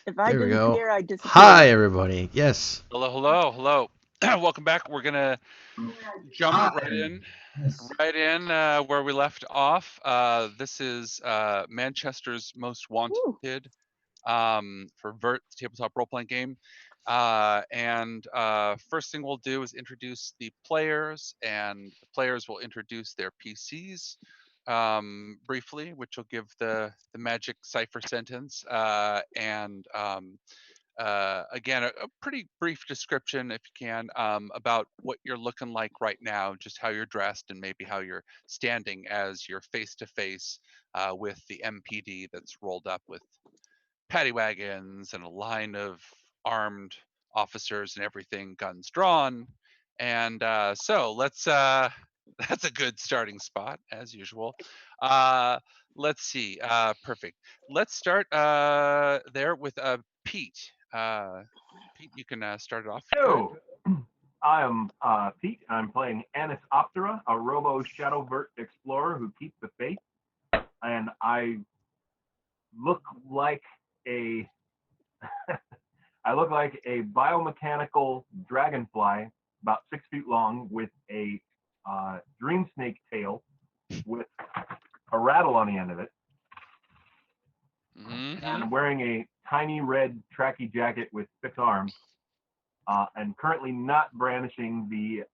If I There we go. disappear, I disappear. Hi, everybody. Yes. Hello, hello, hello. Welcome back. We're gonna jump right in where we left off. This is Manchester's Most Woo. Wanted for Vurt, the tabletop role-playing game. And first thing we'll do is introduce the players, and the players will introduce their PCs briefly, which will give the magic cipher sentence and again, a pretty brief description, if you can, about what you're looking like right now, just how you're dressed, and maybe how you're standing as you're face to face with the MPD that's rolled up with paddy wagons and a line of armed officers and everything, guns drawn. And so let's. That's a good starting spot, as usual. Uh, let's see. Perfect. Let's start there with Pete. Pete, you can start it off. If you could. Hello, I am Pete. I'm playing Anis Optera, a robo shadow Vurt explorer who keeps the faith, and I look like a I look like a biomechanical dragonfly, about 6 feet long, with a dream snake tail, with a rattle on the end of it, and I'm wearing a tiny red tracky jacket with 6 arms. And currently not brandishing the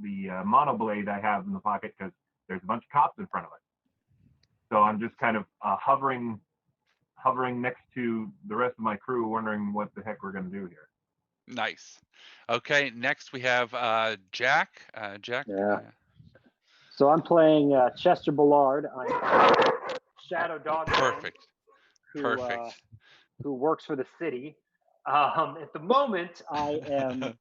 monoblade I have in the pocket because there's a bunch of cops in front of it. So I'm just kind of hovering next to the rest of my crew, wondering what the heck we're going to do here. Nice. Okay, next we have Jack. Jack. Yeah. So I'm playing Chester Ballard. I'm Shadow Dog. Perfect. Perfect. Who works for the city. At the moment, I am.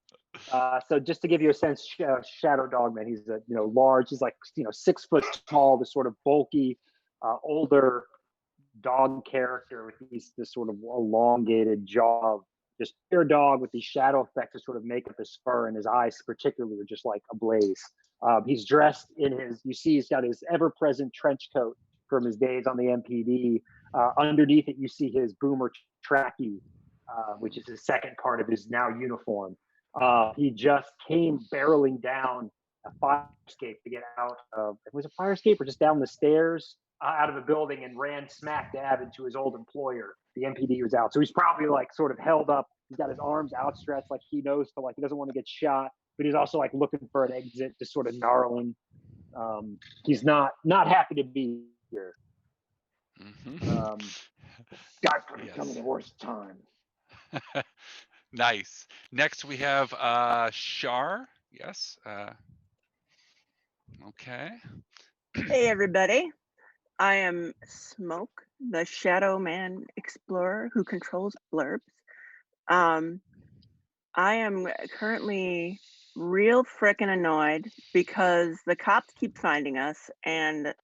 So just to give you a sense, Shadow Dogman. He's a large. He's like 6 foot tall. This sort of bulky, older dog character with this sort of elongated jaw. Just pure dog with these shadow effects to sort of make up his fur, and his eyes particularly are just like ablaze. He's dressed in his. You see, he's got his ever-present trench coat from his days on the MPD. Underneath it, you see his boomer trackie. Which is his second part of his now uniform. He just came barreling down a fire escape to get out of, it was a fire escape or just down the stairs out of a building, and ran smack dab into his old employer. The MPD was out. So he's probably like sort of held up. He's got his arms outstretched like he knows to, like, he doesn't want to get shot, but he's also like looking for an exit, just sort of gnarling. He's not happy to be here. God, could have come at the worst time. Nice. Next we have Shar. Yes. Okay. Hey, everybody. I am Smoke, the Shadow Man Explorer who controls blurbs. I am currently real frickin' annoyed because the cops keep finding us, and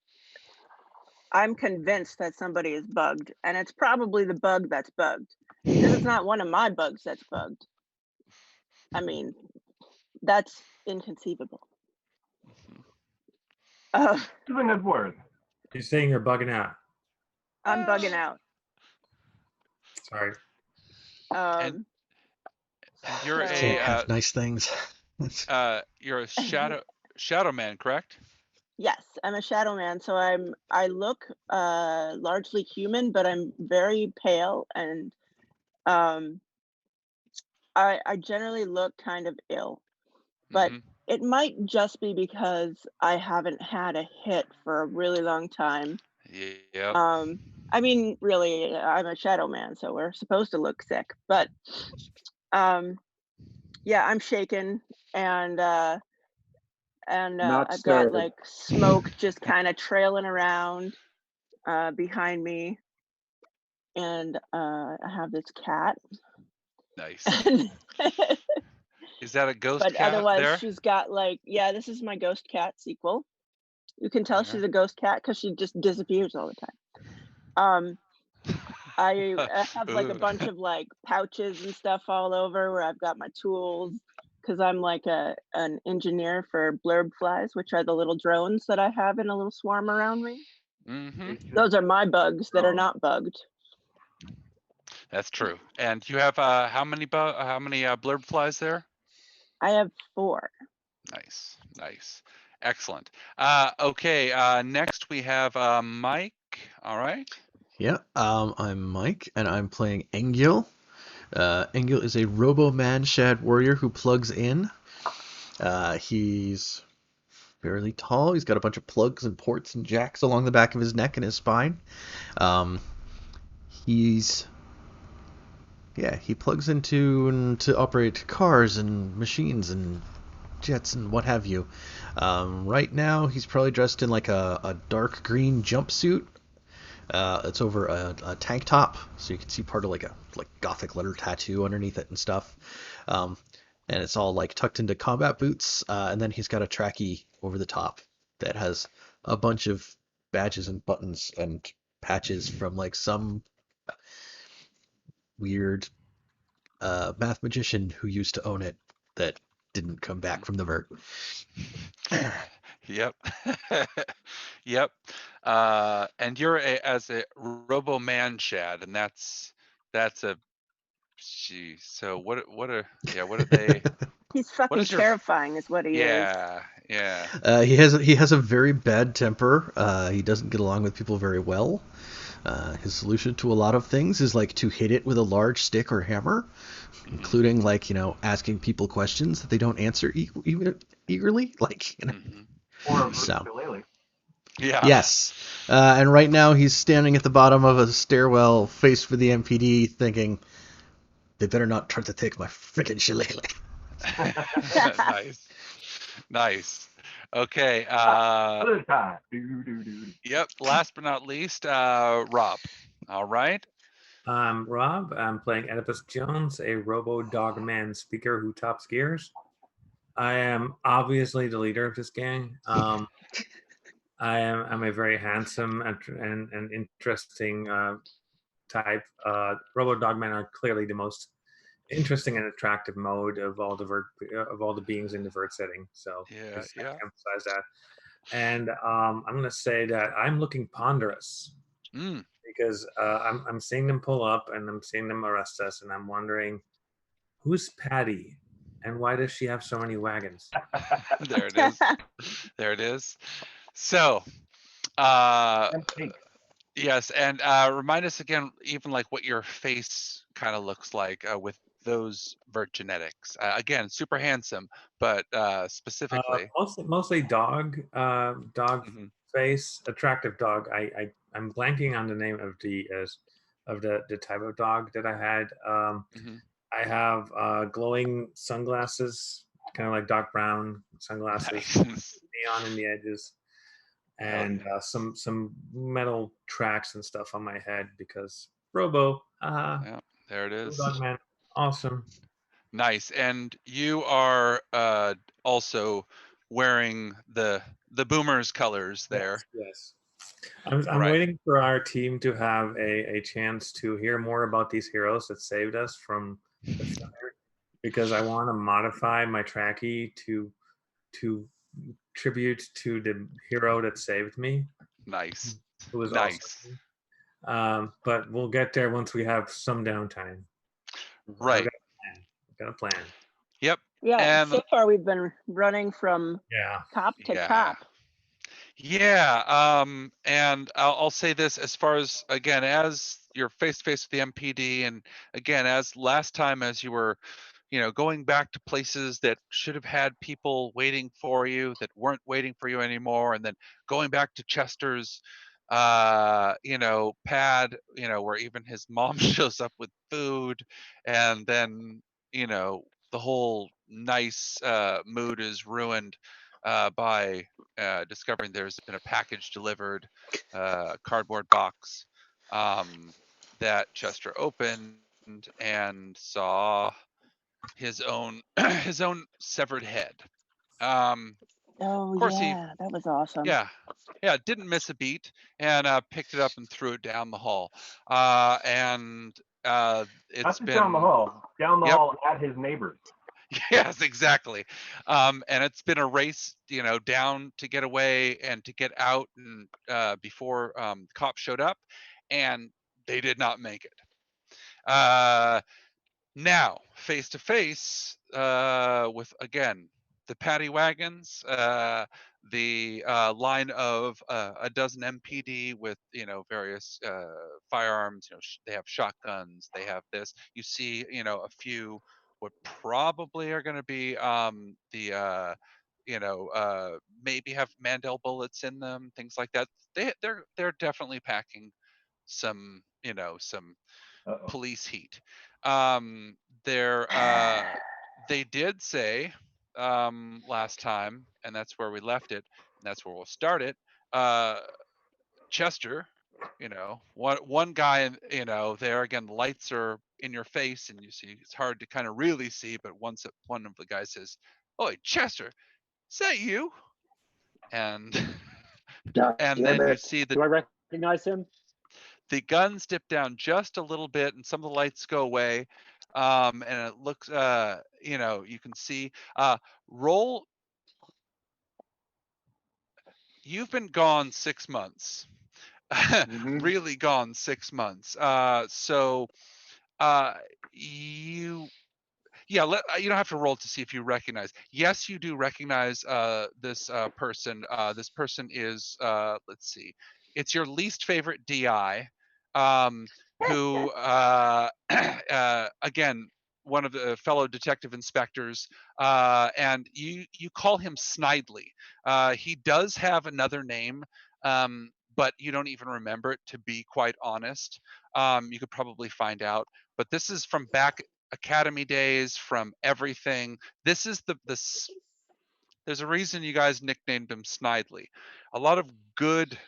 I'm convinced that somebody is bugged, and it's probably the bug that's bugged. This is not one of my bugs that's bugged. I mean, that's inconceivable. Using that word. You're saying you're bugging out. I'm bugging out. Sorry. And you're Can't have nice things. you're a shadow man, correct? Yes, I'm a shadow man, so I look largely human, but I'm very pale, and I generally look kind of ill. But it might just be because I haven't had a hit for a really long time. Yeah. I mean, really, I'm a shadow man, so we're supposed to look sick. But yeah, I'm shaken, and I've got like smoke just kind of trailing around behind me, and I have this cat. Nice. Is that a ghost but cat otherwise, there? she's got like, yeah, this is my ghost cat sequel. You can tell she's a ghost cat because she just disappears all the time. I have like a bunch of like pouches and stuff all over where I've got my tools, because I'm like an engineer for blurb flies, which are the little drones that I have in a little swarm around me. Those are my bugs that are not bugged. That's true. And you have how many blurb flies there? I have 4. Nice, nice, excellent. Okay, next we have Mike. All right. Yeah, I'm Mike, and I'm playing Engil. Engil is a Robo-Man Shad warrior who plugs in. He's fairly tall. He's got a bunch of plugs and ports and jacks along the back of his neck and his spine. He plugs into and to operate cars and machines and jets and what have you. Right now, he's probably dressed in like a dark green jumpsuit. It's over a tank top, so you can see part of like gothic letter tattoo underneath it and stuff. And it's all like tucked into combat boots. And then he's got a trackie over the top that has a bunch of badges and buttons and patches from like some weird math magician who used to own it that didn't come back from the Vurt. Yep. Yep. And you're as a Robo Man Shad, and that's a gee. So what are they? He's fucking is your- terrifying, is what he is. Yeah. He has a very bad temper. He doesn't get along with people very well. His solution to a lot of things is like to hit it with a large stick or hammer, including like asking people questions that they don't answer eagerly, like Or a So. ukulele. Yeah. Yes. And right now he's standing at the bottom of a stairwell, faced with the MPD, thinking, "They better not try to take my freaking shillelagh." Nice. Okay. Other time. Do. Yep. Last but not least, Rob. All right. I'm Rob. I'm playing Oedipus Jones, a Robo Dog Man speaker who tops gears. I am obviously the leader of this gang. I'm a very handsome and interesting type. Robo Dogmen are clearly the most interesting and attractive mode of all the beings in the Vurt setting. So Yeah. emphasize that. And I'm going to say that I'm looking ponderous because I'm seeing them pull up and I'm seeing them arrest us, and I'm wondering, who's Patty and why does she have so many wagons? There it is. There it is. So, yes, and remind us again, even like what your face kind of looks like with those Vurt genetics. Again, super handsome, but specifically, Mostly dog Mhm. face, attractive dog. I'm blanking on the name of the type of dog that I had. Mhm. I have glowing sunglasses, kind of like dark brown sunglasses, Nice. neon in the edges, and some metal tracks and stuff on my head because Robo. Yeah, there it is. Dog man, awesome. Nice, and you are also wearing the Boomers colors there. Yes. I'm Right. waiting for our team to have a chance to hear more about these heroes that saved us from the fire, because I want to modify my trackie to tribute to the hero that saved me. Nice. Who was Nice. awesome. But we'll get there once we have some downtime. Right. I've got a plan. Yep. Yeah, And so far we've been running from cop to cop. Yeah. And I'll say this, as far as, again, as you're face to face with the MPD, and again, as last time, as you were, going back to places that should have had people waiting for you that weren't waiting for you anymore, and then going back to Chester's, pad, where even his mom shows up with food, and then, the whole nice mood is ruined by discovering there's been a package delivered, cardboard box that Chester opened and saw his own his own severed head. Oh Of course, yeah, that was awesome. didn't miss a beat, and picked it up and threw it down the hall. And it's been down the hall at his neighbors. Yes, exactly. And it's been a race, down to get away and to get out, and before cops showed up, and they did not make it. Now, face to face with, again, the paddy wagons, the line of a dozen MPD with, various firearms. They have shotguns. They have this. You see, a few what probably are going to be maybe have Mandel bullets in them, things like that. They're definitely packing some, some Uh-oh. police heat. They're they did say last time, and that's where we left it, and that's where we'll start it. Chester, one guy, there again, the lights are in your face, and you see it's hard to kind of really see, but once one of the guys says, "Oh, Chester, is that you?" And God and damn then you it. see Do I recognize him? the guns dip down just a little bit and some of the lights go away, and it looks you can see roll. You've been gone 6 months. Really gone 6 months. So you you don't have to roll to see if you recognize. Yes, you do recognize this person. This person is, let's see, it's your least favorite DI, who, again, one of the fellow detective inspectors, and you call him Snidely. He does have another name, but you don't even remember it, to be quite honest. You could probably find out. But this is from back academy days, from everything. This is there's a reason you guys nicknamed him Snidely. A lot of good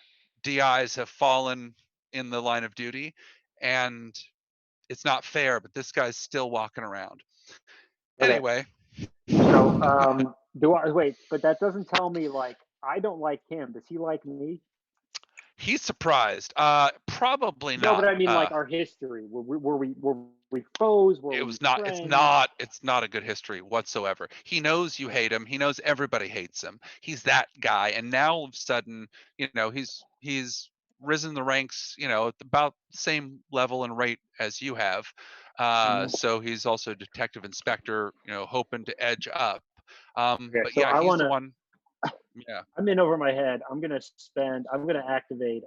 DIs have fallen in the line of duty, and it's not fair, but this guy's still walking around. Okay. Anyway. So do I wait, but that doesn't tell me, like, I don't like him. Does he like me? He's surprised. Probably not. No, but I mean, like, our history. Were we foes? Were It we was not. friends? It's not a good history whatsoever. He knows you hate him. He knows everybody hates him. He's that guy. And now all of a sudden, he's risen the ranks. At about the same level and rate as you have. So he's also detective inspector. Hoping to edge up. Okay, but so yeah, I he's wanna, the one. Yeah. I'm in over my head. I'm gonna activate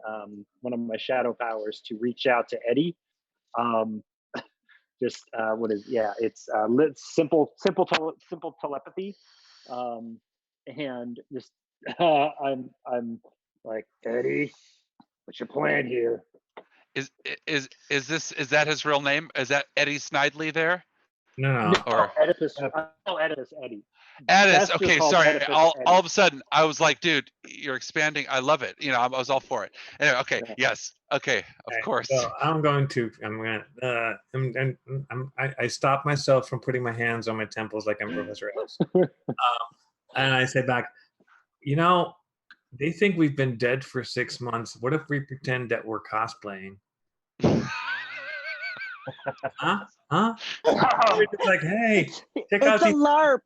one of my shadow powers to reach out to Eddie. Just it's simple telepathy, and just I'm like, Eddie, what's your plan here? Is that his real name? Is that Eddie Snidely there? No. Or Oedipus. Oedipus Eddie. Addis, Chester okay, called sorry. Oedipus All Eddie. of a sudden, I was like, dude, you're expanding. I love it. I was all for it. Anyway, okay, Yeah. yes, okay, of Okay, course. So I stop myself from putting my hands on my temples like I'm Professor X. And I say back, they think we've been dead for 6 months. What if we pretend that we're cosplaying? Huh? We're just like, hey, check out It's a these. LARP.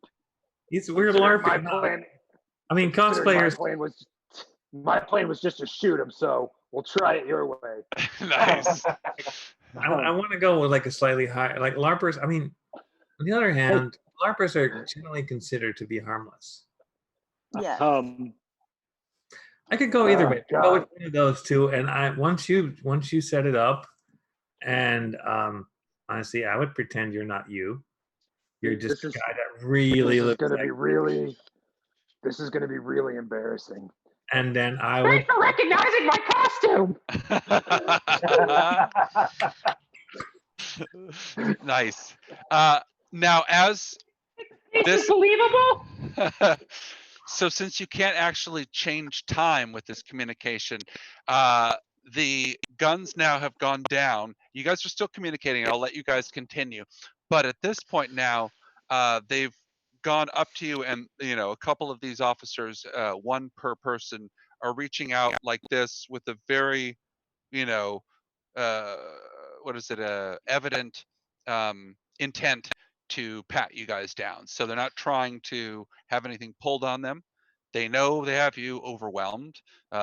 It's weird LARP. My plan. I mean, cosplayers. My plan was just to shoot him. So we'll try it your way. Nice. I want to go with like a slightly higher, like LARPers. I mean, on the other hand, LARPers are generally considered to be harmless. Yeah. I could go either way. God. Go with one of those two, and once you set it up, and honestly, I would pretend you're not you. You're just a guy that really looks like. This is gonna be really embarrassing. And then I would. Thanks for recognizing my costume. Nice. Now, as this is believable. So since you can't actually change time with this communication, the guns now have gone down. You guys are still communicating. I'll let you guys continue. But at this point now, they've gone up to you, and a couple of these officers, one per person, are reaching out like this with a very, evident intent to pat you guys down. So they're not trying to have anything pulled on them. They know they have you overwhelmed.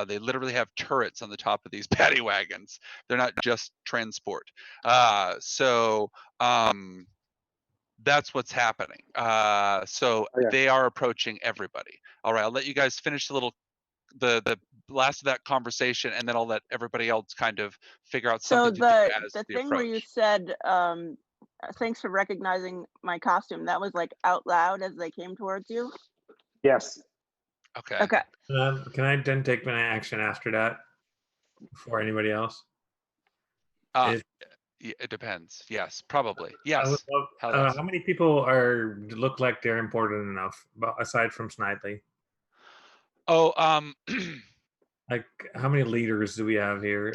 They literally have turrets on the top of these paddy wagons. They're not just transport. So that's what's happening. So Okay. they are approaching everybody. All right, I'll let you guys finish the last of that conversation, and then I'll let everybody else kind of figure out So something to do as the the thing where you approach. said, thanks for recognizing my costume, that was like out loud as they came towards you? Yes. Okay. Okay. Can I then take my action after that before anybody else? If- It depends. Yes, probably. I Yes. would love, Hellas. how many people look like they're important enough, aside from Snidely? Oh, Like, how many leaders do we have here?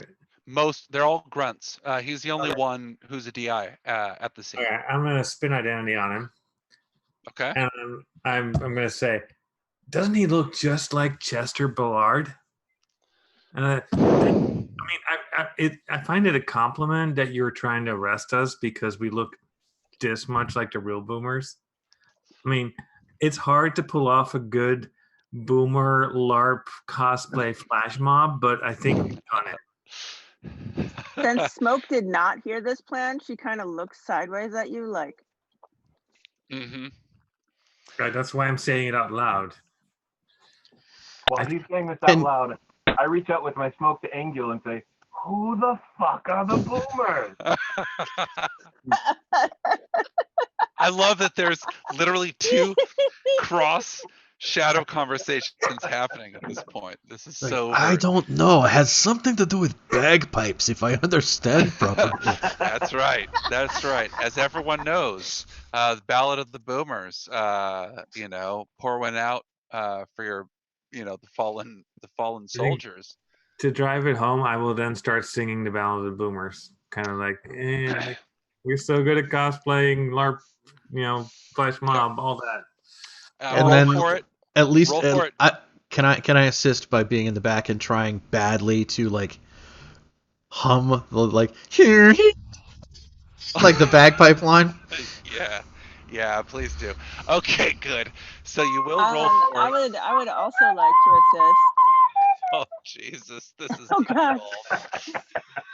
they're all grunts. He's the only Okay. one who's a DI at the scene. Okay, I'm gonna spin identity on him, Okay. and I'm gonna say, doesn't he look just like Chester Ballard? I mean, I find it a compliment that you're trying to arrest us because we look this much like the real boomers. I mean, it's hard to pull off a good boomer LARP cosplay flash mob, but I think we've done it. Since Smoke did not hear this plan, she kind of looks sideways at you like, Mm-hmm. Right, that's why I'm saying it out loud. While he's saying this out loud, I reach out with my smoke to Angel and say, "Who the fuck are the boomers?" I love that there's literally two cross shadow conversations happening at this point. This is so I very... don't know. It has something to do with bagpipes, if I understand properly. That's right. That's right. As everyone knows, the Ballad of the Boomers. Pour one out for your, the fallen soldiers. To drive it home, I will then start singing the Ballad of the Boomers, kind of like, we're so good at cosplaying, LARP, flash mob, all that. And roll then for it. at least Roll for it. can I assist by being in the back and trying badly to like hum like here like the bagpipe line? Yeah, please do. Okay, good. So you will roll for I it. would also like to assist. Oh Jesus, this is Oh not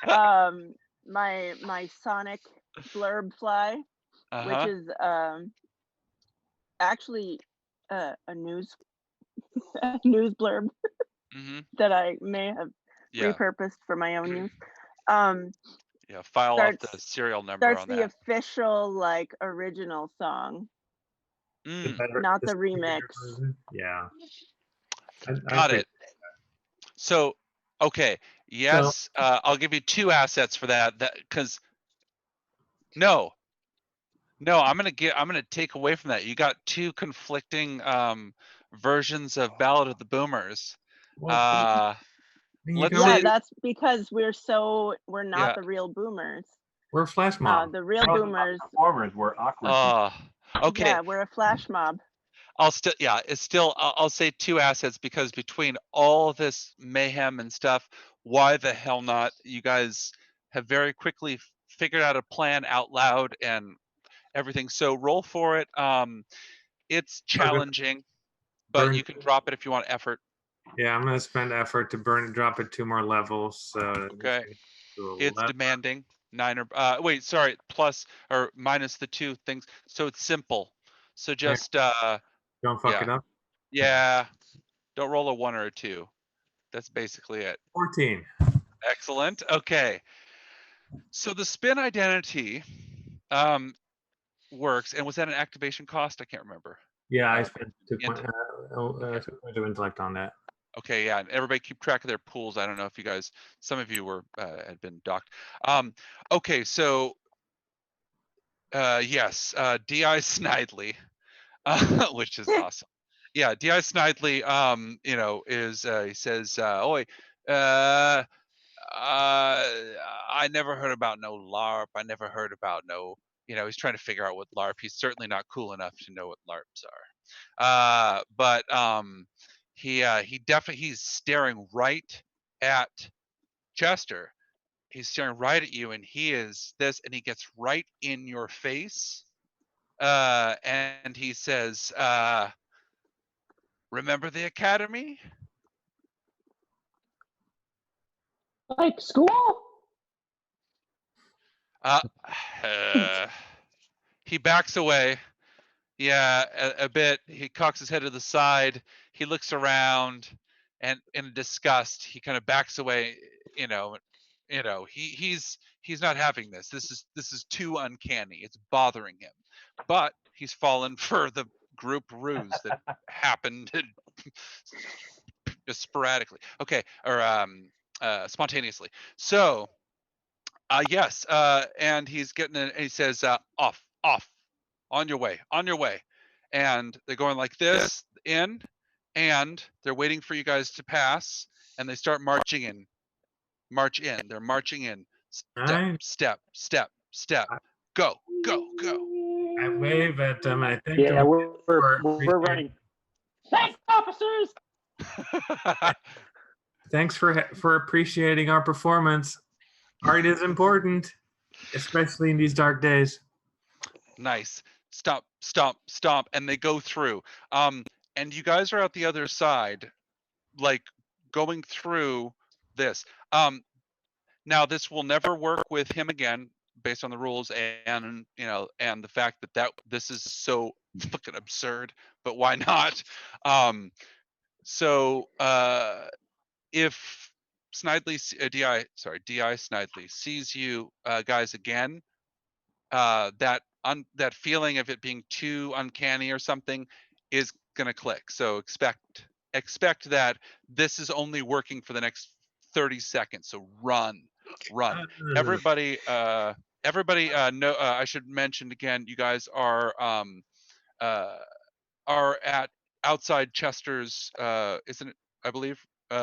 God. My sonic blurb fly, which Uh-huh. is actually a news blurb Mm-hmm. that I may have Yeah. repurposed for my own use. Yeah, file off the serial number Starts on the that. official like original song, not the remix. Yeah. Got it. So, okay, yes, I'll give you 2 assets for that. Because no, I'm gonna take away from that. You got 2 conflicting versions of Ballad of the Boomers. Yeah, that's because we're not the real boomers. We're a flash mob. The real boomers performers were awkward. Okay. Yeah, we're a flash mob. I'll say 2 assets because between all this mayhem and stuff, why the hell not? You guys have very quickly figured out a plan out loud and everything. So roll for it. It's challenging, but you can drop it if you want effort. Yeah, I'm gonna spend effort to drop it 2 more levels. So Okay. It's demanding. 9 or plus or minus the 2 things. So it's simple. So just don't fuck it up. Yeah. Don't roll a 1 or a 2. That's basically it. 14. Excellent. Okay. So the spin identity works. And was that an activation cost? I can't remember. Yeah, I spent 2 points of intellect on that. Okay, yeah, and everybody keep track of their pools. I don't know if you guys, some of you had been docked. Okay, so yes, DI Snidely, which is awesome. Yeah, DI Snidely, is he says, "Oi, I never heard about no LARP. I never heard about no." He's trying to figure out what LARP. He's certainly not cool enough to know what LARPs are. But he's staring right at Chester. He's staring right at you, and he is this, and he gets right in your face, and he says, Remember the academy? Like school? Uh, he backs away. Yeah, a bit. He cocks his head to the side. He looks around, and in disgust, he kind of backs away. You know, he's not having this. This is too uncanny. It's bothering him. But he's fallen for the group ruse that happened just sporadically. Okay, or spontaneously. So, yes, and he's getting it. And he says, "Off, off, on your way, on your way." And they're going like this in, and they're waiting for you guys to pass, and they start marching in. March in. They're marching in. Step, I, step, step, step. Go, go, go. I wave at them. I thank Yeah, them we're appreciating- running. Thanks, officers. Thanks for appreciating our performance. Art is important, especially in these dark days. Nice. Stomp, stomp, stomp, and they go through. And you guys are out the other side, like going through this. Now this will never work with him again, based on the rules, and and the fact that this is so fucking absurd. But why not? So if Di Snidely sees you guys again, that feeling of it being too uncanny or something is gonna click. So expect that this is only working for the next 30 seconds. So run. Everybody, know. I should mention again, you guys are at outside Chester's. Isn't it? I believe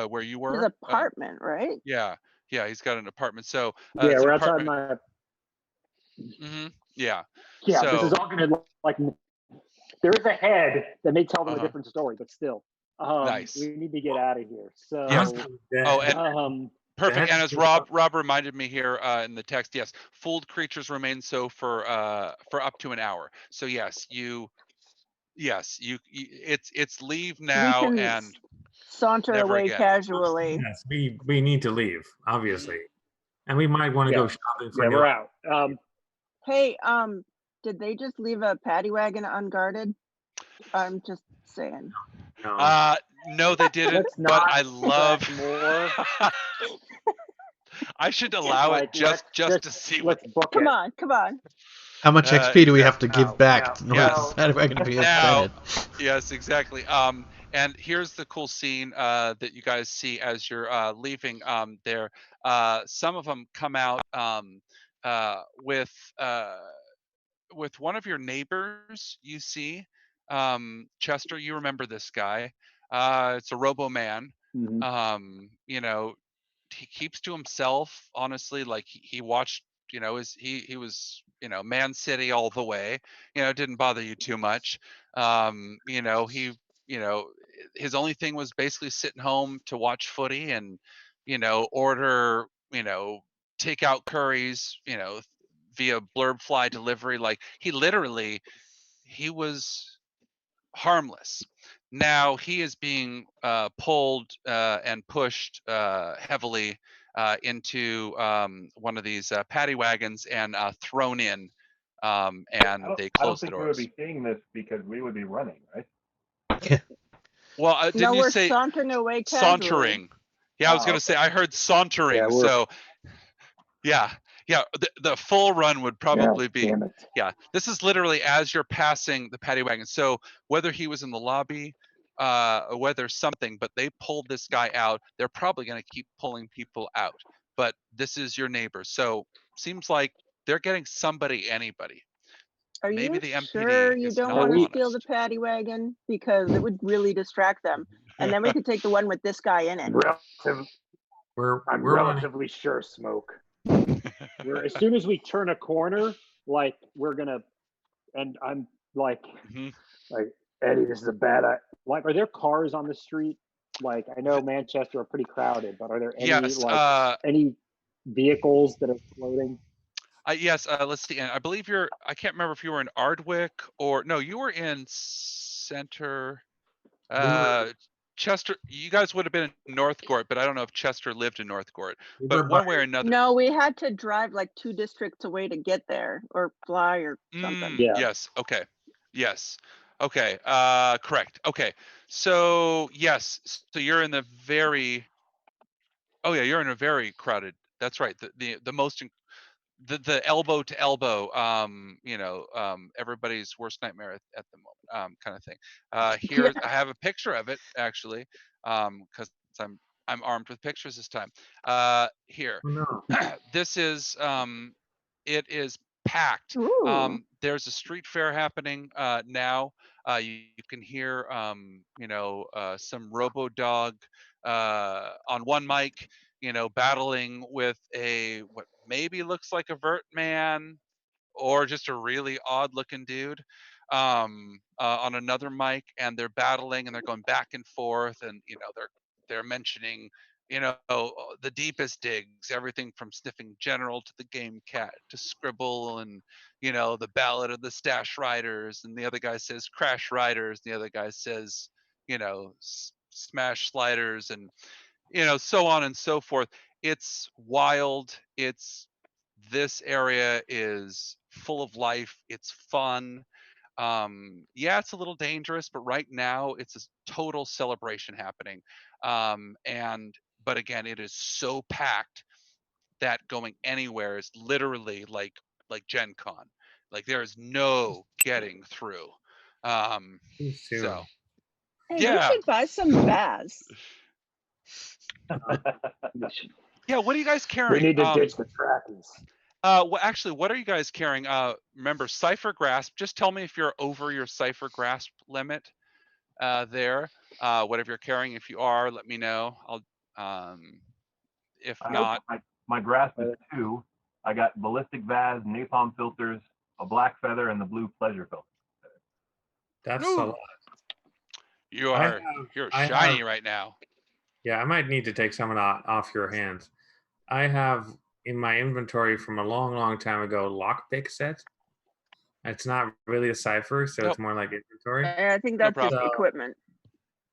where you were. His apartment, right? Yeah, he's got an apartment. So Yeah, it's an we're outside apartment. my. Yeah. Yeah, this is So- all gonna like. There is a head that may tell them Uh-huh. a different story, but still, Nice. we need to get out of here. So, Yes. Oh, and perfect. That's And as good. Rob reminded me here in the text, yes, fooled creatures remain so for up to an hour. So yes, it's leave now can and Saunter never away again. casually. Yes, we need to leave, obviously, and we might want to go Yeah. shopping for yeah, new. we're out. Hey, did they just leave a paddy wagon unguarded? I'm just saying. No. No, they didn't. Let's But not I love. more. I should allow it Like, just let's- to see what. Let's book Come it. on, come on. How much XP do we have to give back in order Yes. for that wagon to be Now- expanded? Yes, exactly. And here's the cool scene that you guys see as you're leaving. There, some of them come out with one of your neighbors. You see, Chester. You remember this guy? It's a Robo Man. Mhm. He keeps to himself. Honestly, like he watched. He was Man City all the way. Didn't bother you too much. He his only thing was basically sitting home to watch footy and order takeout curries via blurb fly delivery. Like he was harmless. Now he is being pulled and pushed heavily into one of these paddy wagons and thrown in, and they I don't close the think we would doors. be seeing this because we would be running, right? Well, didn't No, you we're say sauntering away casually. sauntering? Yeah, I was Oh, going to say I heard sauntering. Yeah, we're- So yeah, the full run would probably be. Damn it. Yeah, this is literally as you're passing the paddy wagon. So whether he was in the lobby, or whether something, but they pulled this guy out. They're probably going to keep pulling people out. But this is your neighbor, so seems like they're getting anybody. Are Maybe you the MPD sure you is don't not want to honest. steal the paddy wagon? Because it would really distract them. And then we could take the one with this guy in it. I'm We're on. relatively sure, Smoke. As soon as we turn a corner, like we're gonna, and I'm like, Mhm. like Eddie, this is a bad. Like, are there cars on the street? Like, I know Manchester are pretty crowded, but are there any Yes. any vehicles that are floating? Yes. Let's see. And I believe I can't remember if you were in Ardwick or no. You were in Center. Chester, you guys would have been in Northgort, but I don't know if Chester lived in Northgort. We But were one way by- or another. No, we had to drive like 2 districts away to get there, or fly or something. Yeah. Yes. Okay. Yes. Okay. Correct. Okay. So yes. So you're in the very. Oh yeah, you're in a very crowded. That's right. The most the elbow to elbow. Everybody's worst nightmare at the moment. Kind of thing. Here Yeah. I have a picture of it actually. Because I'm armed with pictures this time. Here. Oh, no. This is it is packed. Ooh. There's a street fair happening now. You can hear some robo dog on one mic, battling with a what maybe looks like a Vurt man or just a really odd looking dude on another mic, and they're battling and they're going back and forth, and they're mentioning the deepest digs, everything from sniffing general to the game cat to scribble, and the ballad of the stash riders, and the other guy says crash riders, the other guy says smash sliders, and so on and so forth. It's wild. This area is full of life. It's fun. Yeah, it's a little dangerous, but right now it's a total celebration happening. But again, it is so packed that going anywhere is literally like Gen Con. Like there is no getting through. Too soon. So Hey, we yeah. should buy some baths. Yeah, what are you guys We carrying? need to ditch the trackies. Well, actually, what are you guys carrying? Remember, Cipher Grasp. Just tell me if you're over your Cipher Grasp limit there. Whatever you're carrying, if you are, let me know. If not, My grasp is 2. I got ballistic vase, napalm filters, a black feather, and the blue pleasure filter. That's Ooh. a lot. you're I shiny have- right now. Yeah, I might need to take some of that off your hands. I have in my inventory from a long, long time ago lockpick set. It's not really a cipher, so Nope. it's more like inventory. I think No that's just problem. equipment.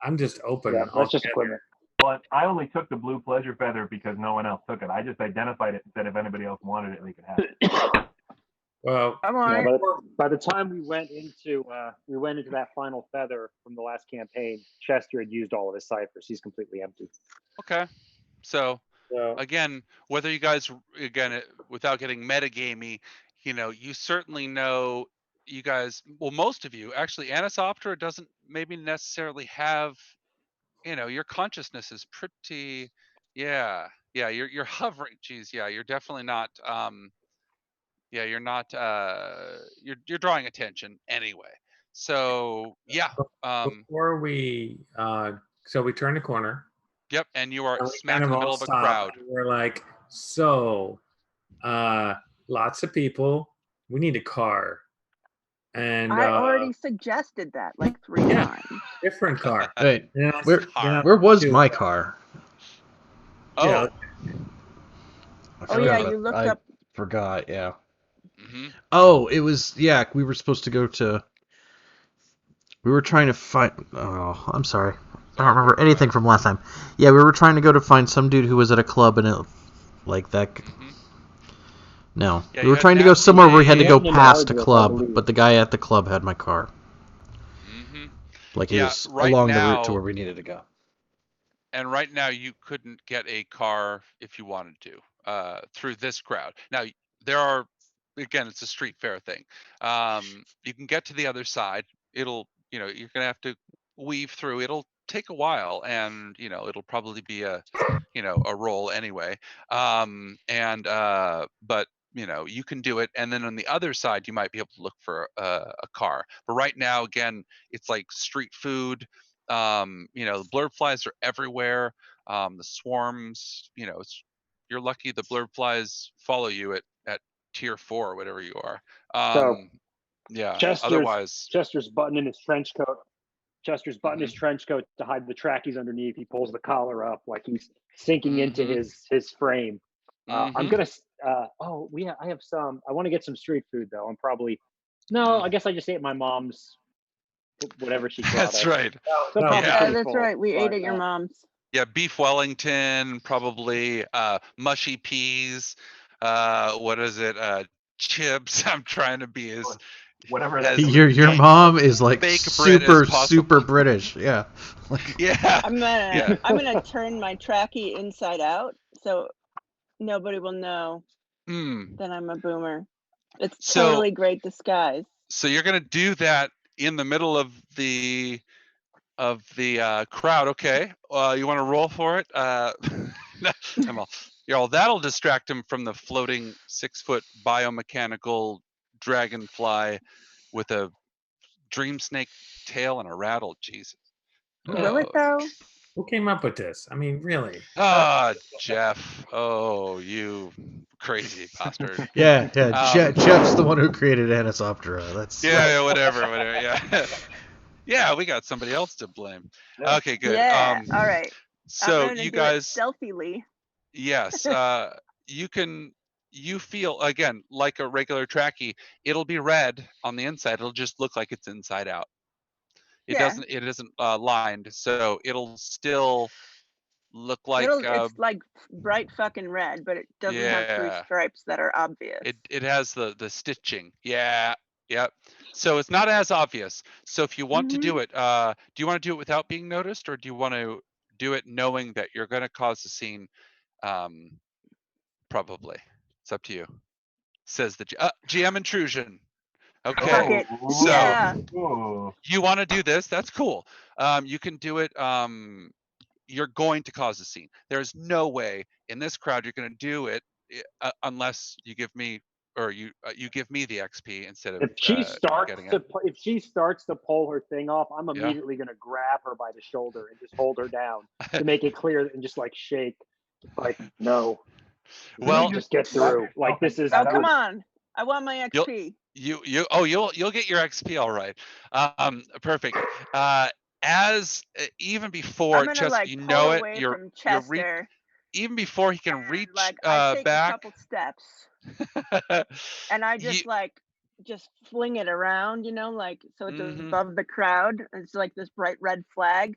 I'm just open. Yeah, that's just altogether. equipment. But I only took the blue pleasure feather because no one else took it. I just identified it and said if anybody else wanted it, they could have it. Well, Come Yeah, on. by the time we went into that final feather from the last campaign, Chester had used all of his ciphers. He's completely empty. Okay. So so again, whether you guys without getting metagamey, you certainly know you guys. Well, most of you actually, Anisoptera doesn't maybe necessarily have. Your consciousness is pretty. Yeah. You're hovering. Geez. Yeah. You're definitely not. Yeah. You're not. You're drawing attention anyway. So yeah. before we so we turn the corner. Yep. And you are And we smack kind in the all middle of a stop, crowd. and we're like, so lots of people. We need a car. And I already suggested that like 3 Yeah. times. different car. Wait, And I where said, you know, where was to, my car? Oh. I Oh yeah, forgot. you looked I up. forgot. Yeah. Mm-hmm. Oh, it was. Yeah, we were supposed to go to. We were trying to find. Oh, I'm sorry. I don't remember anything from last time. Yeah, we were trying to go to find some dude who was at a club and it, like that. Mm-hmm. No, Yeah, we you were had trying to go Nasty somewhere where we had to Nate. go Yeah, past a I club, believe. but the guy at the club had my car. Mm-hmm. Like he Yeah, was right along the route to now- where we needed to go. And right now, you couldn't get a car if you wanted to through this crowd. Now there are, again, it's a street fair thing. You can get to the other side. It'll, you're gonna have to weave through. It'll take a while, and it'll probably be a roll anyway. But you can do it, and then on the other side, you might be able to look for a car. But right now, again, it's like street food. The blurb flies are everywhere. The swarms, you're lucky the blurb flies follow you at tier 4 or whatever you are. Yeah. Otherwise, Chester's buttoning his trench coat. Chester's buttoning his trench coat to hide the trackies underneath. He pulls the collar up like he's sinking into his frame. I'm gonna. I have some. I want to get some street food though. I guess I just ate my mom's whatever she brought That's us. right. So Oh, complicated That's food, right. We ate but, at your mom's. Yeah, beef Wellington, probably mushy peas. What is it? Chips. I'm trying to be Whatever as that Your mom is like fake Brit as super possible. British. Yeah. Like, Yeah. I'm Yeah. gonna turn my trackie inside out so nobody will know Mm. that I'm a boomer. It's So totally great disguise. so you're gonna do that in the middle of the crowd. Okay. You want to roll for it? That'll distract him from the floating 6-foot biomechanical dragonfly with a dream snake tail and a rattle. Jesus. Will it Oh, though? Who came up with this? I mean, really? Jeff. Oh, you crazy bastard. yeah. Jeff's the Um, one who created Anisoptera. That's yeah, whatever. Yeah. Yeah, we got somebody else to blame. Yeah. Okay, good. Yeah. All right. I'm So gonna you do it guys, stealthily. yes, you feel again like a regular trackie. It'll be red on the inside. It'll just look like it's inside out. Yeah. It isn't lined, so it'll still look like It's like bright fucking red, but it doesn't have 3 yeah. stripes that are obvious. It has the stitching. Yeah. Yep. So it's not as obvious. So if you want to Mhm. do it, do you want to do it without being noticed, or do you want to do it knowing that you're going to cause a scene? Probably. It's up to you. Says the GM intrusion. Okay. Fuck it. So Yeah. Oh. you want to do this? That's cool. You can do it. You're going to cause a scene. There's no way in this crowd you're going to do it unless you give me or you give me the XP instead of if she starts getting to it. if she starts to pull her thing off, I'm Yeah. immediately gonna grab her by the shoulder and just hold her down to make it clear and just like shake, like no, Well, just get through. Like this is Oh, come on. I want my You'll- XP. you'll get your XP all right. Perfect. As even before I'm gonna Chester, like you pull know it. away You're from re- Chester. even before he can And reach like I take a back. couple steps and I just just fling it around, like so it's Mhm. above the crowd. And it's like this bright red flag.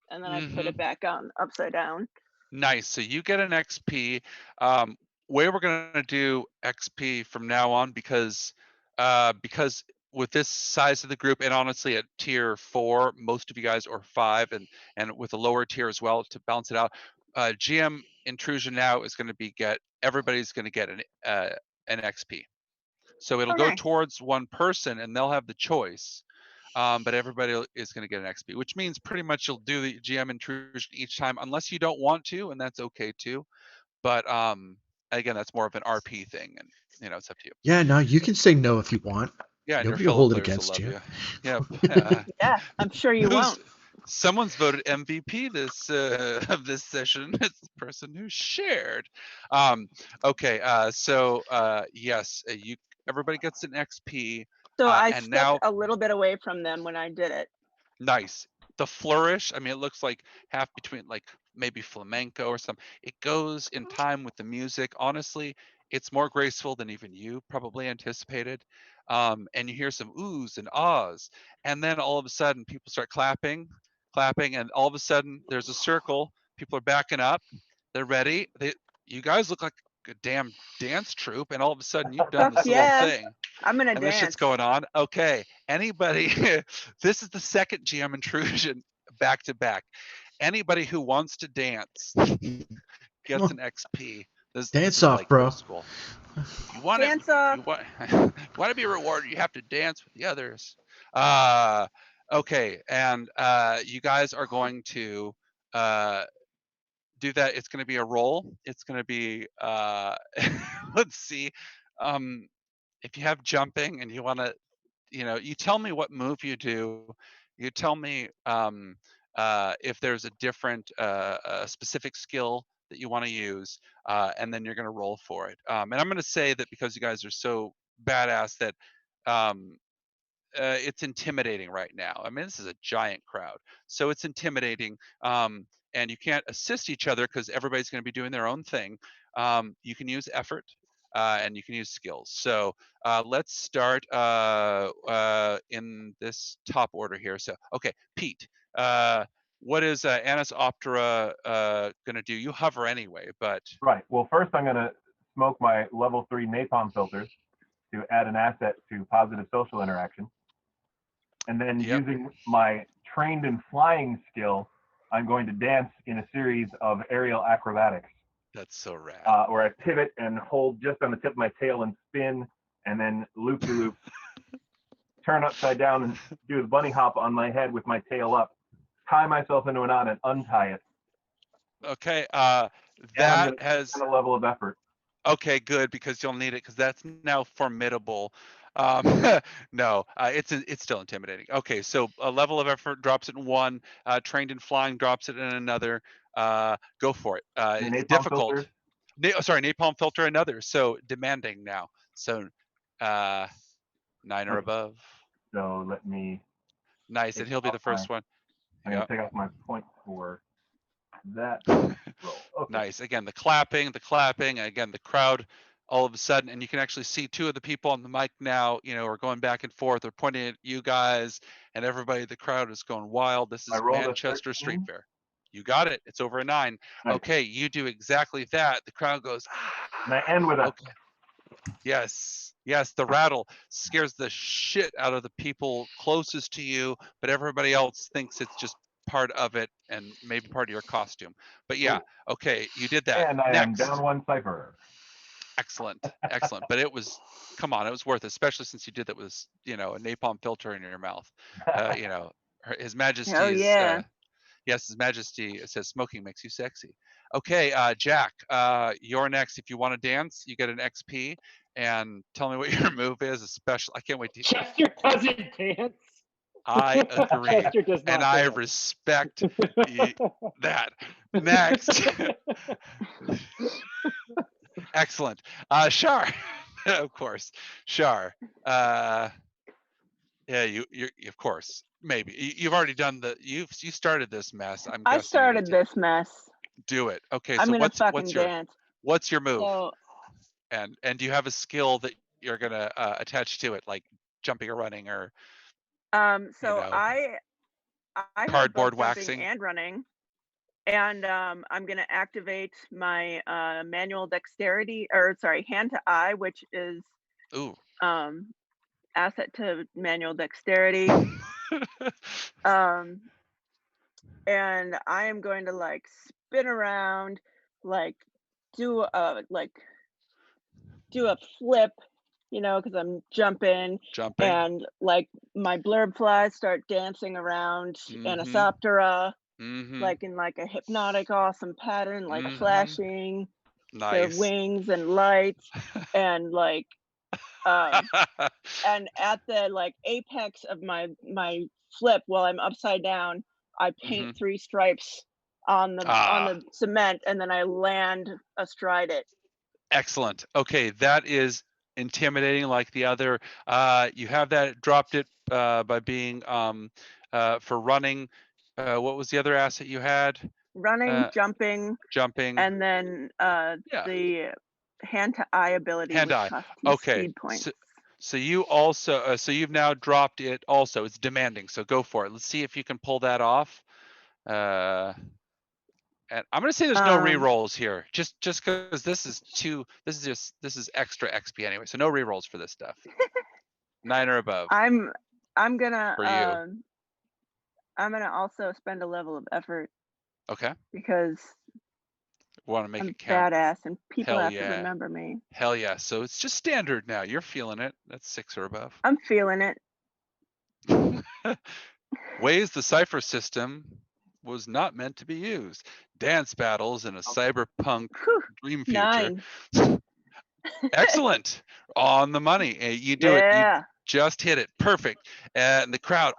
And then I put Mhm. it back on upside down. Nice. So you get an XP. Way we're gonna do XP from now on because with this size of the group and honestly at tier 4, most of you guys or 5 and with a lower tier as well to balance it out. GM intrusion now is going to be everybody's going to get an XP. So it'll Oh, go nice. towards one person and they'll have the choice. But everybody is going to get an XP, which means pretty much you'll do the GM intrusion each time, unless you don't want to, and that's okay too. But again, that's more of an RP thing, and it's up to you. yeah. No, you can say no if you want. Yeah, and your Nobody will fellow hold it players will against love you. Yeah. Yeah, I'm sure you won't. Someone's voted MVP of this session. It's the person who shared. Okay. So yes, everybody gets an XP. So I And stepped now a little bit away from them when I did it. nice. The flourish, I mean, it looks like half between like maybe flamenco or something. It goes in time with the music. Honestly, it's more graceful than even you probably anticipated. And you hear some oohs and ahs. And then all of a sudden, people start clapping, and all of a sudden, there's a circle. People are backing up. They're ready. You guys look like a damn dance troupe. And all of a sudden, you've done Fuck this little yeah. thing. I'm gonna And this shit's dance. going on. Okay. Anybody, this is the second GM intrusion back to back. Anybody who wants to dance gets an XP. This Dance is off, like bro. old school. You want Dance off. You want, want to be rewarded, you have to dance with the others. Okay. And you guys are going to do that. It's going to be a roll. It's going to be, let's see. If you have jumping and you want to, you tell me what move you do. You tell me if there's a different, a specific skill that you want to use, and then you're going to roll for it. And I'm going to say that because you guys are so badass that it's intimidating right now. I mean, this is a giant crowd, so it's intimidating. And you can't assist each other because everybody's going to be doing their own thing. You can use effort. and you can use skills. So let's start in this top order here. So, okay, Pete, what is Anis Optera going to do? You hover anyway, but... Right. Well, first I'm going to smoke my level 3 napalm filters to add an asset to positive social interaction. And then using my trained in flying skill, I'm going to dance in a series of aerial acrobatics. That's so rad. Where I pivot and hold just on the tip of my tail and spin, and then loop-de-loop, turn upside down and do a bunny hop on my head with my tail up, tie myself into a knot and untie it. Okay, that has a level of effort. Okay, good, because you'll need it, because that's now formidable. No, it's still intimidating. Okay, so a level of effort drops it in one. Trained in flying drops it in another. Go for it. It's difficult. Sorry, napalm filter another. So demanding now. So 9 or above. So let me. Nice, and he'll be the first one. I'm gonna take off my point for that roll. Okay. Nice. Again, the clapping. Again, the crowd. All of a sudden, and you can actually see two of the people on the mic now, are going back and forth. They're pointing at you guys, and everybody, the crowd is going wild. This is Manchester Street Fair. You got it. It's over a 9. Nice. Okay, you do exactly that. The crowd goes, ah. And I end with a. Okay. Yes, the rattle scares the shit out of the people closest to you, but everybody else thinks it's just part of it and maybe part of your costume. But yeah, okay, you did that. And I am down 1 cipher. Excellent. But it was, come on, it was worth it, especially since you did that with, a napalm filter in your mouth. His Majesty yes, His Majesty says smoking makes you sexy. Okay, Jack, you're next. If you want to dance, you get an XP, and tell me what your move is. Especially, I can't wait to. Chester doesn't dance. I agree, and I respect that. Next. Excellent. Shar, of course. Shar. Yeah, you of course. Maybe you've already done you started this mess. I started this mess. Do it. Okay. I'm so gonna fucking dance. What's your move? So, and do you have a skill that you're gonna attach to it, like jumping or running or? So I cardboard have both waxing and running. And I'm going to activate my manual dexterity, hand to eye, which is asset to manual dexterity. And I am going to spin around, do a flip, because I'm jumping, and my blurb flies start dancing around Anis Optera. Like in a hypnotic awesome pattern, flashing their wings and lights, and and at the apex of my flip while I'm upside down, I paint 3 stripes on the cement, and then I land astride it. Excellent. Okay, that is intimidating like the other. You have that, dropped it by being for running. What was the other asset you had? Running, jumping, and then the hand to eye ability. Okay. Speed points. So you also, so you've now dropped it. Also, it's demanding. So go for it. Let's see if you can pull that off. And I'm gonna say there's no re-rolls here, just because this is extra XP anyway. So no re-rolls for this stuff. 9 or above. I'm gonna. For you. I'm gonna also spend a level of effort. Okay. Because want to make I'm it count. Badass, and people have to remember me. Hell yeah! So it's just standard now. You're feeling it. That's 6 or above. I'm feeling it. Ways the cipher system was not meant to be used. Dance battles in a cyberpunk dream future. 9. Excellent. On the money. You do it. You just hit it. Perfect. And the crowd.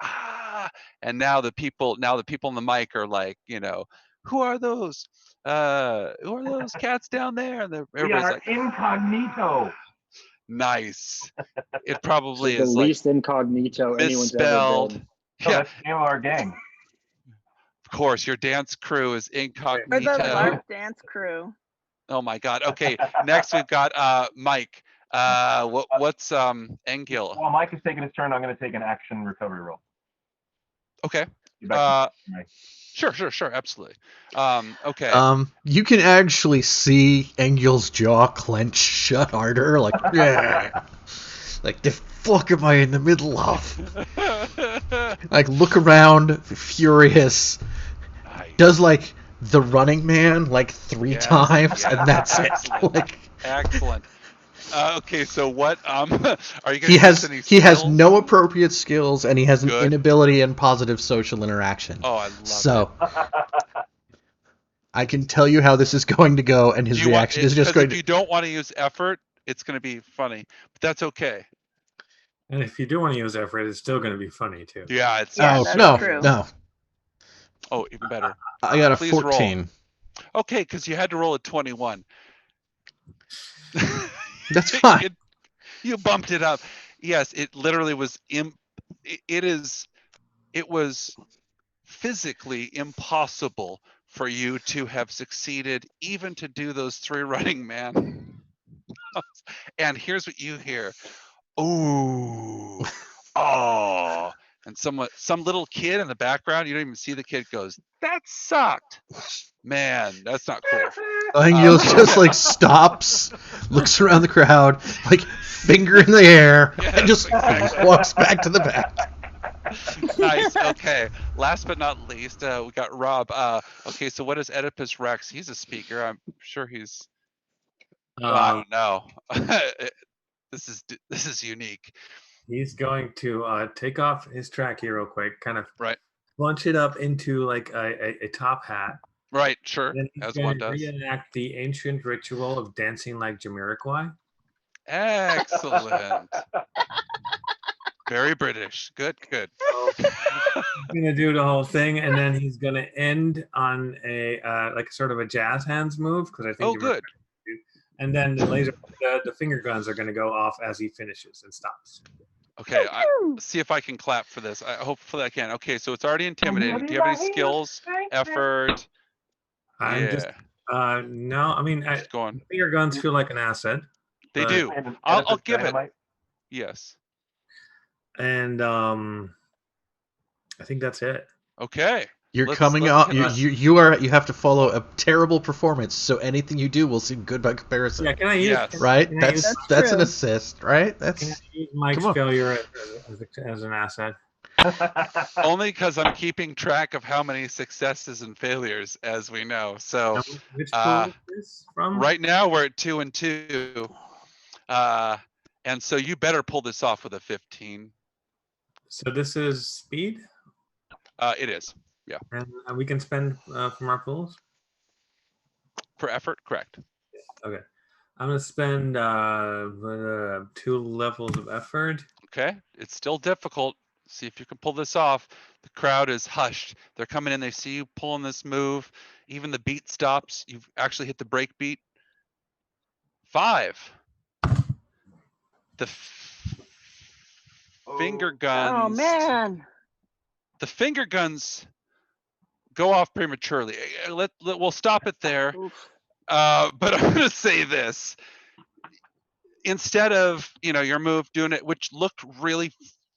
And now the people on the mic are like, who are those? Who are those cats down there? And everybody's like, incognito. Nice. It probably is the least incognito anyone's ever been. So that's the name of our gang. Of course, your dance crew is incognito. Or the LARP dance crew. Oh my God. Okay. Next we've got Mike. What's Engil? While Mike is taking his turn, I'm going to take an action recovery roll. Okay. Get back to Mike. Sure, absolutely. Okay. You can actually see Engel's jaw clench shut harder, like, yeah. Like, the fuck am I in the middle of? Like, look around, furious. Nice. Does, like, the Running Man, like, 3 times, and that's Excellent. it. Like, Excellent. Okay, so what are you going to he has any he has skills? no appropriate skills, and he has an Good. inability in positive social interaction. Oh, I love So, I can tell you how this is going to go, and his reaction is just going if you don't want to use effort, it's going to be funny, but that's okay. And if you do want to use effort, it's still going to be funny too. Yeah, it's Yeah, oh that's true. no! Oh, even better. I got a Please 14. Okay, because you had to roll a 21. That's fine. You bumped it up. Yes, it literally was. It was physically impossible for you to have succeeded, even to do those 3 Running Man. And here's what you hear. Ooh, oh, and some little kid in the background, you don't even see the kid, goes, that sucked. Man, that's not cool. Engel just like stops, looks around the crowd, like finger in the air, and just walks back to the back. Nice. Okay. Last but not least, we got Rob. Okay, so what is Oedipus Rex? He's a speaker. I'm sure he's. I don't know. This is unique. He's going to take off his track here real quick, kind of Right. bunch it up into like a top hat. Right. Sure. Then he's As going one to does. reenact the ancient ritual of dancing like Jamiroquai. Excellent. Very British. Good. He's gonna do the whole thing, and then he's gonna end on a like sort of a jazz hands move, because I think. Oh, good. And then the finger guns are gonna go off as he finishes and stops. Okay, see if I can clap for this. Hopefully I can. Okay, so it's already intimidating. Do you have any skills, effort? I'm just no. I mean, Just going. finger guns feel like an asset. They but- do. And I'll give it. Dynamite. Yes. And I think that's it. Okay. You're Let's coming get out. us- You have to follow a terrible performance, so anything you do will seem good by comparison. Yeah, can I use? Yes. Right? Can I use- That's an true. assist, right? Can I That's use Mike's Come on. failure as an asset? Only because I'm keeping track of how many successes and failures, as we know. So Now, which pool is this from? right now we're at 2 and 2. And so you better pull this off with a 15. So this is speed, It is. and we can spend from our pools. For effort, correct. Okay, I'm gonna spend 2 levels of effort. Okay. It's still difficult. See if you can pull this off. The crowd is hushed. They're coming in. They see you pulling this move. Even the beat stops. You've actually hit the break beat. 5. The finger guns. Oh man. The finger guns go off prematurely. We'll stop it there. Oof. But I'm going to say this. Instead of, your move doing it, which looked really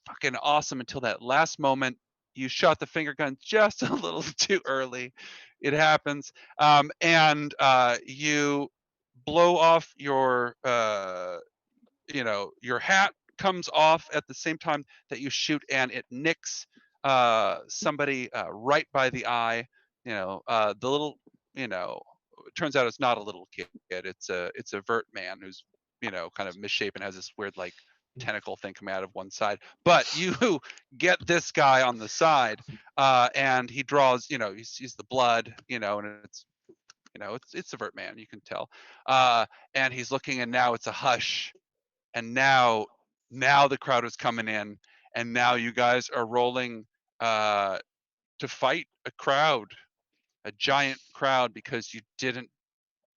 fucking awesome until that last moment, you shot the finger gun just a little too early. It happens. And you blow off your, your hat comes off at the same time that you shoot, and it nicks somebody right by the eye. The little, it turns out it's not a little kid. It's a Vurt man who's, kind of misshapen, has this weird like tentacle thing coming out of one side. But you get this guy on the side, and he draws, he sees the blood, and it's a Vurt man, you can tell. And he's looking, and now it's a hush. And now the crowd is coming in, and now you guys are rolling to fight a crowd, a giant crowd, because you didn't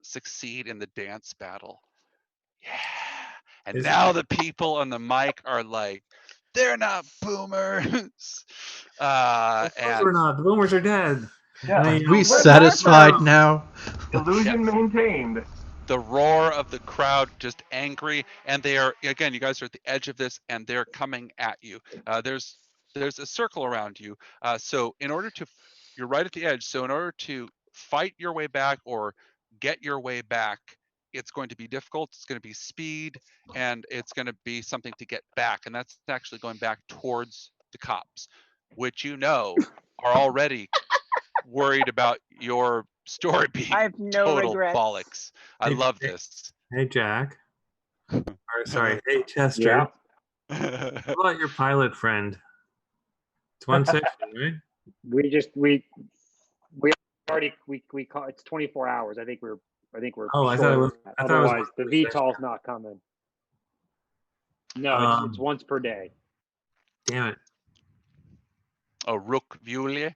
succeed in the dance battle. Yeah. And now the people on the mic are like, they're not boomers. Of course And we're not. The boomers are dead. Yeah. And, we We're satisfied back now. Illusion maintained. the roar of the crowd, just angry, and they are, again, you guys are at the edge of this, and they're coming at you. There's a circle around you. So in order to, you're right at the edge. So in order to fight your way back or get your way back, it's going to be difficult. It's going to be speed, and it's going to be something to get back, and that's actually going back towards the cops, which are already worried about your story being I have no total regrets. bollocks. I love this. Hey, Jack. Or, sorry, hey, Chester. Yeah. How about your pilot friend? It's one section, right? We already we call it's 24 hours. I think we're Oh, I short thought it of was. that. I thought it was Otherwise the one per VTOL's session. not coming. No, it's once per day. Damn it. Oh, Rook Vule.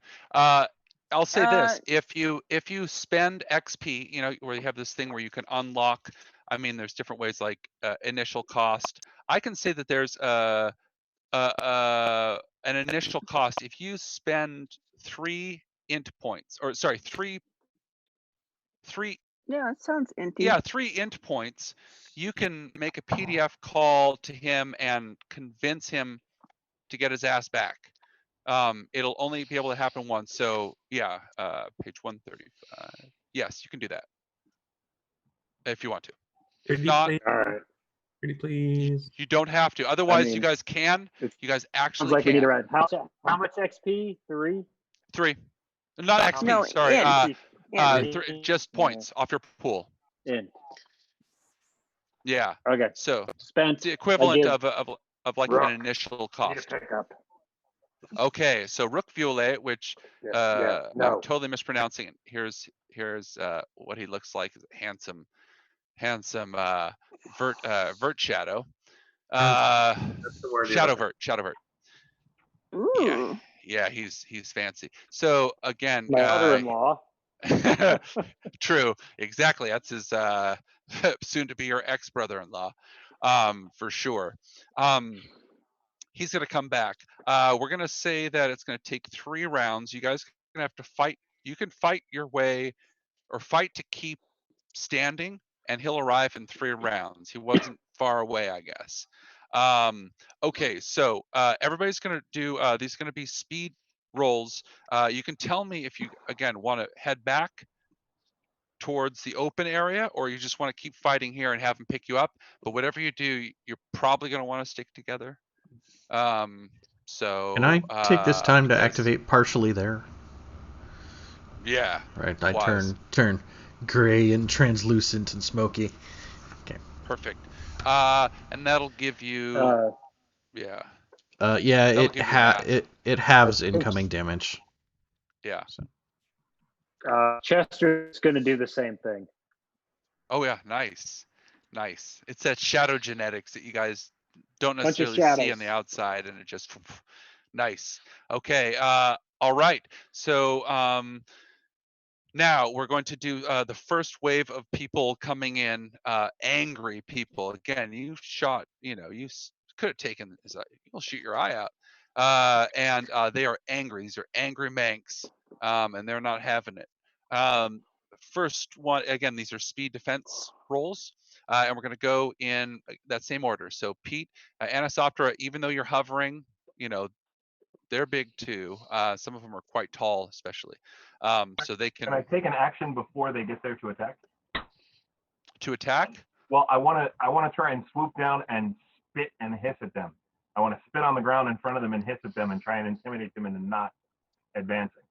I'll say this: if you spend XP, where you have this thing where you can unlock. I mean, there's different ways, like initial cost. I can say that there's an initial cost if you spend 3 int points, or sorry, three. Yeah, that sounds inty. Yeah, 3 int points. You can make a PDF call to him and convince him to get his ass back. It'll only be able to happen once. So yeah, page 135. Yes, you can do that if you want to. If Pretty not, please. All right. Pretty please. you don't have to. Otherwise, you mean, guys can. You guys Sounds actually like we can. need to write how much XP? 3? 3, not XP. No, Sorry. in. Just points off your pool. In. Yeah. Okay. So Spent. it's the equivalent give of like Rook. an initial Need cost. to pick up. Okay, so Rook Vule, which No. I'm totally mispronouncing it. Here's what he looks like. Handsome Vurt shadow. That's the word. Shadow Vurt. Ooh. Yeah, he's fancy. So again, My brother-in-law. true, exactly. That's his soon to be your ex-brother-in-law, for sure. He's gonna come back. We're gonna say that it's gonna take 3 rounds. You guys are gonna have to fight. You can fight your way, or fight to keep standing, and he'll arrive in 3 rounds. He wasn't far away, I guess. Okay, so everybody's gonna do. These are gonna be speed rolls. You can tell me if you again want to head back towards the open area, or you just want to keep fighting here and have him pick you up. But whatever you do, you're probably gonna want to stick together. So Can I take this time to because- activate partially there? Yeah. Right, I wise. turn gray and translucent and smoky. Okay. Perfect. And that'll give you yeah. Yeah, That'll give you half. it halves incoming damage. Yeah. So. Chester's going to do the same thing. Oh yeah, nice. It's that shadow genetics that you guys don't Bunch of necessarily see shadows. on the outside, and it just nice. Okay. All right. So now we're going to do the first wave of people coming in, angry people. Again, you shot, you could have taken his eye. You'll shoot your eye out. And they are angry. These are angry Manx, and they're not having it. First one, again, these are speed defense rolls. And we're going to go in that same order. So Pete, Anisoptera, even though you're hovering, they're big too. Some of them are quite tall, especially. So they can. Can I take an action before they get there to attack? To attack? Well, I want to try and swoop down and spit and hiss at them. I want to spit on the ground in front of them and hiss at them and try and intimidate them into not advancing.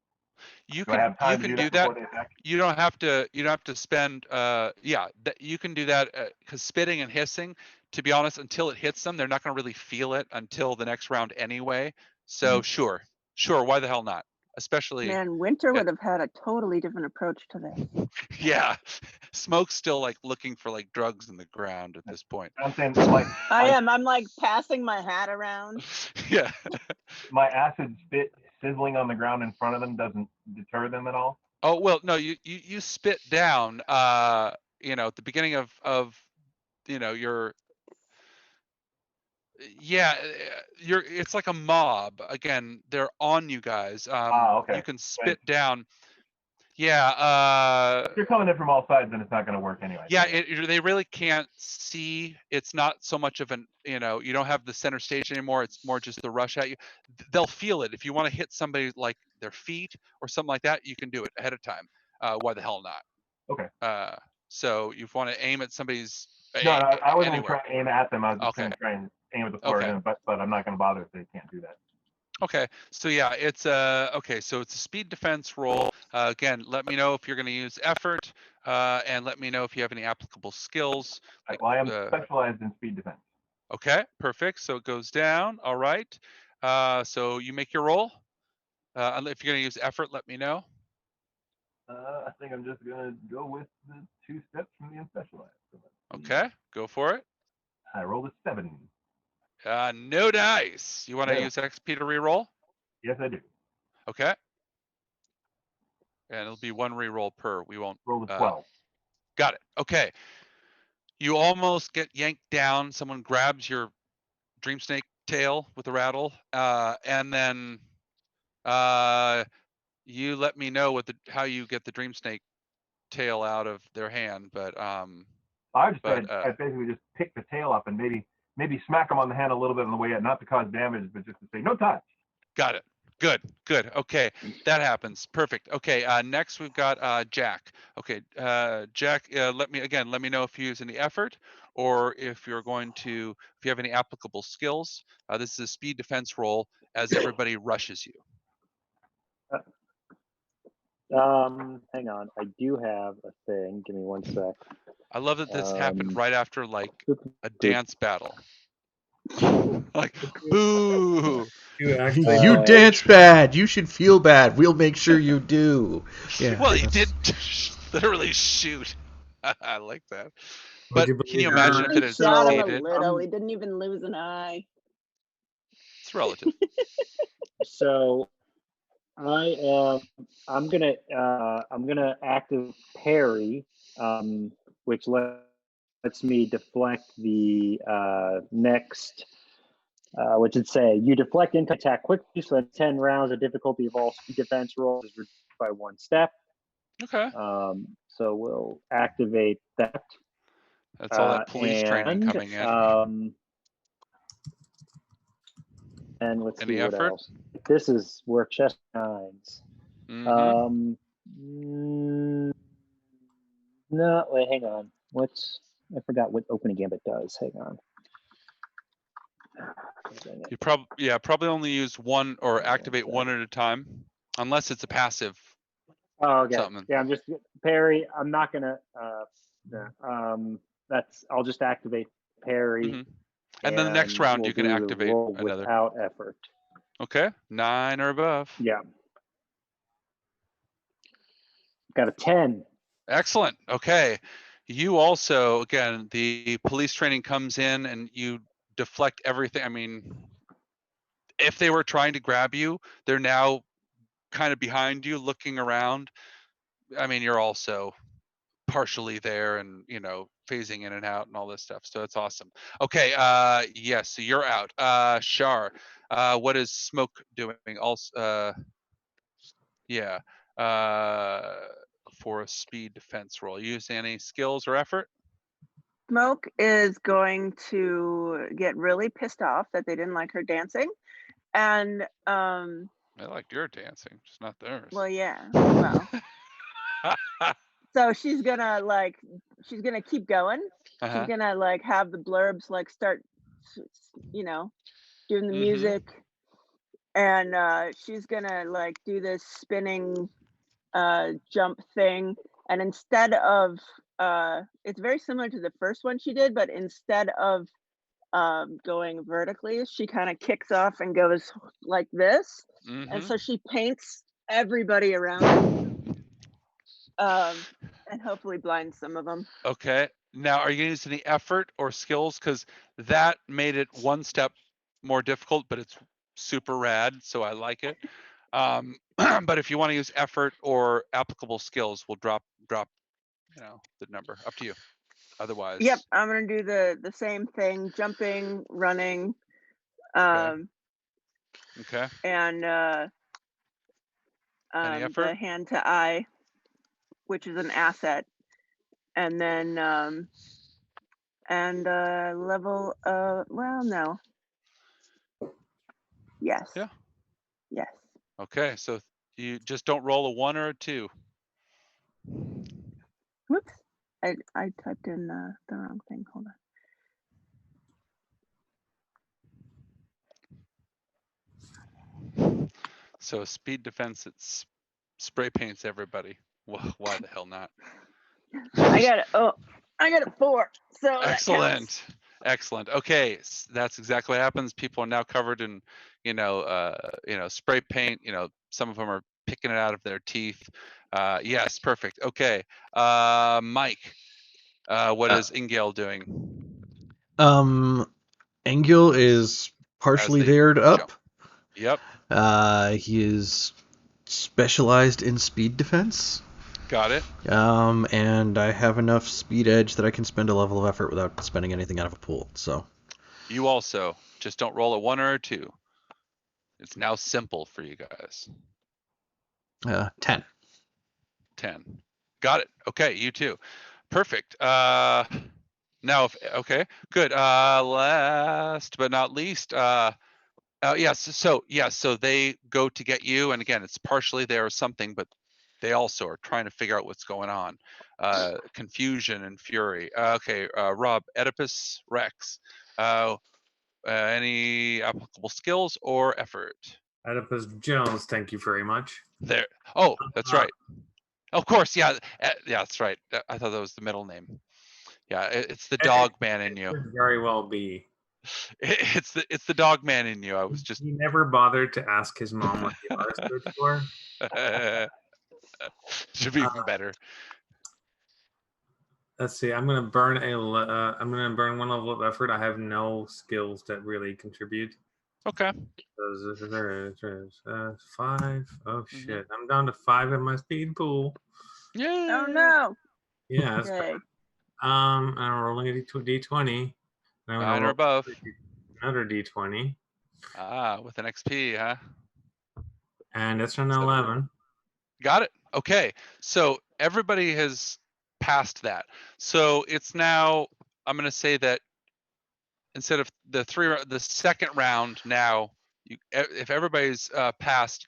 You Do I have time can to do that. before they attack? You don't have to spend. You can do that because spitting and hissing. To be honest, until it hits them, they're not going to really feel it until the next round anyway. So sure. Why the hell not? Especially. Man, Winter would have had a totally different approach to this. Yeah, Smoke's still like looking for like drugs in the ground at this point. I'm saying like I'm like passing my hat around. Yeah. my acid spit sizzling on the ground in front of them doesn't deter them at all. Oh well, no, you spit down. At the beginning of your. Yeah, it's like a mob. Again, they're on you guys. Okay. You can spit down. Yeah. If you're coming in from all sides, then it's not going to work anyway. Yeah, they really can't see. It's not so much of an, you don't have the center stage anymore. It's more just the rush at you. They'll feel it. If you want to hit somebody like their feet or something like that, you can do it ahead of time. Why the hell not? Okay. So you want to aim at somebody's. No, I wasn't anywhere. going to try and aim at them. I was just Okay. going to try and aim at the floor, Okay. but I'm not going to bother if they can't do that. Okay, so yeah, it's okay. So it's a speed defense roll. Again, let me know if you're going to use effort, and let me know if you have any applicable skills. Like, Well, I am specialized in speed defense. Okay, perfect. So it goes down. All right. So you make your roll. If you're going to use effort, let me know. I think I'm just going to go with the 2 steps from the unspecialized. Okay, go for it. I rolled a 7. No dice. You want to use XP to reroll? Yes, I do. Okay. And it'll be 1 reroll per. We won't. Roll a 12. Got it. Okay. You almost get yanked down. Someone grabs your dream snake tail with a rattle, and then you let me know how you get the dream snake tail out of their hand. But I basically just pick the tail up and maybe smack them on the hand a little bit on the way out, not to cause damage, but just to say no touch. Got it. Good. Okay, that happens. Perfect. Okay, next we've got Jack. Okay, Jack, let me know if you use any effort or if you have any applicable skills. This is a speed defense roll as everybody rushes you. Hang on. I do have a thing. Give me 1 sec. I love that this happened right after like a dance battle. Like, boo! You dance bad. You should feel bad. We'll make sure you do. Yeah. Well, he did literally shoot. I like that. But can you imagine if it had shot him a succeeded? little. He didn't even lose an eye. It's relative. So I'm gonna active parry, which lets me deflect the next. Which would say you deflect incoming attack quickly, so that's 10 rounds. The difficulty of all speed defense rolls is reduced by 1 step. Okay. So we'll activate that. That's all that police training coming in. And let's Any see what effort? else. This is where chest shines. Mm-hmm. No, wait, hang on. I forgot what opening gambit does. Hang on. You probably only use one or activate one at a time, unless it's a passive. Oh, okay. Something. Yeah, I'm just parry. I'm not gonna. I'll just activate parry. Mm-hmm. And then the next round you can activate another without effort. Okay, 9 or above. Yeah. Got a 10. Excellent. Okay. You also, again, the police training comes in and you deflect everything. I mean, if they were trying to grab you, they're now kind of behind you looking around. I mean, you're also partially there and, phasing in and out and all this stuff. So it's awesome. Okay. Yes. So you're out. Shar, what is Smoke doing? Also, yeah. For a speed defense roll, use any skills or effort? Smoke is going to get really pissed off that they didn't like her dancing. And I liked your dancing, just not theirs. well, yeah. Well. So she's gonna keep going. She's gonna have the blurbs start, doing the music, and she's gonna do this spinning jump thing. And instead of it's very similar to the first one she did, but instead of going vertically, she kind of kicks off and goes like this, and so she paints everybody around her. And hopefully blind some of them. Okay. Now, are you gonna use any effort or skills? Because that made it 1 step more difficult, but it's super rad, so I like it. But if you want to use effort or applicable skills, we'll drop the number. Up to you. Otherwise. Yep, I'm gonna do the same thing: jumping, running. Okay. And any effort? the hand to eye. which is an asset, and then level well, no. Yes. Yeah. Yes. Okay, so you just don't roll a 1 or a 2. Whoops. I typed in the wrong thing. Hold on. So speed defense, it's spray paints everybody. Why the hell not? I got a 4. So Excellent. Excellent. Okay, that's exactly what happens. People are now covered in, spray paint. Some of them are picking it out of their teeth. Yes, perfect. Okay, Mike, what is Ingel doing? Engel is partially they veered up. Yep. He is specialized in speed defense. Got it. And I have enough speed edge that I can spend a level of effort without spending anything out of a pool. So you also just don't roll a 1 or a 2. It's now simple for you guys. 10. 10. Got it. Okay, you too. Perfect. Okay, good. Last but not least, yes. So they go to get you, and again, it's partially there or something, but they also are trying to figure out what's going on. Confusion and fury. Okay, Rob, Oedipus Rex. Any applicable skills or effort? Oedipus Jones, thank you very much. There. Oh, that's right. Of course, yeah. Yeah, that's right. I thought that was the middle name. Yeah, it's the dog man in you. Could very well be. It's the dog man in you. I was just. He never bothered to ask his mom what the R stood for. Should be even better. Let's see. I'm gonna burn one level of effort. I have no skills that really contribute. Okay. 5. Oh shit! I'm down to 5 in my speed pool. Yeah. Oh no. Yeah. That's bad. I'm rolling a d20. 9 or above. Another d20. With an XP, huh? And it's an 11. Got it. Okay. So everybody has passed that. So it's now, I'm going to say that instead of the second round now, if everybody's passed,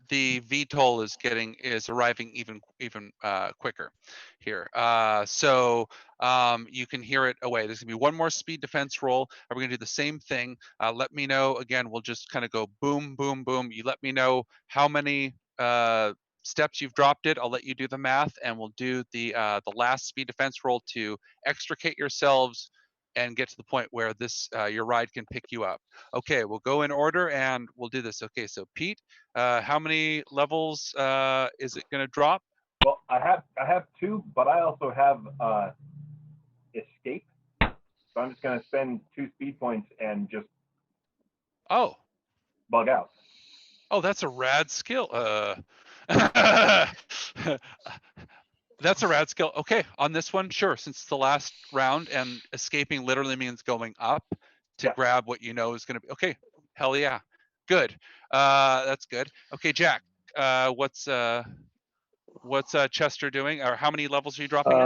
the VTOL is arriving even quicker here. So you can hear it away. There's gonna be one more speed defense roll, and we're gonna do the same thing. Let me know, again, we'll just kind of go boom, boom, boom. You let me know how many steps you've dropped it. I'll let you do the math, and we'll do the last speed defense roll to extricate yourselves and get to the point where your ride can pick you up. Okay, we'll go in order and we'll do this. Okay, so Pete, how many levels is it going to drop? Well, I have 2, but I also have escape. So I'm just going to spend 2 speed points and just bug out. Oh, that's a rad skill. That's a rad skill. Okay, on this one, sure, since it's the last round and escaping literally means going up to grab what you know is going to be. Okay, hell yeah. Good. That's good. Okay, Jack, what's Chester doing? Or how many levels are you dropping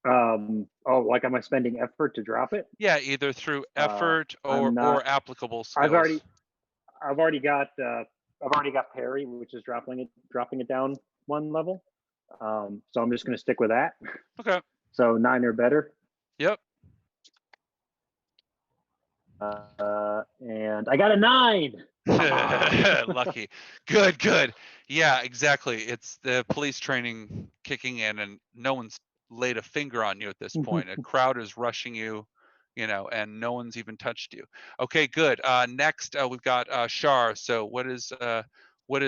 Like, am I spending effort to drop it? Yeah, either through effort or applicable skills. I've already got parry, which is dropping it down 1 level. So I'm just going to stick with that. Okay. So 9 or better. Yep. And I got a 9. Lucky. Good. Yeah, exactly. It's the police training kicking in, and no one's laid a finger on you at this point. A crowd is rushing you, and no one's even touched you. Okay, good. Next, we've got Shar. So what is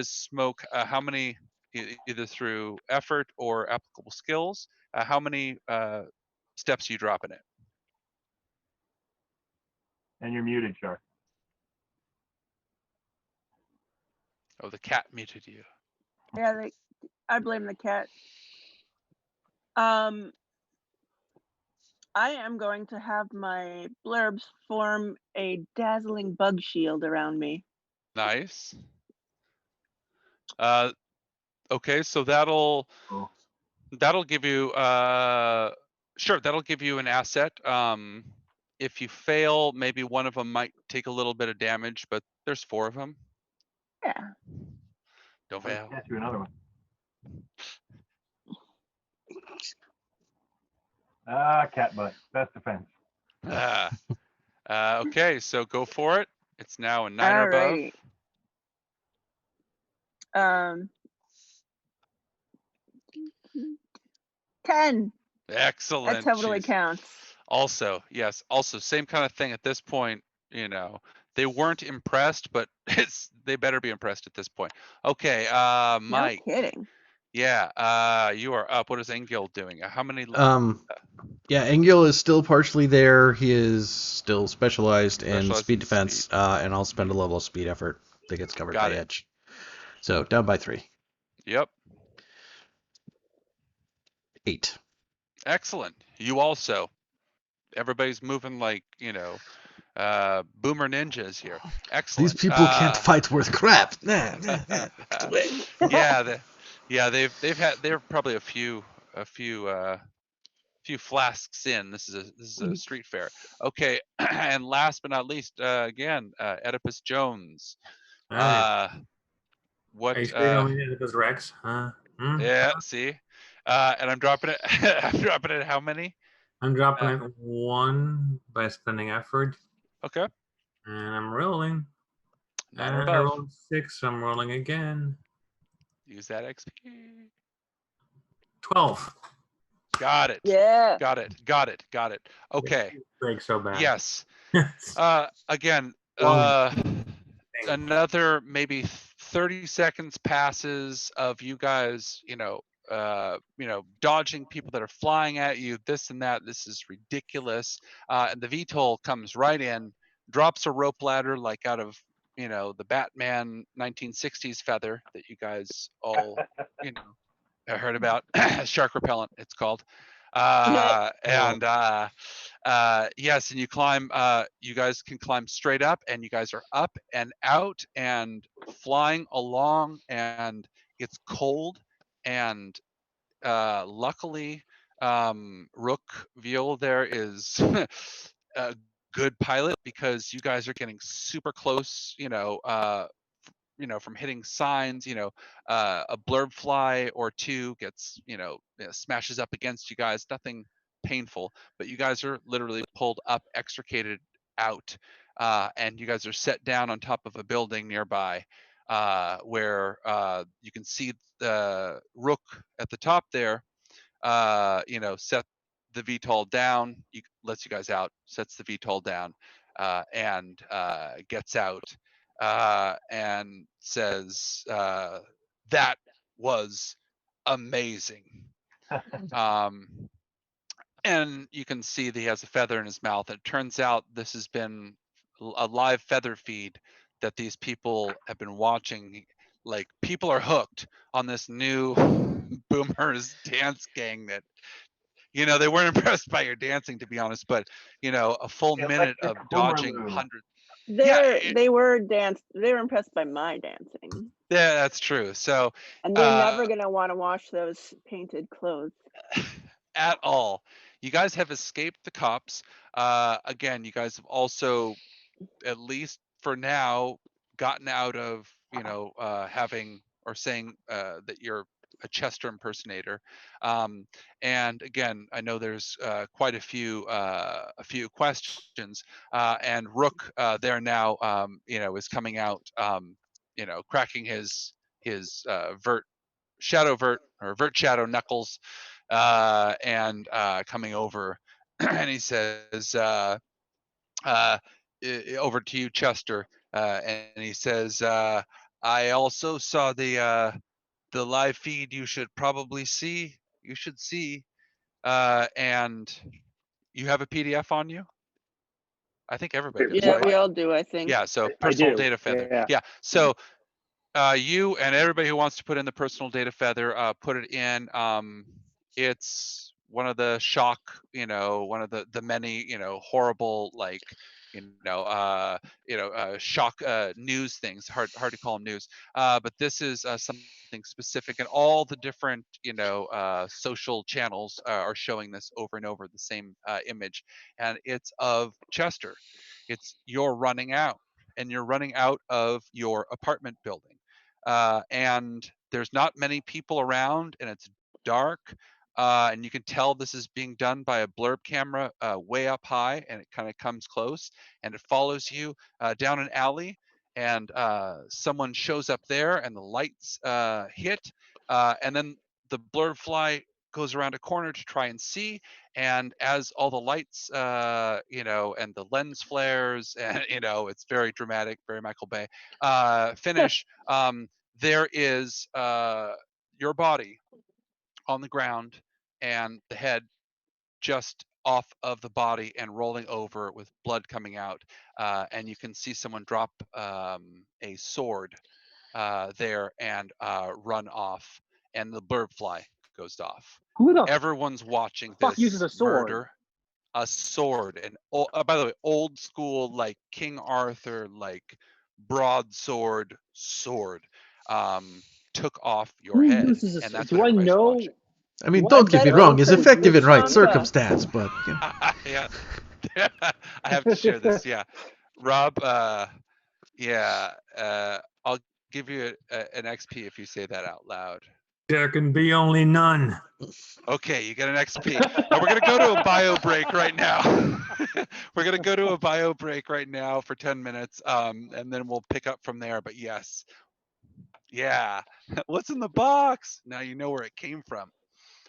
Smoke? How many, either through effort or applicable skills, how many steps you drop in it? And you're muted, Shar. Oh, the cat muted you. Yeah, I blame the cat. I am going to have my blurbs form a dazzling bug shield around me. Nice. Okay, so that'll give you sure, that'll give you an asset. If you fail, maybe one of them might take a little bit of damage, but there's 4 of them. Yeah. Don't Let's fail. catch you another one. Cat butt. Best defense. Okay, so go for it. It's now a 9 or above. Alrighty. 10. Excellent. That totally Jeez. counts. Also, yes. Also, same kind of thing at this point. You know, they weren't impressed, but they better be impressed at this point. Okay, Mike. No kidding. Yeah, you are up. What is Engil doing? How many? Yeah, Engil is still partially there. He is still specialized in speed defense, and I'll spend a level of speed effort that gets covered by edge. So down by 3. Yep. 8. Excellent. You also. Everybody's moving like, you know, boomer ninjas here. Excellent. These people can't fight worth crap. They're probably a few flasks in. This is a street fair. Okay, and last but not least, again, Oedipus Jones. What? Are you sure you don't mean Oedipus Rex? Yeah. See, and I'm dropping it. I'm dropping it. How many? I'm dropping it 1 by spending effort. Okay. And I'm rolling. Not and above. I rolled 6, so I'm rolling again. Use that XP. 12. Got it. Yeah. Got it. Okay. Break so bad. Yes. Again, another maybe 30 seconds passes of you guys, dodging people that are flying at you, this and that. This is ridiculous. And the VTOL comes right in, drops a rope ladder like out of, the Batman 1960s feather that you guys all, heard about. Shark repellent, it's called. Yes, and you climb, you guys can climb straight up, and you guys are up and out and flying along, and it's cold, and luckily Rook Viol there is a good pilot, because you guys are getting super close, from hitting signs, a blurb fly or 2 gets, smashes up against you guys, nothing painful, but you guys are literally pulled up, extricated out, and you guys are set down on top of a building nearby, where you can see the Rook at the top there, set the VTOL down, lets you guys out, sets the VTOL down, and gets out, and says, that was amazing. And you can see that he has a feather in his mouth. It turns out this has been a live feather feed that these people have been watching. Like, people are hooked on this new boomers dance gang that, they weren't impressed by your dancing, to be honest, but, a full minute of dodging hundreds. They were impressed by my dancing. Yeah, that's true. So, and they're never gonna want to wash those painted clothes at all. You guys have escaped the cops. Again, you guys have also, at least for now, gotten out of, having or saying that you're a Chester impersonator. And again, I know there's quite a few questions, and Rook there now, is coming out, cracking his Vurt shadow Vurt or Vurt shadow knuckles, and coming over, and he says, over to you, Chester, and he says, I also saw the live feed. You should see, and you have a PDF on you? I think everybody does. Yeah, right? We all do, I think. Yeah, so personal data feather. Yeah. So you and everybody who wants to put in the personal data feather, put it in. It's one of the shock, one of the many, horrible, like, shock news things. Hard to call them news, but this is something specific, and all the different social channels are showing this over and over, the same image, and it's of Chester. It's you're running out, and you're running out of your apartment building, and there's not many people around, and it's dark. And you can tell this is being done by a blurb camera way up high, and it kind of comes close, and it follows you down an alley, and someone shows up there, and the lights hit, and then the blurb fly goes around a corner to try and see, and as all the lights, and the lens flares, and it's very dramatic, very Michael Bay, finish, there is your body on the ground, and the head just off of the body and rolling over with blood coming out, and you can see someone drop a sword there and run off, and the blurb fly goes off. Who the Everyone's watching fuck uses this a sword? murder. A sword, and by the way, old school, like King Arthur, like broadsword sword, took off your Who head, uses and a sword? that's Do what I everybody's know? watching. I mean, Do don't I get me know wrong, it's who effective in lives right on circumstance, but Yeah, I have to share this. Yeah, Rob. I'll give you an XP if you say that out loud. There can be only none. Okay, you get an XP. Now we're gonna go to a bio break right now. We're gonna go to a bio break right now for 10 minutes, and then we'll pick up from there. But yes, yeah. What's in the box? Now you know where it came from.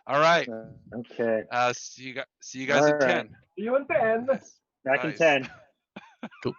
All right. Okay. See you guys All at right. 10. See you in 10. Nice. Back in Nice. 10. cool.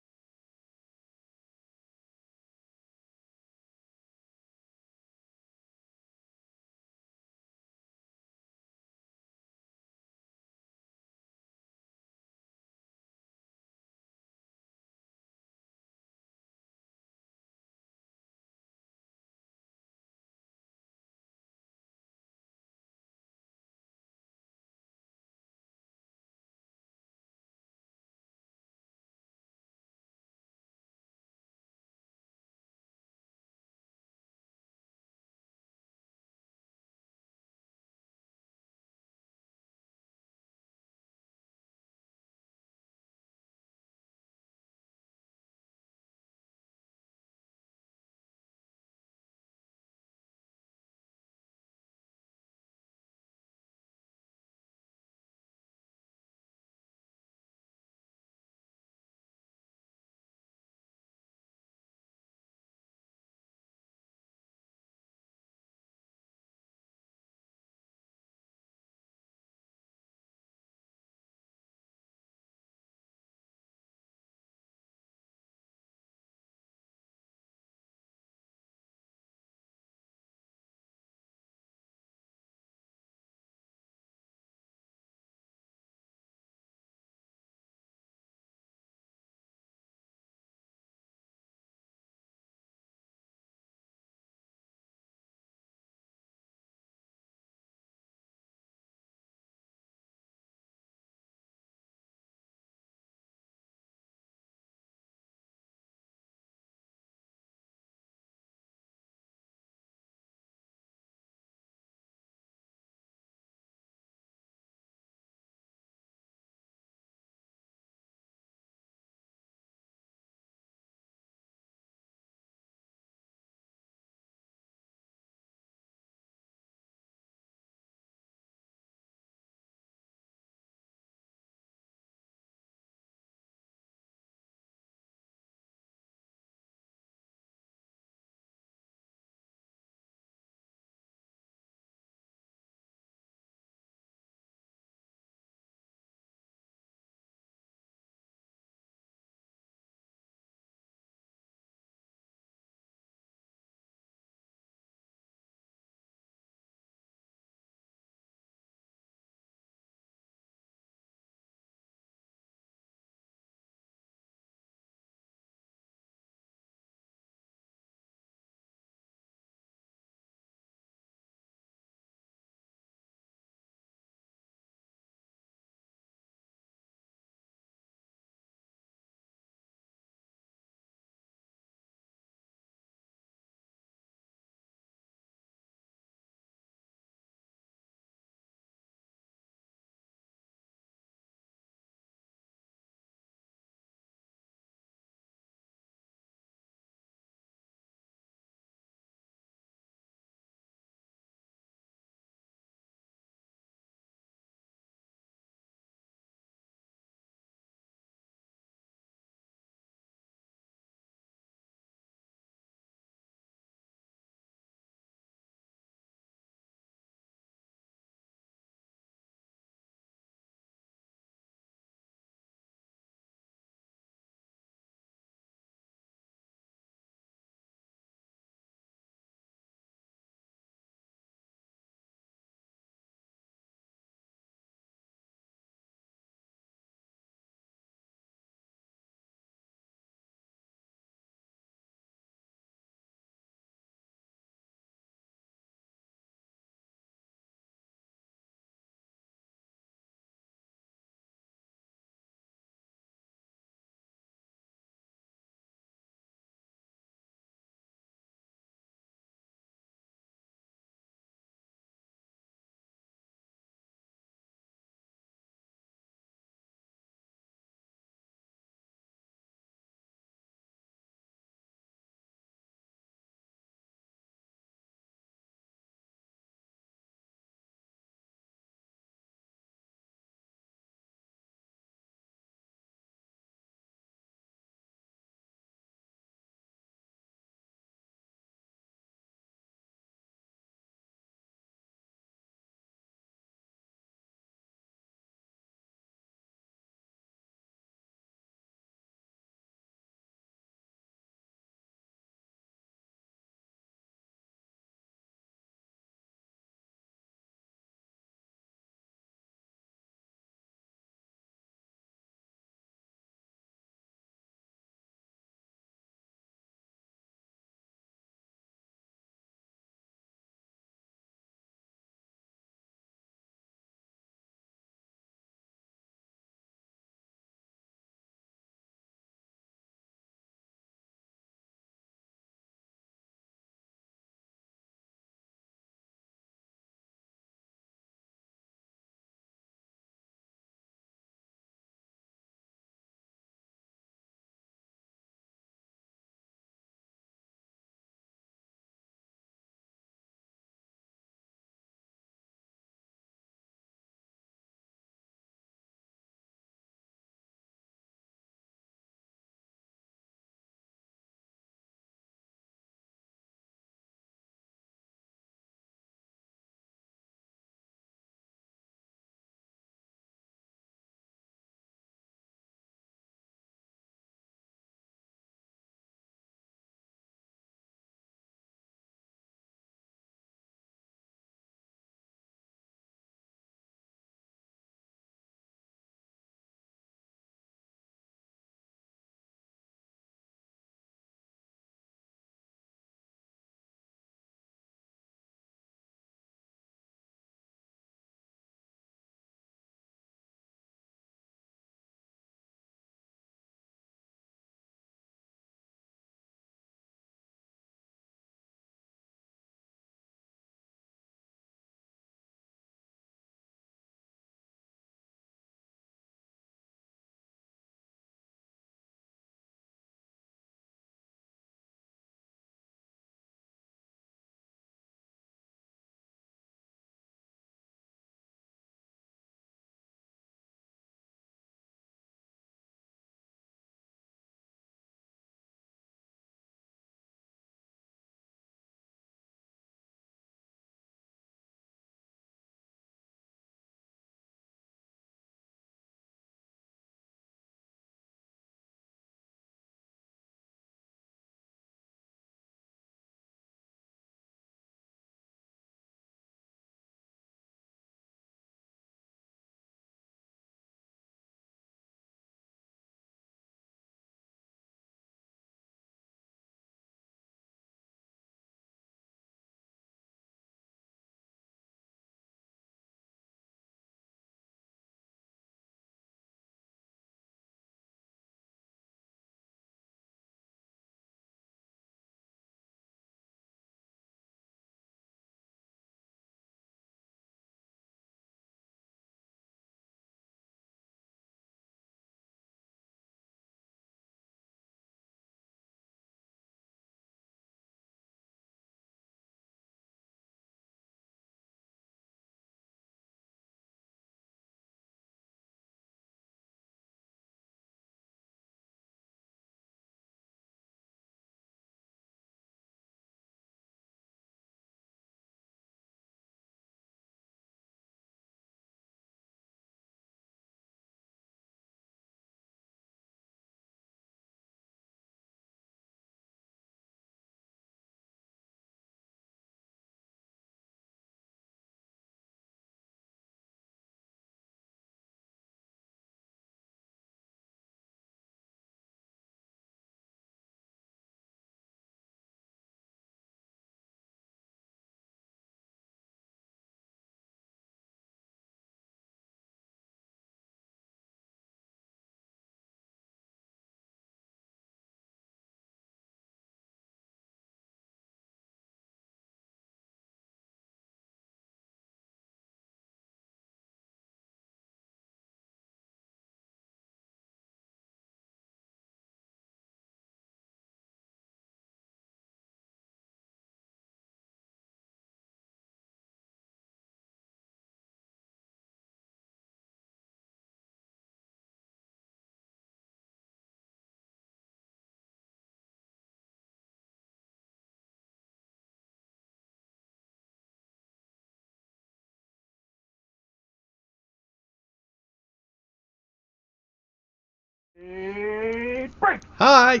Hi. Hi.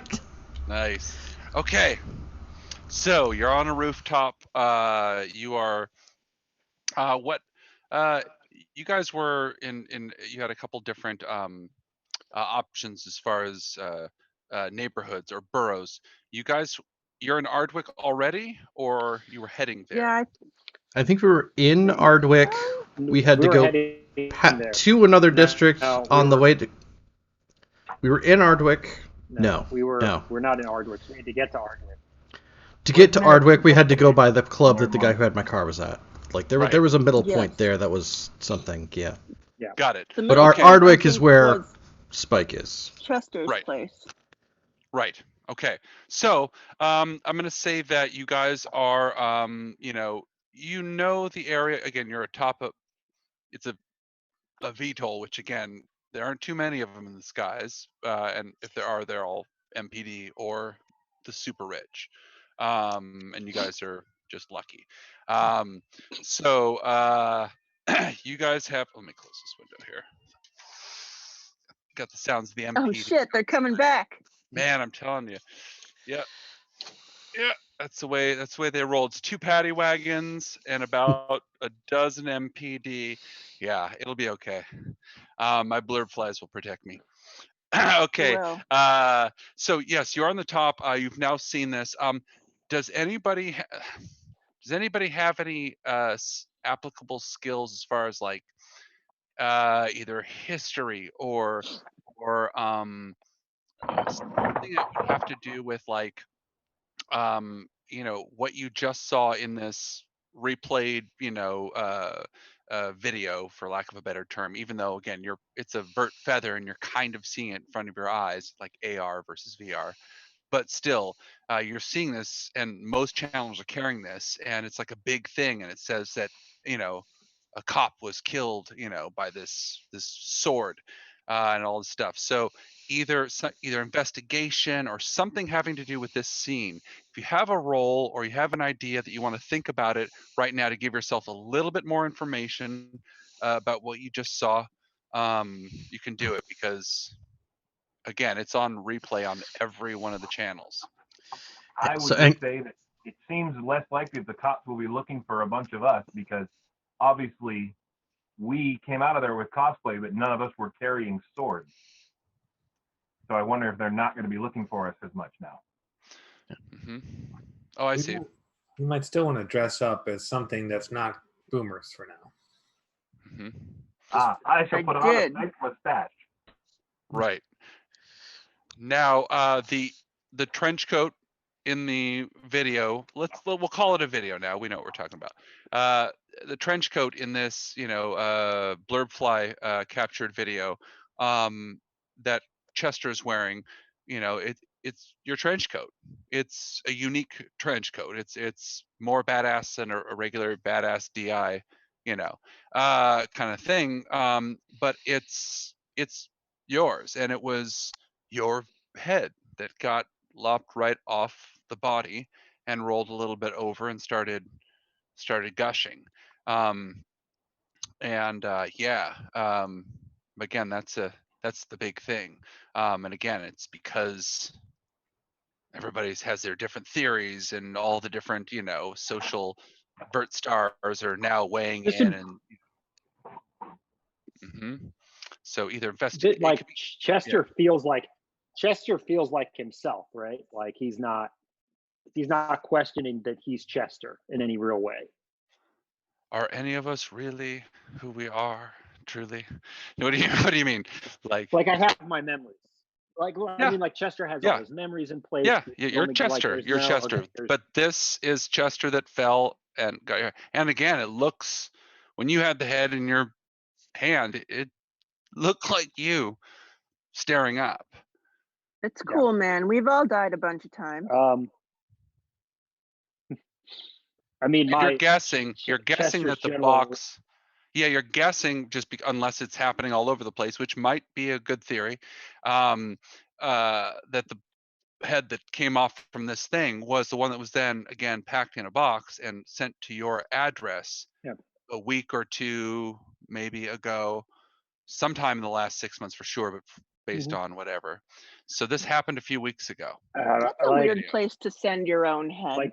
Nice. Okay. So you're on a rooftop. You are what you guys were in you had a couple different options as far as neighborhoods or boroughs. You're in Ardwick already, or you were heading there? Yeah, I think we were in Ardwick. We had to were go heading there. to another district No, on the way to. We were in Ardwick. No, we're no. not in Ardwick. We had to get to Ardwick. To get to Ardwick, we had to go by the club that the guy who had my car was at. Like there, Right. there was a middle Yes. point there that was something. Yeah. Got it. the But middle our point, Ardwick I is think, where was Spike is. Chester's Right. place. Right. Okay. So I'm going to say that you guys are, you know the area. Again, you're atop of. It's a VTOL, which again, there aren't too many of them in the skies, and if there are, they're all MPD or the super rich, and you guys are just lucky. So you guys have. Let me close this window here. Got the sounds of the MPD. Oh shit, they're coming back. Man, I'm telling you. Yeah. That's the way they roll. It's 2 paddy wagons and about a dozen MPD. Yeah, it'll be okay. My blurb flies will protect me. Okay. Well, So yes, you're on the top. You've now seen this. Does anybody have any applicable skills as far as like either history or something that would have to do with like what you just saw in this replayed video, for lack of a better term, even though again it's a vert feather and you're kind of seeing it in front of your eyes, like AR versus VR, but still you're seeing this, and most channels are carrying this, and it's like a big thing, and it says that a cop was killed by this sword, and all this stuff. So either investigation or something having to do with this scene. If you have a role or you have an idea that you want to think about it right now to give yourself a little bit more information about what you just saw, you can do it, because again, it's on replay on every one of the channels. I would So, just say that it seems less likely that the cops will be looking for a bunch of us, because obviously we came out of there with cosplay, but none of us were carrying swords. So I wonder if they're not going to be looking for us as much now. Mm-hmm. Oh, I see. You might still want to dress up as something that's not boomers for now. Mm-hmm. I shall I put on a did. nice mustache. Right. Now, the trench coat in the video, we'll call it a video now. We know what we're talking about. The trench coat in this, blurb fly captured video that Chester's wearing, it's your trench coat. It's a unique trench coat. It's more badass than a regular badass DI, kind of thing. But it's yours, and it was your head that got lopped right off the body and rolled a little bit over and started gushing. Again, that's the big thing. And again, it's because everybody has their different theories, and all the different social vert stars are now weighing in, and so either investigate Like Chester feels like himself, right? Like he's not questioning that he's Chester in any real way. Are any of us really who we are truly? What do you mean? Like I have my memories. I mean, like Chester has all his memories in place. Yeah, you're Chester. You're Chester. But this is Chester that fell and got your. And again, it looks, when you had the head in your hand, it looked like you staring up. It's cool, man. We've all died a bunch of times. I mean, you're guessing Chester's that the general... box. Yeah, you're guessing unless it's happening all over the place, which might be a good theory. That the head that came off from this thing was the one that was then again packed in a box and sent to your address a week or two maybe ago, sometime in the last 6 months for sure, but based on whatever. So this happened a few weeks ago. That's a like, weird place to send your own head. like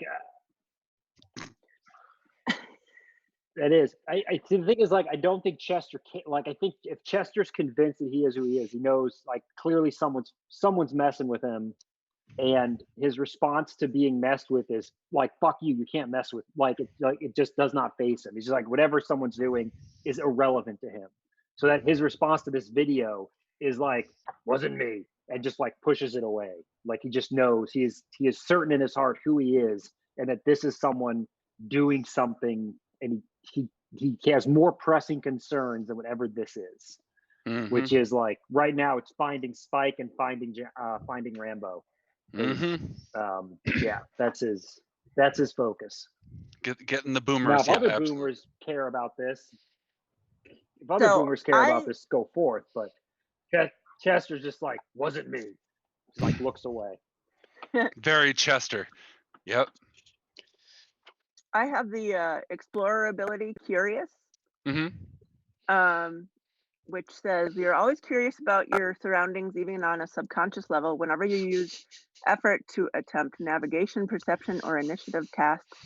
that is. The thing is, like, I don't think Chester can, like, I think if Chester's convinced that he is who he is, he knows, like, clearly someone's messing with him, and his response to being messed with is like, "Fuck you, you can't mess with." Like it just does not faze him. He's just like, whatever someone's doing is irrelevant to him. So that his response to this video is like, "Wasn't me," and just like pushes it away. Like he just knows he is certain in his heart who he is, and that this is someone doing something, and he has more pressing concerns than whatever this is, which is like right now it's finding Spike and finding Rambo. Yeah, that's his focus. Getting the boomers. Now, if other boomers care about this, go forth. But Chester's just like, "Wasn't me." Just like looks away. Very Chester. Yep. I have the explorer ability, Curious, which says you're always curious about your surroundings, even on a subconscious level. Whenever you use effort to attempt navigation, perception, or initiative tasks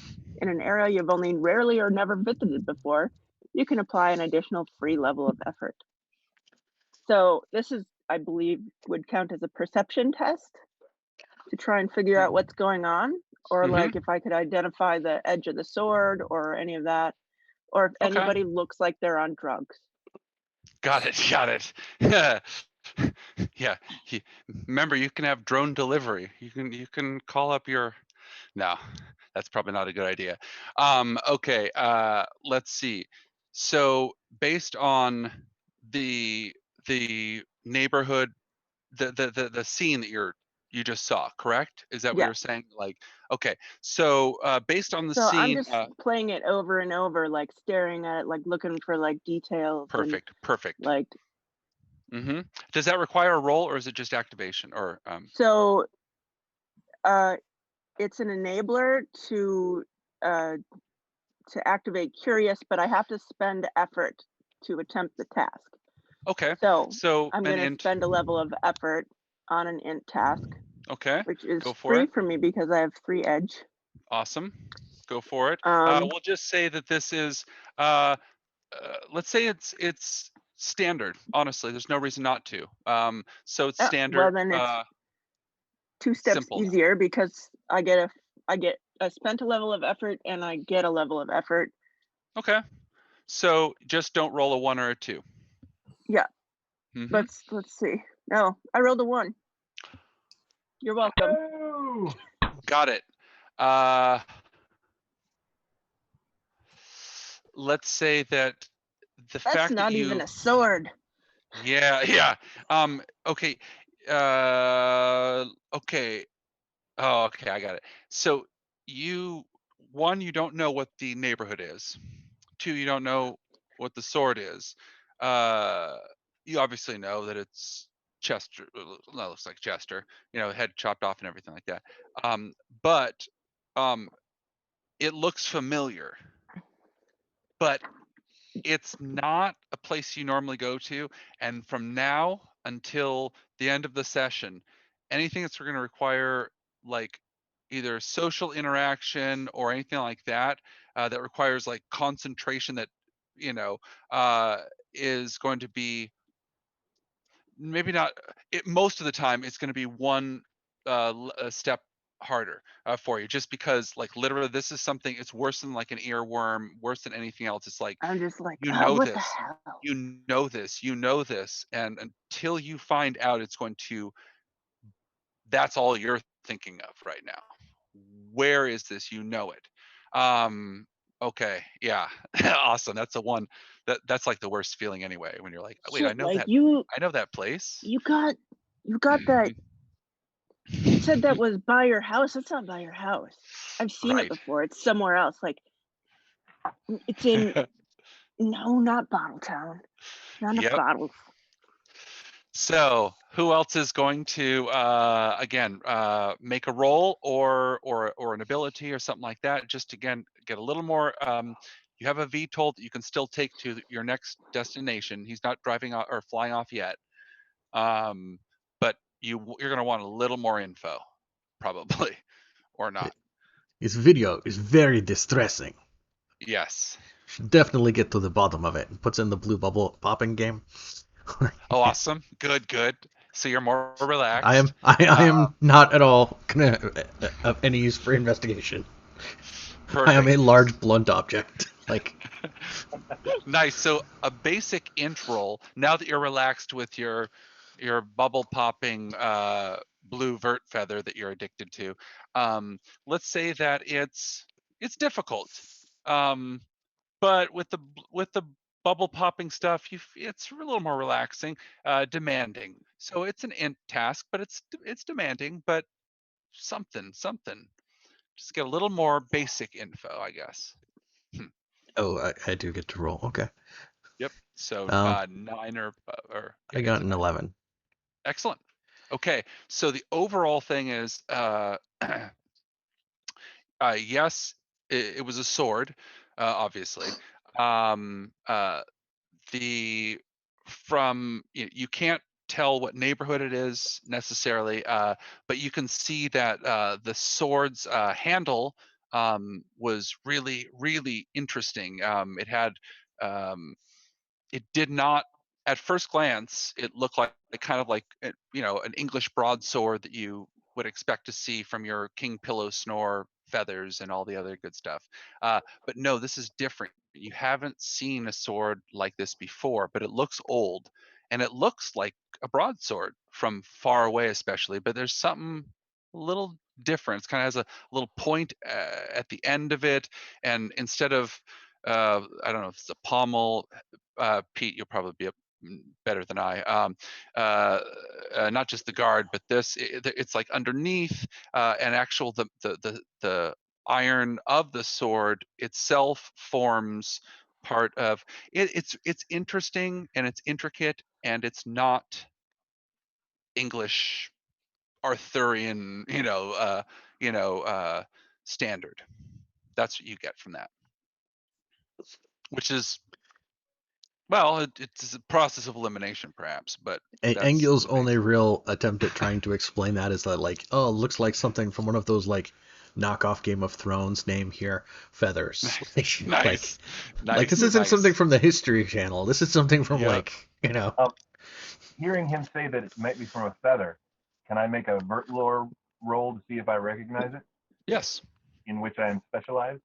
in an area you've only rarely or never visited before, you can apply an additional free level of effort. So this is, I believe, would count as a perception test to try and figure out what's going on, or like if I could identify the edge of the sword or any of that, or if anybody looks like they're on drugs. Got it. Yeah. Remember, you can have drone delivery. You can call up your. No, that's probably not a good idea. Okay. Let's see. So based on the neighborhood, the scene that you just saw, correct? Is that what you're saying? Like, okay. So based on the scene, I'm just playing it over and over, like staring at it, like looking for like details. Perfect. Like. Does that require a roll, or is it just activation? Or So, it's an enabler to activate Curious, but I have to spend effort to attempt the task. Okay. So I'm going to spend a level of effort on an int task. Okay. Which is free for me because I have free edge. Awesome. Go for it. We'll just say that this is, let's say it's standard. Honestly, there's no reason not to. So it's standard. Well, then it's 2 steps simple. Easier because I spent a level of effort and I get a level of effort. Okay. So just don't roll a 1 or a 2. Yeah. Let's see. No, I rolled a 1. You're welcome. Oh! Got it. Let's say that the fact that that's not even a sword. Yeah. Okay. Okay. Oh, okay. I got it. So you don't know what the neighborhood is. 2, you don't know what the sword is. You obviously know that it's Chester. That looks like Chester. Head chopped off and everything like that. But it looks familiar. But it's not a place you normally go to, and from now until the end of the session, anything that's going to require like either social interaction or anything like that that requires like concentration that is going to be maybe not most of the time it's going to be one step harder for you, just because like literally this is something, it's worse than like an earworm, worse than anything else. It's like I'm just like, what the hell? you know this, and until you find out, it's going to, that's all you're thinking of right now. Where is this? It. Okay, yeah. Awesome. That's the one that's like the worst feeling anyway, when you're like, wait, Shit, I know like that I know that place. You got that. You said that was by your house. It's not by your house. I've seen it before. It's somewhere else. Like it's in no, not Bottletown. Not enough bottles. So who else is going to again make a roll or an ability or something like that? Just again get a little more. You have a VTOL that you can still take to your next destination. He's not driving or flying off yet, but you're going to want a little more info, probably, or not. His video is very distressing. Yes. Should definitely get to the bottom of it. Puts in the blue bubble popping game. Oh, awesome. Good. So you're more relaxed. I am not at all gonna of any use for investigation. Perfect. I am a large blunt object. Like, nice. So a basic int roll. Now that you're relaxed with your bubble popping blue vert feather that you're addicted to, let's say that it's difficult. But with the bubble popping stuff, it's a little more relaxing, demanding. So it's an int task, but it's demanding, but something. Just get a little more basic info, I guess. oh, I do get to roll. Okay. Yep. So 9 or I got an 11. Excellent. Okay. So the overall thing is, yes, it was a sword, obviously. You can't tell what neighborhood it is necessarily, but you can see that the sword's handle was really, really interesting. It did not, at first glance, it looked like kind of like an English broadsword that you would expect to see from your King Pillow Snore feathers and all the other good stuff. But no, this is different. You haven't seen a sword like this before, but it looks old and it looks like a broadsword from far away, especially. But there's something a little different. It kind of has a little point at the end of it, and instead of I don't know if it's a pommel. Pete, you'll probably be better than I. Not just the guard, but it's like underneath and actual the iron of the sword itself forms part of it. It's interesting and it's intricate and it's not English Arthurian, standard. That's what you get from that, which is, well, it's a process of elimination, perhaps, but Engel's only real attempt at trying to explain that is that, like, oh, it looks like something from one of those, like, knockoff Game of Thrones name here, feathers. Nice. Like this isn't something from the History Channel. This is something from Hearing him say that it might be from a feather, can I make a Vurt lore roll to see if I recognize it? Yes. In which I am specialized?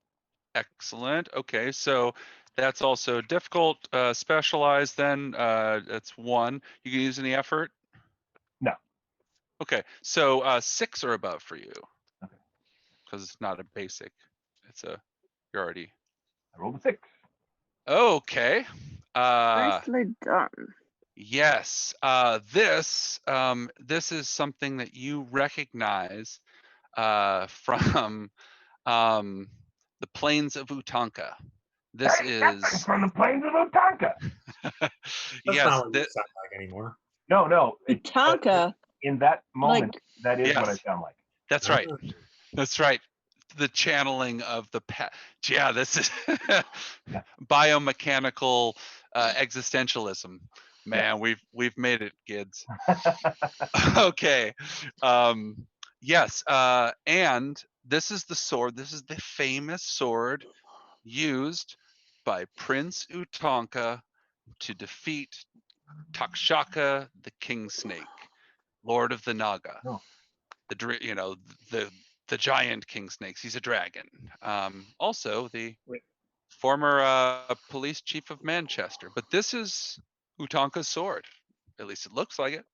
Excellent. Okay, so that's also difficult. Specialized then, that's 1. You can use any effort? No. Okay, so 6 or above for you. Okay. Because it's not a basic. You're already. I rolled a 6. Okay. Nicely done. Yes. This is something that you recognize from the plains of Utanka. This is from the plains of Utanka. That's yes, not what you sound like anymore. No. Utanka. In that moment, that is yes, what I sound like. That's right. That's right. The channeling of the yeah, this is biomechanical existentialism. Man, we've made it, kids. Okay. Yes, and this is the sword. This is the famous sword used by Prince Utanka to defeat Takshaka, the king snake, lord of the Naga. Oh. The giant king snakes. He's a dragon. Also the former police chief of Manchester. But this is Utanka's sword. At least it looks like it.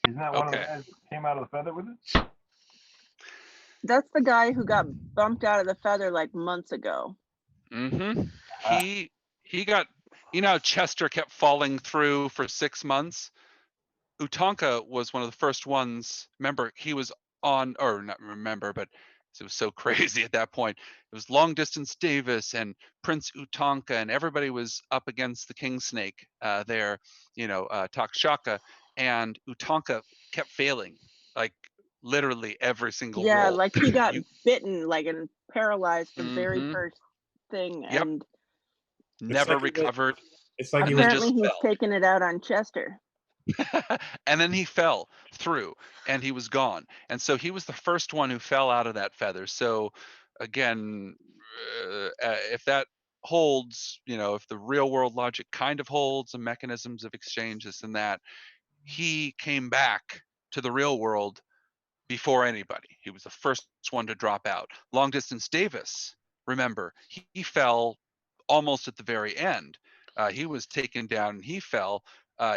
Isn't that one of the guys that came out of the feather with it? That's the guy who got bumped out of the feather like months ago. Mm-hmm. He got, Chester kept falling through for 6 months. Utanka was one of the first ones. Remember, he was on, or not remember, but it was so crazy at that point. It was Long Distance Davis and Prince Utanka, and everybody was up against the King Snake there, Takshaka, and Utanka kept failing, like literally every single roll. Yeah, like he got bitten, like, and paralyzed the very first thing, and never recovered. It's like apparently he's taking it out on Chester. And then he fell through and he was gone. And so he was the first one who fell out of that feather. So again, if that holds, if the real world logic kind of holds and mechanisms of exchange, this and that, he came back to the real world before anybody. He was the first one to drop out. Long distance Davis, remember, he fell almost at the very end. He was taken down and he fell.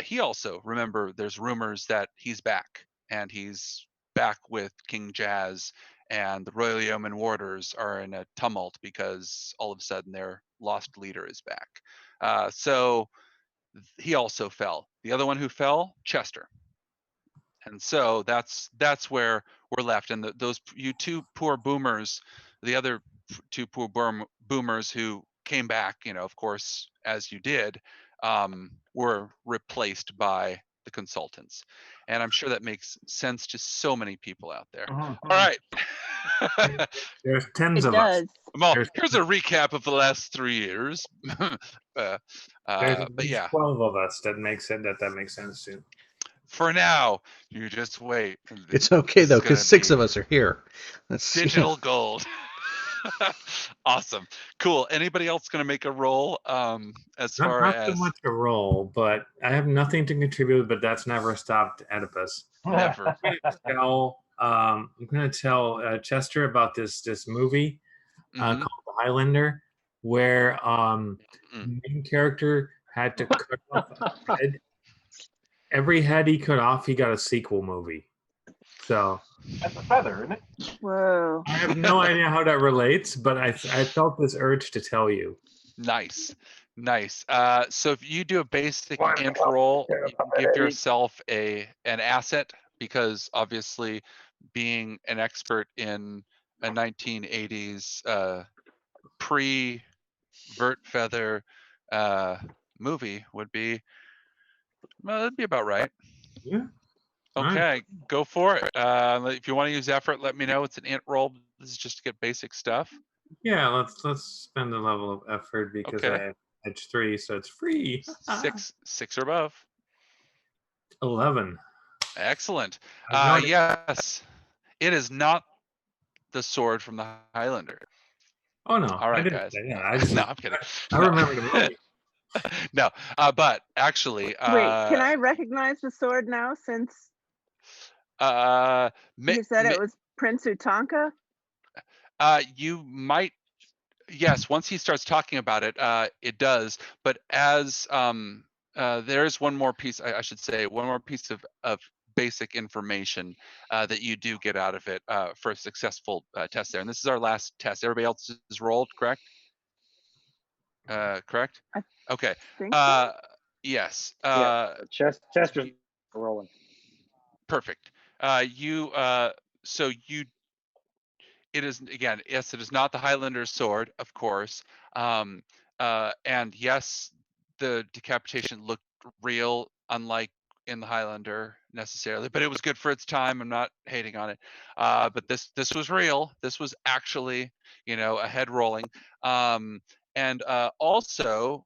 He also, remember, there's rumors that he's back and he's back with King Jazz, and the Royal Yeoman Warders are in a tumult because all of a sudden their lost leader is back. So he also fell. The other one who fell, Chester. And so that's where we're left. And those you two poor boomers, the other two poor boomers who came back, of course, as you did, were replaced by the consultants. And I'm sure that makes sense to so many people out there. All right. There's tens It of us. does. Well, here's a recap of the last 3 years. There's But yeah, 12 of us. That makes sense too. for now, you just wait. It's okay This though, is because gonna 6 be of us are here. That's digital gold. Awesome. Cool. Anybody else going to make a roll as far Not so as much a role, but I have nothing to contribute. But that's never stopped Oedipus. never? I'm going to tell Chester about this movie Mhm. called The Highlander, where Mm. the main character had to cut off a head. Every head he cut off, he got a sequel movie. So That's a feather, isn't it? Whoa. I have no idea how that relates, but I felt this urge to tell you. Nice. So if you do a basic int roll, you can give yourself an asset, because obviously being an expert in a 1980s pre-Vurt Feather movie would be, well, that'd be about right. Yeah. All right. Okay, go for it. If you want to use effort, let me know. It's an int roll. This is just to get basic stuff. Yeah, let's spend a level of effort because Okay. I have edge 3, so it's free. 6 or above. 11. Excellent. I have no idea. Yes, it is not the sword from the Highlander. Oh no! All right, I didn't guys. say that. I just No, I'm kidding. I remember the movie. No, but actually, Wait, can I recognize the sword now since you said it was Prince Utanka? You might. Yes, once he starts talking about it, it does. But as there is one more piece, I should say, one more piece of basic information that you do get out of it for a successful test there. And this is our last test. Everybody else is rolled, correct? Correct? Okay. Think so? Yes. Chester's rolling. Perfect. It is, again, yes, it is not the Highlander's sword, of course. And yes, the decapitation looked real, unlike in the Highlander necessarily, but it was good for its time. I'm not hating on it. But this was real. This was actually, a head rolling. And also,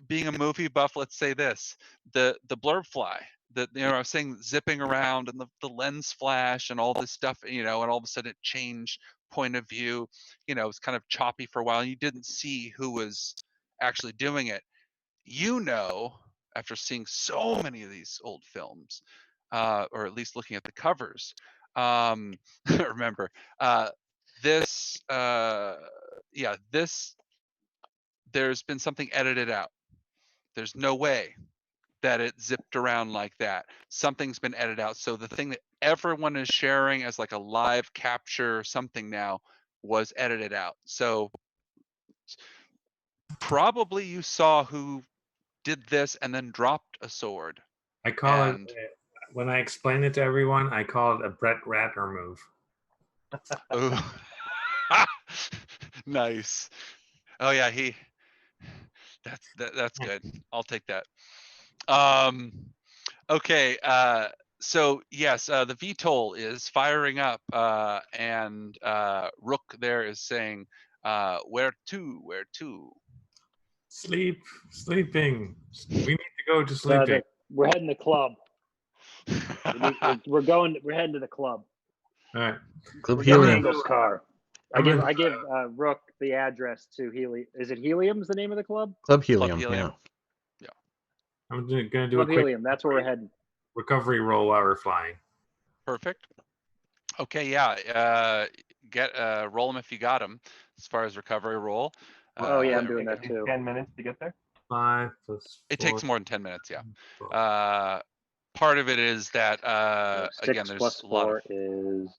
being a movie buff, let's say this: the blurb fly. I was saying zipping around and the lens flash and all this stuff, and all of a sudden it changed point of view. It was kind of choppy for a while. And you didn't see who was actually doing it. After seeing so many of these old films, or at least looking at the covers, remember this. There's been something edited out. There's no way that it zipped around like that. Something's been edited out. So the thing that everyone is sharing as like a live capture something now was edited out. So probably you saw who did this and then dropped a sword. I call it, when I explain it to everyone, I call it a Brett Ratner move. Oh, nice. Oh yeah, that's good. I'll take that. Okay, so yes, the VTOL is firing up, and Rook there is saying, where to? Sleeping. We need to go to sleeping. We're heading to club. We're heading to the club. All right. Club We're getting Helium. Angel's car. I I'm give gonna- Rook the address to Helium. Is it Helium's the name of the club? Club Helium. Helium. Yeah. I'm going to do Club a quick Helium. That's where we're heading. recovery roll while we're flying. Perfect. Okay, yeah. Roll them if you got them. As far as recovery roll. Oh, yeah, I'm there we doing that go. too. 10 minutes to get there. 5 plus 4. It takes more than 10 minutes, yeah. 12. Part of it is that So again, 6 there's plus a lot 4 of is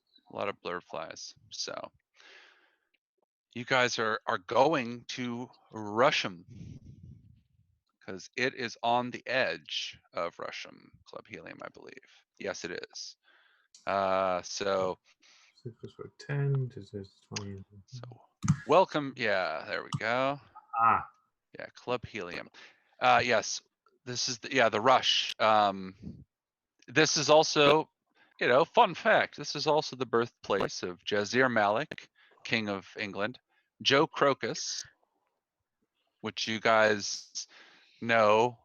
blurb flies. So you guys are going to Rusham because it is on the edge of Rusham, Club Helium, I believe. Yes, it is. So 6 plus 4, 10. This is 20. so welcome. Yeah, there we go. Ah, Yeah, Club Helium. Yes, this is the Rush. This is also, fun fact. This is also the birthplace of Jazir Malik, King of England, Joe Crocus, which you guys know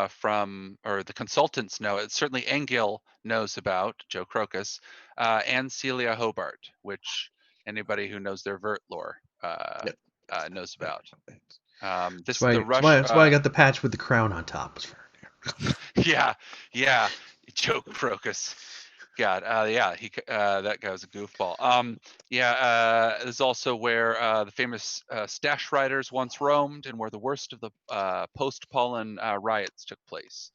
from, or the consultants know. It certainly Engil knows about Joe Crocus, and Celia Hobart, which anybody who knows their Vurt lore knows about. This is the Rush. That's why I got the patch with the crown on top. Yeah, Joe Crocus. God, he that guy was a goofball. This is also where the famous stash riders once roamed, and where the worst of the post-Pollen riots took place.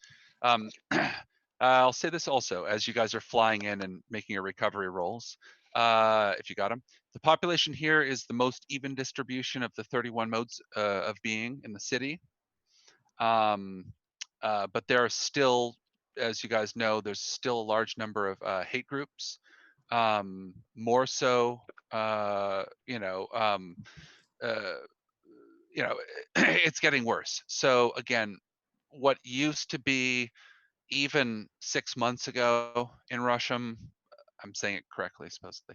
I'll say this also as you guys are flying in and making your recovery rolls, if you got them. The population here is the most even distribution of the 31 modes of being in the city. But there are still, as you guys know, there's still a large number of hate groups. More so, it's getting worse. So again, what used to be even 6 months ago in Rusham, I'm saying it correctly, supposedly,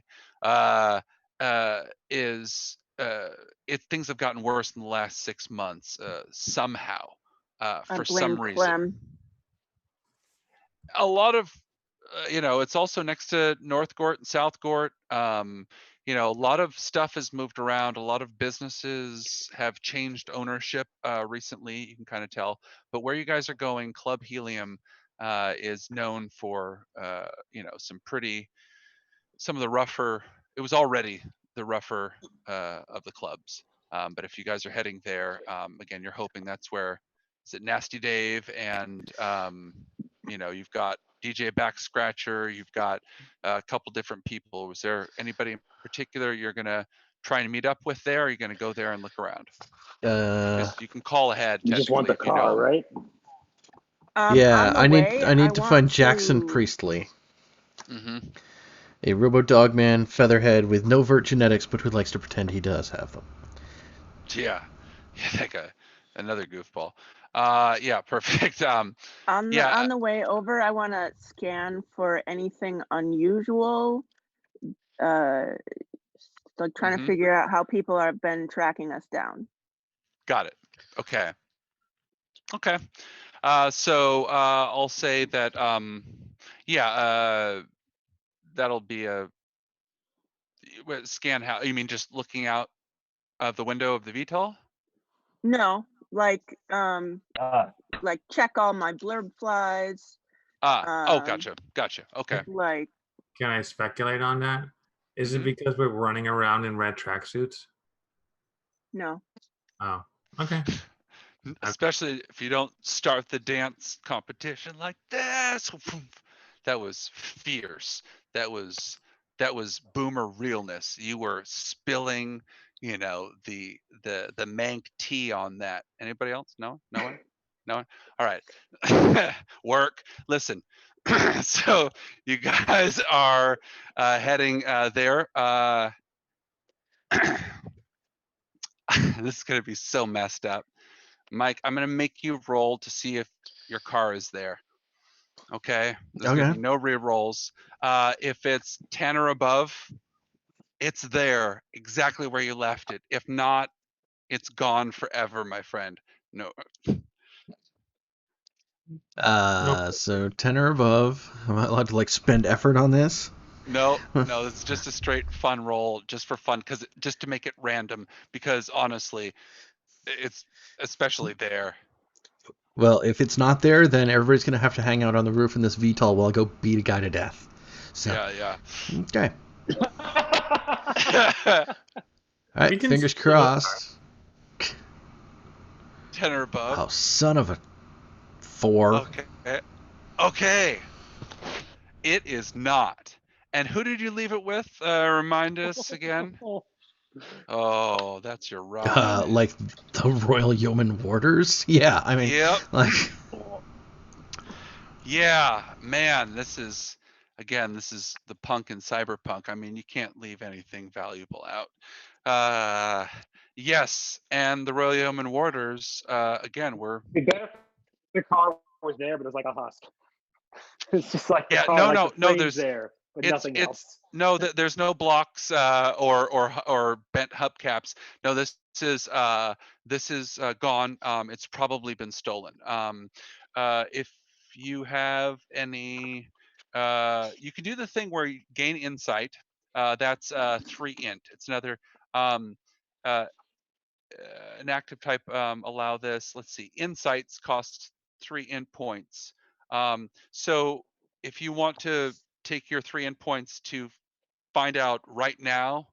things have gotten worse in the last 6 months somehow. For some reason, Clem. a lot of it's also next to North Gort and South Gort. A lot of stuff has moved around. A lot of businesses have changed ownership recently. You can kind of tell. But where you guys are going, Club Helium is known for some of the rougher. It was already the rougher of the clubs. But if you guys are heading there, again, you're hoping that's where. Is it Nasty Dave and you've got DJ Back Scratcher, you've got a couple different people. Was there anybody in particular you're gonna try and meet up with there? Or are you gonna go there and look around? You can call ahead. You just want the technically, car, right? Yeah, on the I way, need to find want Jackson to- Priestley, Mm-hmm. a robo dog man, featherhead with no Vurt genetics, but who likes to pretend he does have them. Yeah, that guy, another goofball. Yeah, perfect. on the way over, I want to scan for anything unusual. So trying to figure out how people have been tracking us down. Got it. Okay. So I'll say that that'll be a scan. How you mean? Just looking out of the window of the VTOL? No, like check all my blurb flies. Gotcha. Okay. Like, can I speculate on that? Is it because we're running around in red tracksuits? No. Oh, okay. Especially if you don't start the dance competition like this. That was fierce. That was boomer realness. You were spilling, the mank tea on that. Anybody else? No one. All right. Work. Listen. So you guys are heading there. This is gonna be so messed up. Mike, I'm gonna make you roll to see if your car is there. Okay? There's gonna be no re-rolls. If it's 10 or above, it's there exactly where you left it. If not, it's gone forever, my friend. No. So 10 or above. Am I allowed to like spend effort on this? No, it's just a straight fun roll, just for fun, just to make it random. Because honestly, it's especially there. Well, if it's not there, then everybody's gonna have to hang out on the roof in this VTOL while I go beat a guy to death. So Yeah. okay. All right, We can fingers split it. crossed. 10 or above. Oh, son of a 4. Okay. It is not. And who did you leave it with? Remind us again. Oh, that's your ride. Like the Royal Yeoman Warders? Yeah, I mean, Yep. like, Yeah, man, this is the punk and cyberpunk. I mean, you can't leave anything valuable out. Yes, and the Royal Yeoman Warders, again, It'd be better if the car was there, but it was like a husk. It's just like the Yeah, car, no, like no, the no, frame's there's- there, but nothing else. no, there's no blocks or bent hubcaps. No, this is gone. It's probably been stolen. If you have any, you can do the thing where you gain insight. That's 3 int. It's another uh, an active type. Allow this. Let's see. Insights cost 3 int points. So if you want to take your 3 int points to find out right now,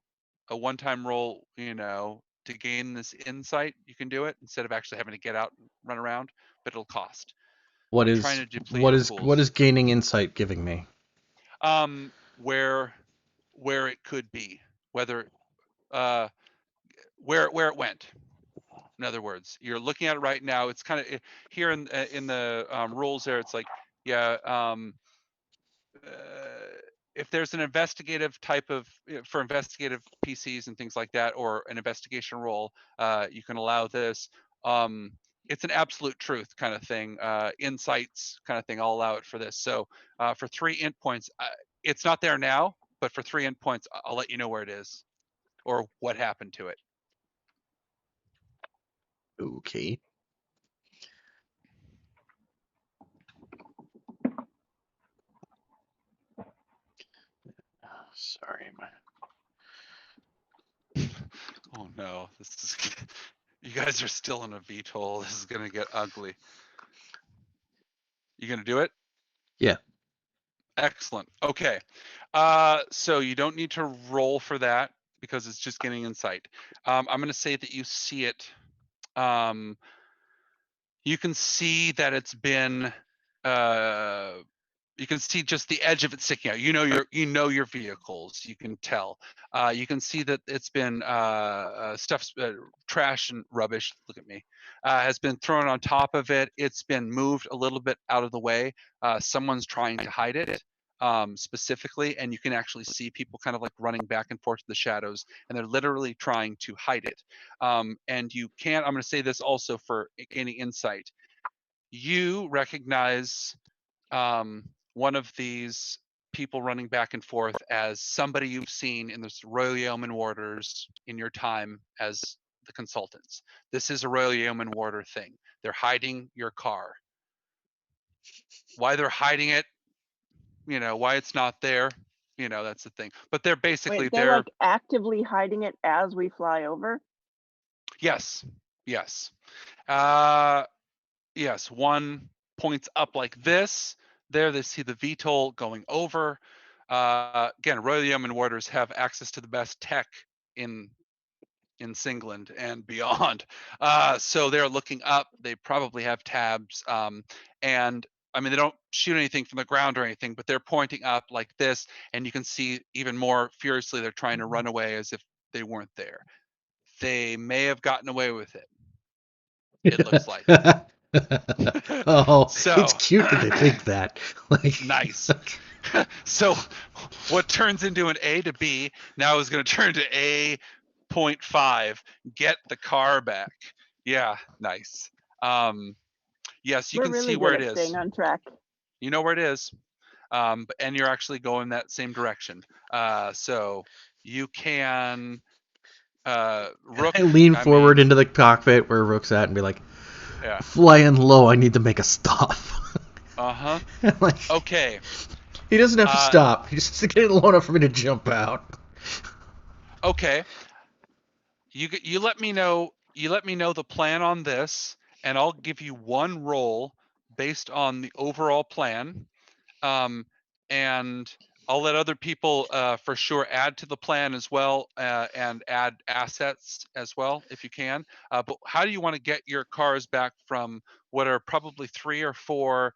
a one-time roll, to gain this insight, you can do it instead of actually having to get out and run around, but it'll cost. what I'm is trying to deplete what your is pools. what is gaining insight giving me? Where it could be, whether where it went. In other words, you're looking at it right now. It's kind of here in the rules there. It's like, yeah, if there's an investigative type of for investigative PCs and things like that, or an investigation role, you can allow this. It's an absolute truth kind of thing, insights kind of thing. I'll allow it for this. So for 3 int points, it's not there now, but for 3 int points, I'll let you know where it is or what happened to it. Okay. Sorry, Oh no, this is you guys are still in a VTOL. This is gonna get ugly. You gonna do it? Yeah. Excellent. Okay. So you don't need to roll for that because it's just getting insight. I'm gonna say that you see it. You can see that it's been you can see just the edge of it sticking out. You know your vehicles. You can tell. You can see that it's been stuff, trash and rubbish. Look at me. Has been thrown on top of it. It's been moved a little bit out of the way. Someone's trying to hide it specifically, and you can actually see people kind of like running back and forth to the shadows, and they're literally trying to hide it. And you can. I'm going to say this also for any insight. You recognize one of these people running back and forth as somebody you've seen in the Royal Yeoman Warders in your time as the consultants. This is a Royal Yeoman Warder thing. They're hiding your car. Why they're hiding it, why it's not there, that's the thing. But they're basically Wait, they're like actively hiding it as we fly over? Yes. Yes. Yes, one points up like this. There they see the VTOL going over. Again, Royal Yeoman Warders have access to the best tech in Singland and beyond. So they're looking up. They probably have tabs. And I mean, they don't shoot anything from the ground or anything, but they're pointing up like this. And you can see even more furiously, they're trying to run away as if they weren't there. They may have gotten away with it. It looks like. Oh, So, it's cute that they think that. Like, nice. So what turns into an A to B now is going to turn to A.5. Get the car back. Yeah, nice. Yes, you We're can really see good where at it is. staying on track. You know where it is. And you're actually going that same direction. So you can Rook. I lean forward into the cockpit where Rook's at and be like, Yeah. flying low. I need to make a stop. Uh-huh. Like, Okay. he doesn't have to stop. He just has to get it low enough for me to jump out. Okay. You let me know the plan on this, and I'll give you one roll based on the overall plan. And I'll let other people for sure add to the plan as well, and add assets as well if you can. But how do you want to get your cars back from what are probably 3 or 4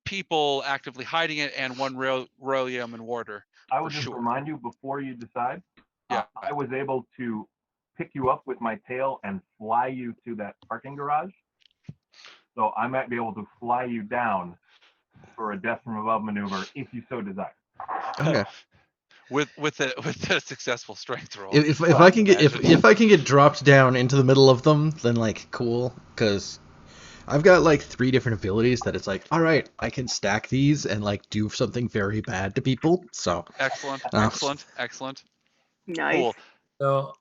people actively hiding it and one Royum and Warder? I would for just sure. remind you before you decide. Yeah. I was able to pick you up with my tail and fly you to that parking garage. So I might be able to fly you down for a death from above maneuver if you so desire. Okay. with a successful strength roll. If I can get if I can get dropped down into the middle of them, then like cool, because I've got like 3 different abilities that it's like, all right, I can stack these and like do something very bad to people. So Excellent. Nice. Cool. So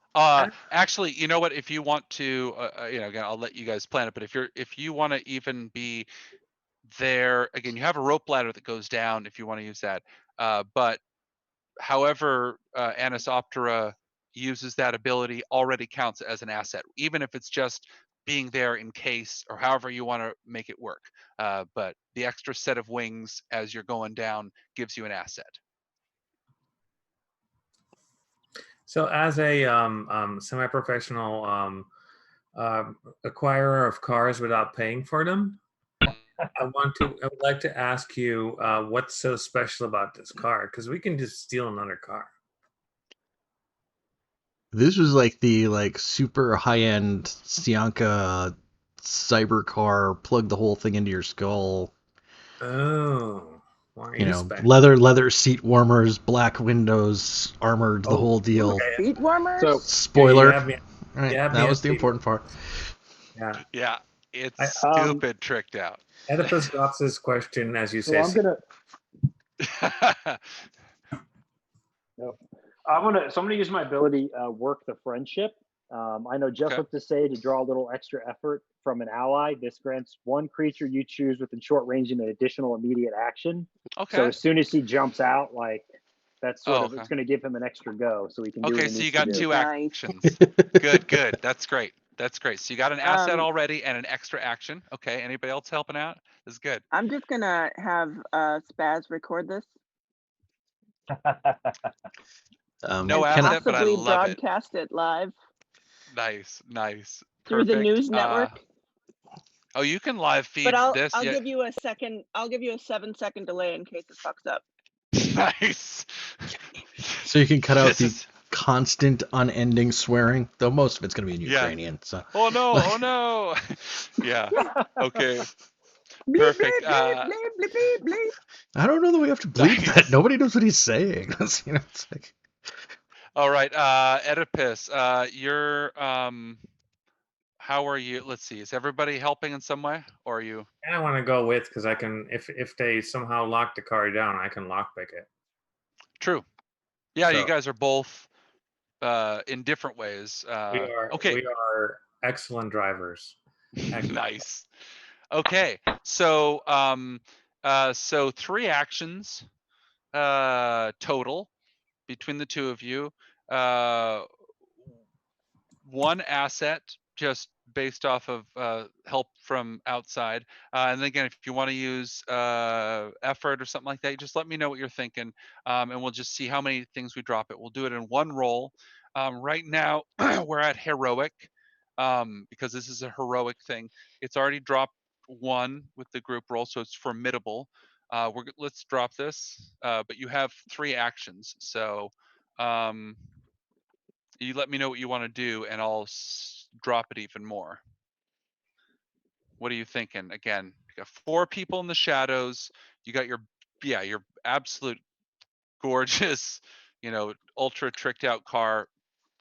Actually, you know what? If you want to, again, I'll let you guys plan it. But if you want to even be there, again, you have a rope ladder that goes down if you want to use that. But however, Anisoptera uses that ability already counts as an asset, even if it's just being there in case, or however you want to make it work. But the extra set of wings as you're going down gives you an asset. So as a semi-professional acquirer of cars without paying for them, I would like to ask you what's so special about this car, because we can just steal another car. this was like the super high-end Sianka cyber car, plug the whole thing into your skull. Oh, why You are know, special? leather seat warmers, black windows, armored, the whole deal. Seat warmers? So Spoiler. You have me- Right, you have that me was at the important part. Yeah. Yeah, it's I- stupid tricked out. Oedipus drops his question as you so say. I'm gonna use my ability work the friendship. I know just Okay. what to say to draw a little extra effort from an ally. This grants one creature you choose within short range an additional immediate action. Okay. So as soon as he jumps out, like that's sort of okay. it's going to give him an extra go, so he can do what Okay, he so needs you got to do. 2 Nice. actions. Good. That's great. So you got an asset already and an extra action. Okay, anybody else helping out? This is good. I'm just gonna have Spaz record this. No and asset, but I possibly love it. broadcast it live Nice. through the Perfect. news network. Oh, you can live feed But I'll this. Yeah. give you a second. I'll give you a 7-second delay in case it fucks up. Nice. So you can cut out This the is- constant, unending swearing, though most of it's going to be in Yeah. Ukrainian. So Oh no. Yeah. Okay. Bleep, Perfect. Bleep, bleep, bleep, bleep, bleep, bleep. I don't know that we have to bleep Nice. that. Nobody knows what he's saying. It's like... All right. Oedipus, you're how are you? Let's see. Is everybody helping in some way, or are you? I want to go with, because I can, if they somehow lock the car down, I can lockpick it. True. Yeah, you So- guys are both in different ways. Okay. We are excellent drivers. Nice. Okay. So 3 actions total between the 2 of you. 1 asset just based off of help from outside. And then again, if you want to use effort or something like that, just let me know what you're thinking, and we'll just see how many things we drop it. We'll do it in 1 roll. Right now, we're at heroic, because this is a heroic thing. It's already dropped 1 with the group roll, so it's formidable. Let's drop this, but you have 3 actions. So you let me know what you want to do, and I'll drop it even more. What are you thinking? Again, you got 4 people in the shadows. You got your absolute gorgeous, ultra tricked out car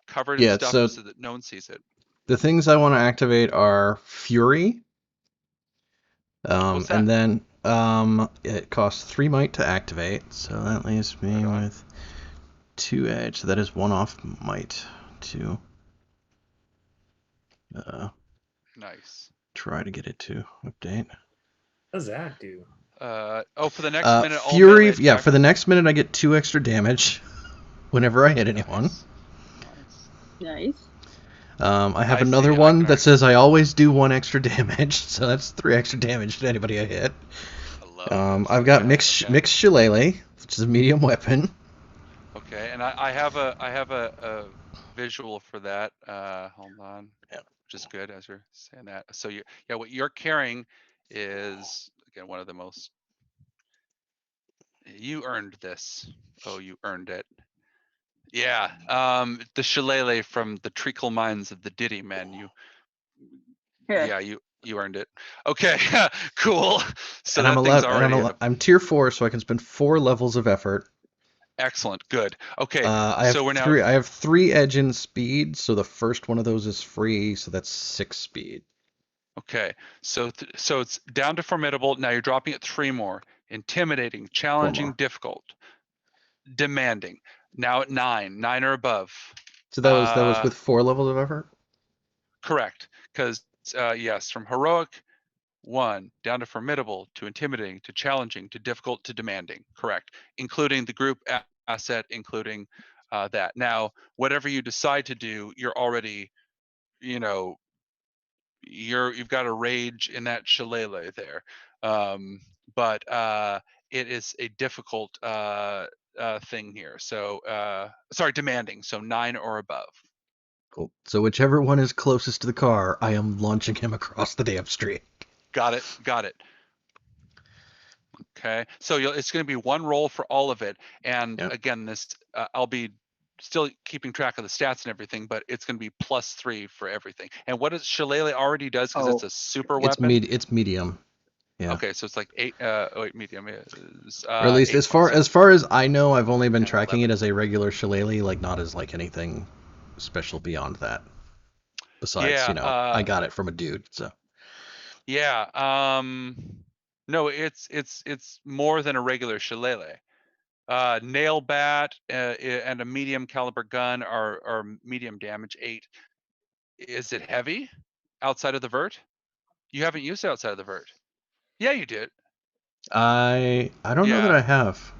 covered in stuff so that no one sees it. The things I want to activate are Fury. What's that? And then it costs 3 might to activate, so that leaves me with 2 edge. So that is 1 off might. 2. Nice. Try to get it to update. What does that do? For the next minute, all Fury. melee Yeah, attack- for the next minute, I get 2 extra damage whenever I hit anyone. Nice. Nice. I have I see, another and I one can that actually- says I always do 1 extra damage, so that's 3 extra damage to anybody I hit. I love this. I've got Okay, mixed okay. shillelagh, which is a medium weapon. Okay, and I have a visual for that. Hold on. Yeah. Which is good as you're saying that. So what you're carrying is again one of the most. You earned this. Oh, you earned it. Yeah. The shillelagh from the treacle mines of the Ditty Men. Here. Yeah, you earned it. Okay, cool. So And that I'm thing's 11, already and at a, I'm tier 4, so I can spend 4 levels of effort. excellent. Good. Okay, I have so we're now 3. I have 3 edge and speed, so the first one of those is free, so that's 6 speed. okay. So it's down to formidable. Now you're dropping it 3 more. Intimidating, challenging, more. difficult, demanding. Now at 9 or above. So that was with 4 levels of effort. Correct. Because yes, from heroic 1 down to formidable to intimidating to challenging to difficult to demanding. Correct. Including the group asset, including that. Now, whatever you decide to do, you're already, you've got a rage in that shillelagh there. But it is a difficult thing here. So sorry, demanding. So 9 or above. Cool. So whichever one is closest to the car, I am launching him across the damn street. Got it. Okay, so it's going to be 1 roll for all of it, and Yep. again, this I'll be still keeping track of the stats and everything, but it's going to be +3 for everything. And what does shillelagh already does because it's a super weapon? It's medium. Yeah. Okay, so it's like 8. Wait, medium is. Or at least 8 as far points. as I know, I've only been Yeah, tracking 11. it as a regular shillelagh, like not as like anything special beyond that. Besides, Yeah. I got it from a dude, so. Yeah. No, it's more than a regular shillelagh. Nail bat and a medium caliber gun are medium damage 8. Is it heavy outside of the vert? You haven't used it outside of the vert. Yeah, you did. I don't know that Yeah. I have.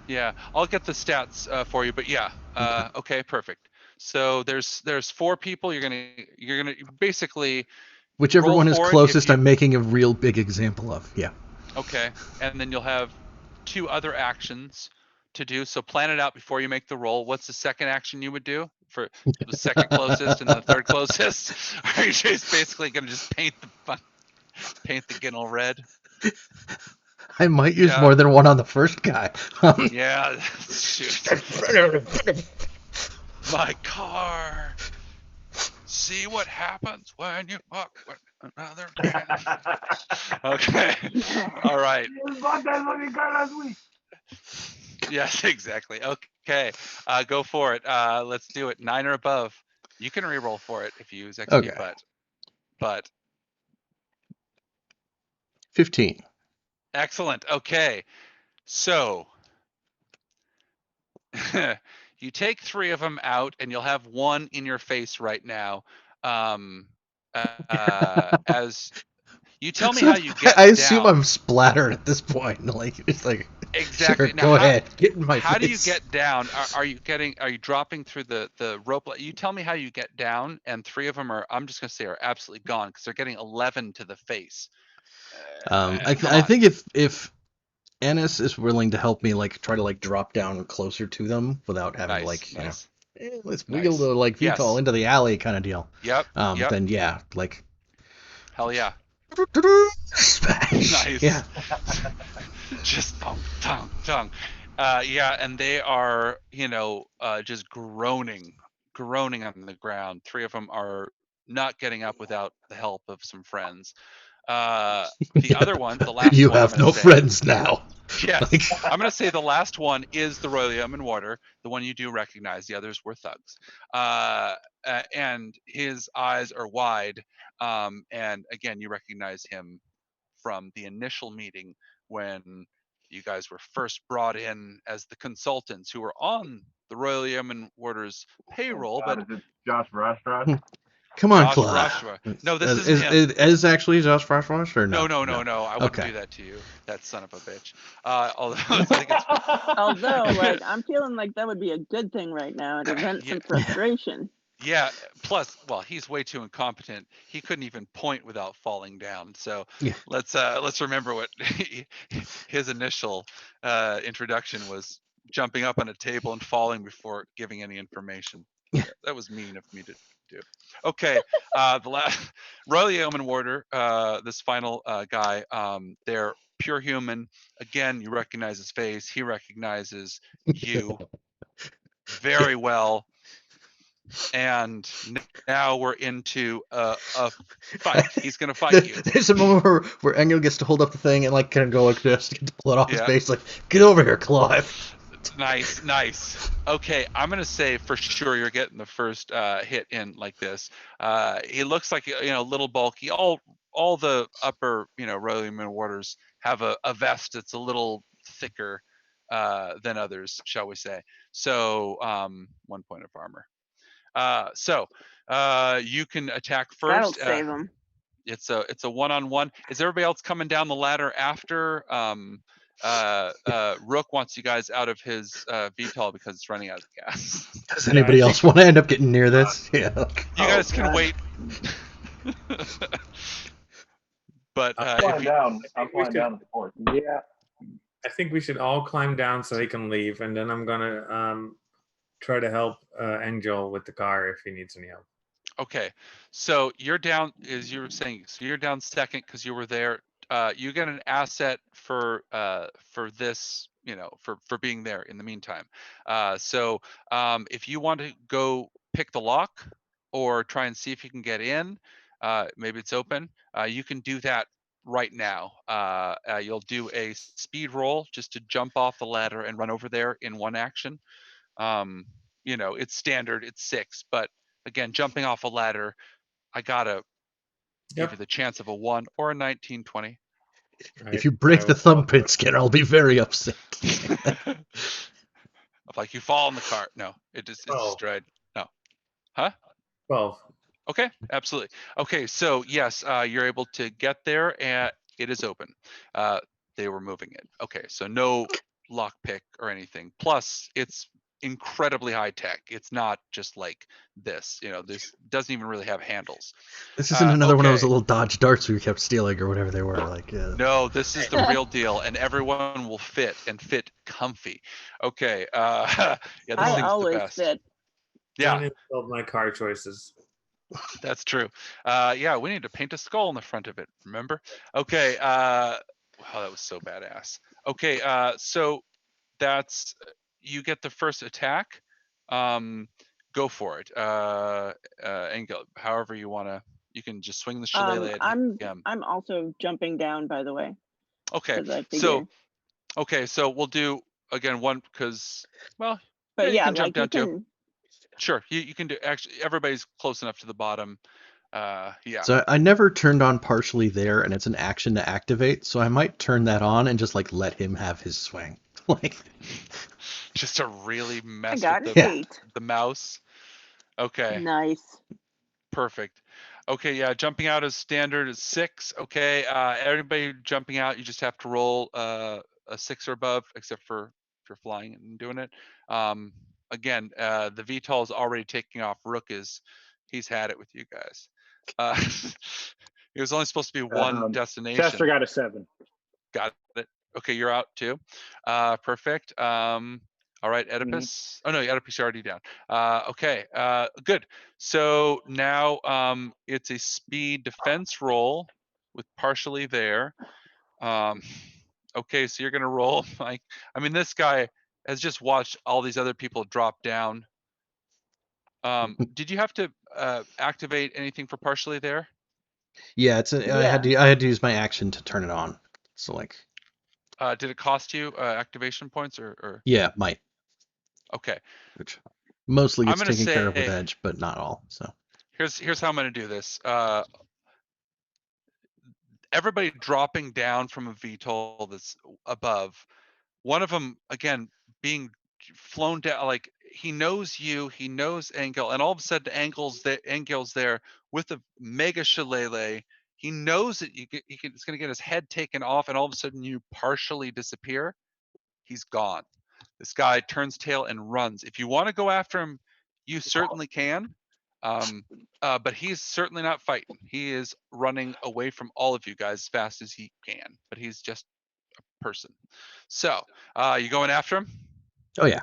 Yeah, I'll get the stats for you, but yeah. Okay, perfect. So there's 4 people. You're gonna basically Whichever roll one is for it if closest, you- I'm making a real big example of. Yeah. Okay, and then you'll have 2 other actions to do. So plan it out before you make the roll. What's the second action you would do for the second closest and the third closest? Are you just basically gonna just paint the ginnel red? I might use Yeah. more than one on the first guy. Yeah, shoot. My car. See what happens when you fuck with another man. Okay. All right. Yes, exactly. Okay. Go for it. Let's do it. 9 or above. You can reroll for it if you use XP, Okay. but 15. excellent. Okay. So you take 3 of them out and you'll have 1 in your face right now. As you tell me So how you get I assume down. I'm splattered at this point. Like it's like Exactly. Sure, Now, go ahead. Get in my How do you face. get down? Are you dropping through the rope? You tell me how you get down, and 3 of them I'm just gonna say are absolutely gone because they're getting 11 to the face. I Come on. think if Ennis is willing to help me, like try to like drop down closer to them without having to like Nice. let's Nice. wheel the like Yes. VTOL into the alley kind of deal. Yep. Yep. Then yeah, like Hell yeah. smash. Nice. Yeah. Just tongue. Yeah, and they are, just groaning on the ground. 3 of them are not getting up without the help of some friends. The other one, the last You one, have I'm gonna no say, friends now. Yes, Like- I'm gonna say the last one is the Royal Yeoman Warder, the one you do recognize. The others were thugs, and his eyes are wide. And again, you recognize him from the initial meeting when you guys were first brought in as the consultants who were on the Royal Yeoman Warder's payroll. God, But is it Josh Rostrod? Come on, Josh Clarke. Rashwa. No, this isn't him. Is actually Josh Rashwash or no? No. I wouldn't Okay. do that to you, that son of a bitch. Although I think it's Although, like, I'm feeling like that would be a good thing right now to vent some frustration. yeah. Plus, well, he's way too incompetent. He couldn't even point without falling down. So Yeah. let's remember what his initial introduction was: jumping up on a table and falling before giving any information. Yeah. That was mean of me to do. Okay, the last Royal Yeoman Warder, this final guy, they're pure human. Again, you recognize his face. He recognizes you very well. And now we're into a fight. He's gonna fight you. There's a moment where Engel gets to hold up the thing and like kind of go like this to get to pull it off his face. Like, get over here, Clive. Nice. Okay, I'm gonna say for sure you're getting the first hit in like this. He looks like a little bulky. All the upper Royal Yeoman Warders have a vest that's a little thicker than others, shall we say? So 1 point of armor. So you can attack first. That'll save him. It's a one-on-one. Is everybody else coming down the ladder after? Rook wants you guys out of his VTOL because it's running out of gas. Does anybody else want to end up getting near this? Yeah. You guys can wait. But I'm flying down the port. Yeah. I think we should all climb down so he can leave, and then I'm gonna try to help Angel with the car if he needs any help. Okay, so you're down, as you were saying, so you're down second because you were there. You get an asset for this, for being there in the meantime. So if you want to go pick the lock or try and see if you can get in, maybe it's open, you can do that right now. You'll do a speed roll just to jump off the ladder and run over there in one action. It's standard, it's 6, but again, jumping off a ladder, I gotta give you the chance of a 1 or a 19, 20. Right. If you break the thumbprint scanner, I'll be very upset. Like you fall in the cart. No, it's destroyed. No. Huh? 12. Okay, absolutely. Okay, so yes, you're able to get there and it is open. They were moving it. Okay, so no lockpick or anything. Plus, it's incredibly high tech. It's not just like this. This doesn't even really have handles. This isn't another one of those little Dodge Darts we kept stealing or whatever they were. Like, no, this is the real deal, and everyone will fit comfy. Okay, yeah, this I thing's always the best. fit. Yeah, Don't insult my car choices. That's true. Yeah, we need to paint a skull in the front of it. Remember? Okay. Wow, that was so badass. Okay. So that's you get the first attack. Go for it. Engel, however you want to. You can just swing the shillelagh. I'm also jumping down, by the way. Okay. So we'll do again one because but you can jump down too. can. Sure, you can do. Actually, everybody's close enough to the bottom. Yeah. So I never turned on partially there, and it's an action to activate. So I might turn that on and just like let him have his swing. Like, just to really mess with the mouse. Okay. Nice. Perfect. Okay, yeah, jumping out is standard is 6. Okay, everybody jumping out, you just have to roll a 6 or above, except for if you're flying and doing it. Again, the VTOL is already taking off. Rook he's had it with you guys. It was only supposed to be one destination. Chester got a 7. Got it. Okay, you're out too. Perfect. All right, Oedipus. Oh no, Oedipus, you're already down. Okay, good. So now it's a speed defense roll with partially there. Okay, so you're gonna roll like, this guy has just watched all these other people drop down. Did you have to activate anything for partially there? Yeah, I had to use my action to turn it on. So like. Did it cost you activation points or? Yeah, might. Okay. Which mostly gets taken care of with edge, but not all. So. Here's how I'm gonna do this. Everybody dropping down from a VTOL that's above. One of them again being flown down, like he knows you, he knows Engel, and all of a sudden Engel's there with a mega shillelagh. He knows that it's going to get his head taken off, and all of a sudden you partially disappear. He's gone. This guy turns tail and runs. If you want to go after him, you certainly can. But he's certainly not fighting. He is running away from all of you guys as fast as he can. But he's just a person. So, you going after him? Oh yeah.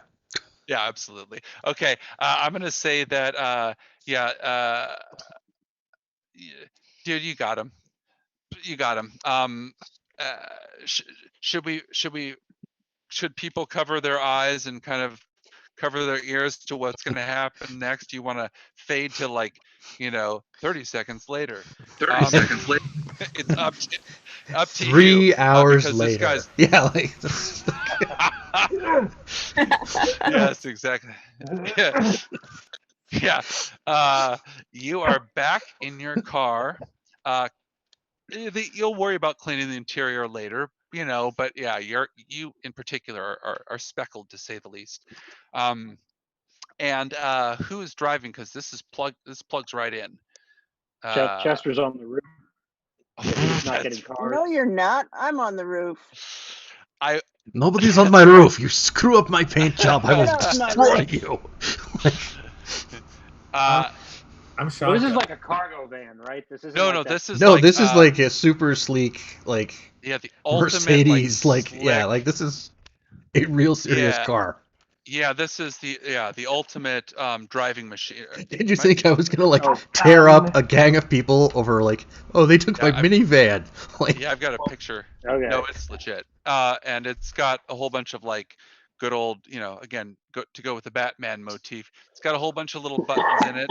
Yeah, absolutely. Okay, I'm gonna say that. Dude, you got him. You got him. Should people cover their eyes and kind of cover their ears to what's going to happen next? Do you want to fade to, like, 30 seconds later? 30 seconds later. It's up to you. 3 hours because later. This guy's... Yeah, like. Yes, exactly. Yeah. You are back in your car. You'll worry about cleaning the interior later, but yeah, you in particular are speckled, to say the least. And who is driving? Because this plugs right in. Chester's on the roof. He's not getting cars. No, you're not. I'm on the roof. Nobody's on my roof. You screw up my paint job, I will destroy you. I'm shocked. Well, this is like a cargo van, right? This is this is this is like a super sleek, like, the ultimate Mercedes, slick. this is a real serious car. Yeah, this is the ultimate driving machine. Did you think I was gonna tear up a gang of people over they took my minivan? Yeah, I've got a picture. Okay. No, it's legit. And it's got a whole bunch of good old, again, to go with the Batman motif. It's got a whole bunch of little buttons in it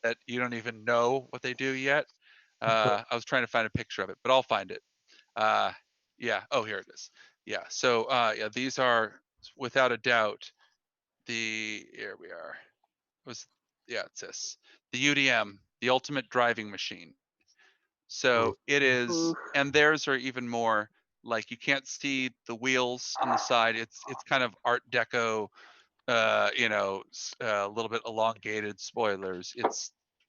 that you don't even know what they do yet. I was trying to find a picture of it, but I'll find it. Yeah. Oh, here it is. Yeah. So these are without a doubt here we are. It's this. The UDM, the ultimate driving machine. So it is, and theirs are even more you can't see the wheels on the side. It's kind of Art Deco, a little bit elongated spoilers.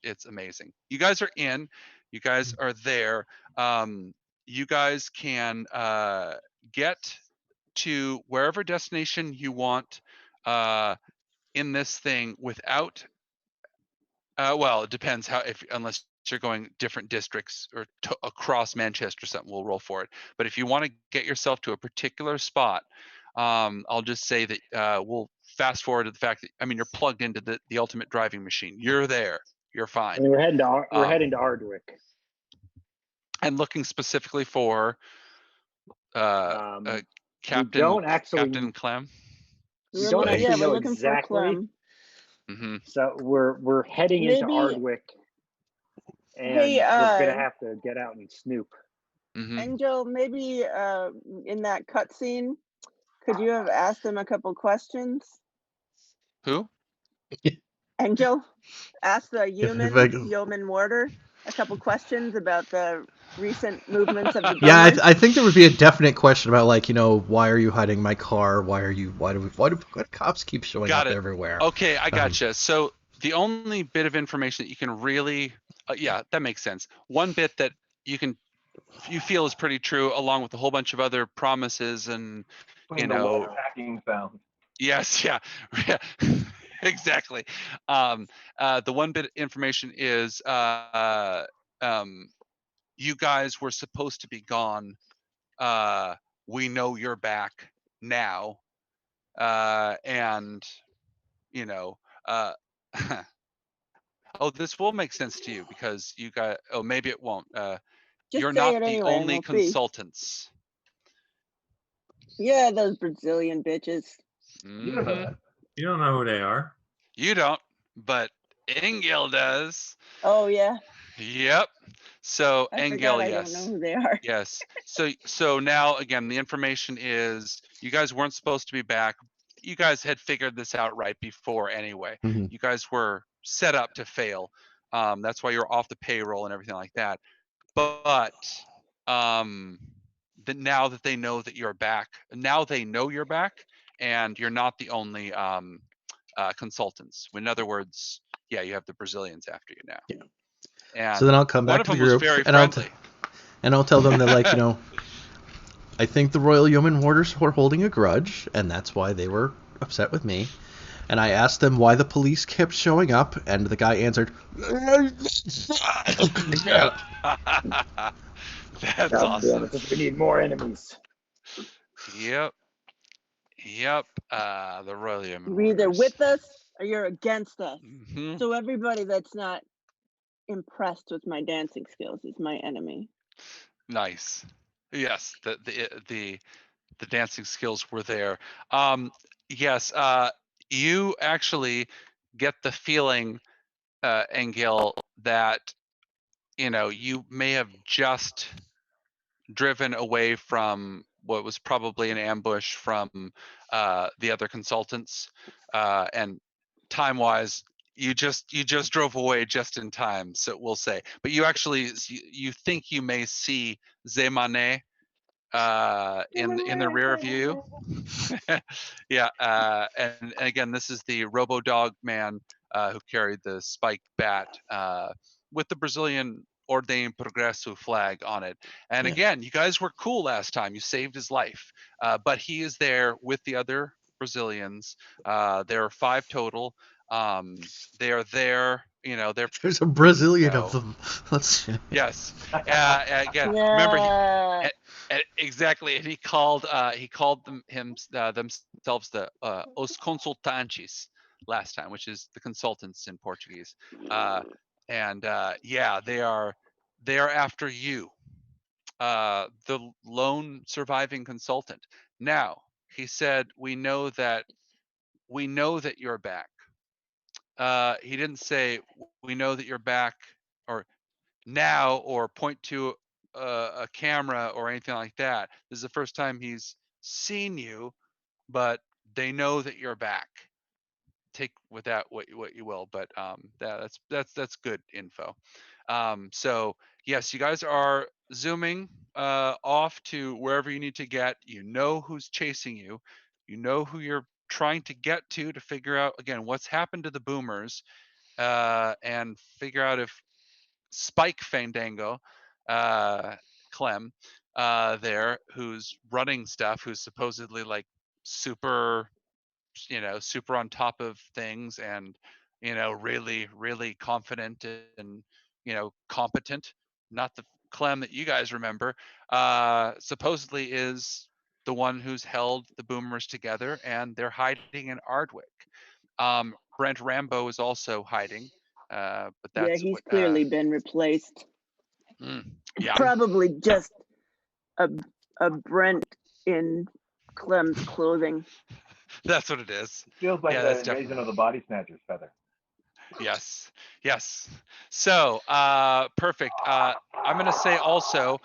It's amazing. You guys are in. You guys are there. You guys can get to wherever destination you want in this thing without. Well, it depends unless you're going different districts or across Manchester or something, we'll roll for it. But if you want to get yourself to a particular spot, I'll just say that we'll fast forward to the fact that you're plugged into the ultimate driving machine. You're there. You're fine. We're heading to Ardwick. And looking specifically for Captain Clem. We don't actually know looking exactly. for Clem. Mm-hmm. So we're heading into Ardwick, and we're gonna have to get out and snoop. Mm-hmm. Angel, maybe in that cutscene, could you have asked him a couple questions? Who? Angel, ask the Yeoman Warder a couple questions about the recent movements of the Yeah, I think there would be a definite question about why are you hiding my car? Why do cops keep showing up everywhere? Okay, I gotcha. So the only bit of information that you can really, that makes sense. One bit that you feel is pretty true, along with a whole bunch of other promises and packing found. Yes, yeah. Exactly. The one bit of information is you guys were supposed to be gone. We know you're back now. And this will make sense to you because you got, maybe it won't. You're not the only consultants. Yeah, those Brazilian bitches. Mm-hmm. You don't know who they are. You don't, but Engel does. Oh yeah. Yep. So Engel, yes. I don't know who they are. Yes. So now again, the information is you guys weren't supposed to be back. You guys had figured this out right before anyway. Mm-hmm. You guys were set up to fail. That's why you're off the payroll and everything like that. But now that they know that you're back, now they know you're back, and you're not the only consultants. In other words, yeah, you have the Brazilians after you now. Yeah. And So then I'll come one back of to the them was group very and friendly. I'll tell them that, like, I think the Royal Yeoman Warders were holding a grudge, and that's why they were upset with me. And I asked them why the police kept showing up, and the guy answered, That's God damn awesome. it, we need more enemies. Yep. The Royal Yeoman You're either Warders. with us or you're against us. Mhm. So everybody that's not impressed with my dancing skills is my enemy. Nice. Yes, the dancing skills were there. Yes, you actually get the feeling, Engel, that you may have just driven away from what was probably an ambush from the other consultants, and time-wise, you just drove away just in time. So we'll say, but you actually you think you may see Zemane in the rear view. Yeah, and again, this is the Robo Dog man who carried the spiked bat with the Brazilian Ordem Progresso flag on it. And Yeah. again, you guys were cool last time. You saved his life, but he is there with the other Brazilians. There are 5 total. They are there. They're There's a Brazilian of them. Let's. yes. Again, remember Yeah. exactly, and he called themselves the os consultantes last time, which is the consultants in Portuguese. And yeah, they are after you, the lone surviving consultant. Now, he said, we know that you're back. He didn't say we know that you're back, or now, or point to a camera or anything like that. This is the first time he's seen you, but they know that you're back. Take with that what you will, but that's good info. So yes, you guys are zooming off to wherever you need to get. You know who's chasing you. You know who you're trying to get to figure out again what's happened to the boomers, and figure out if Spike Fandango, Clem, there, who's running stuff, who's supposedly like super, super on top of things, and really, really confident and competent. Not the Clem that you guys remember. Supposedly is the one who's held the boomers together, and they're hiding in Ardwick. Brent Rambo is also hiding, but Yeah, that's he's what. clearly been replaced. Yeah. Probably just a Brent in Clem's clothing. That's what it is. Feels like Yeah, the that's invasion definitely. of the body snatchers feather. Yes. So, perfect. I'm gonna say also,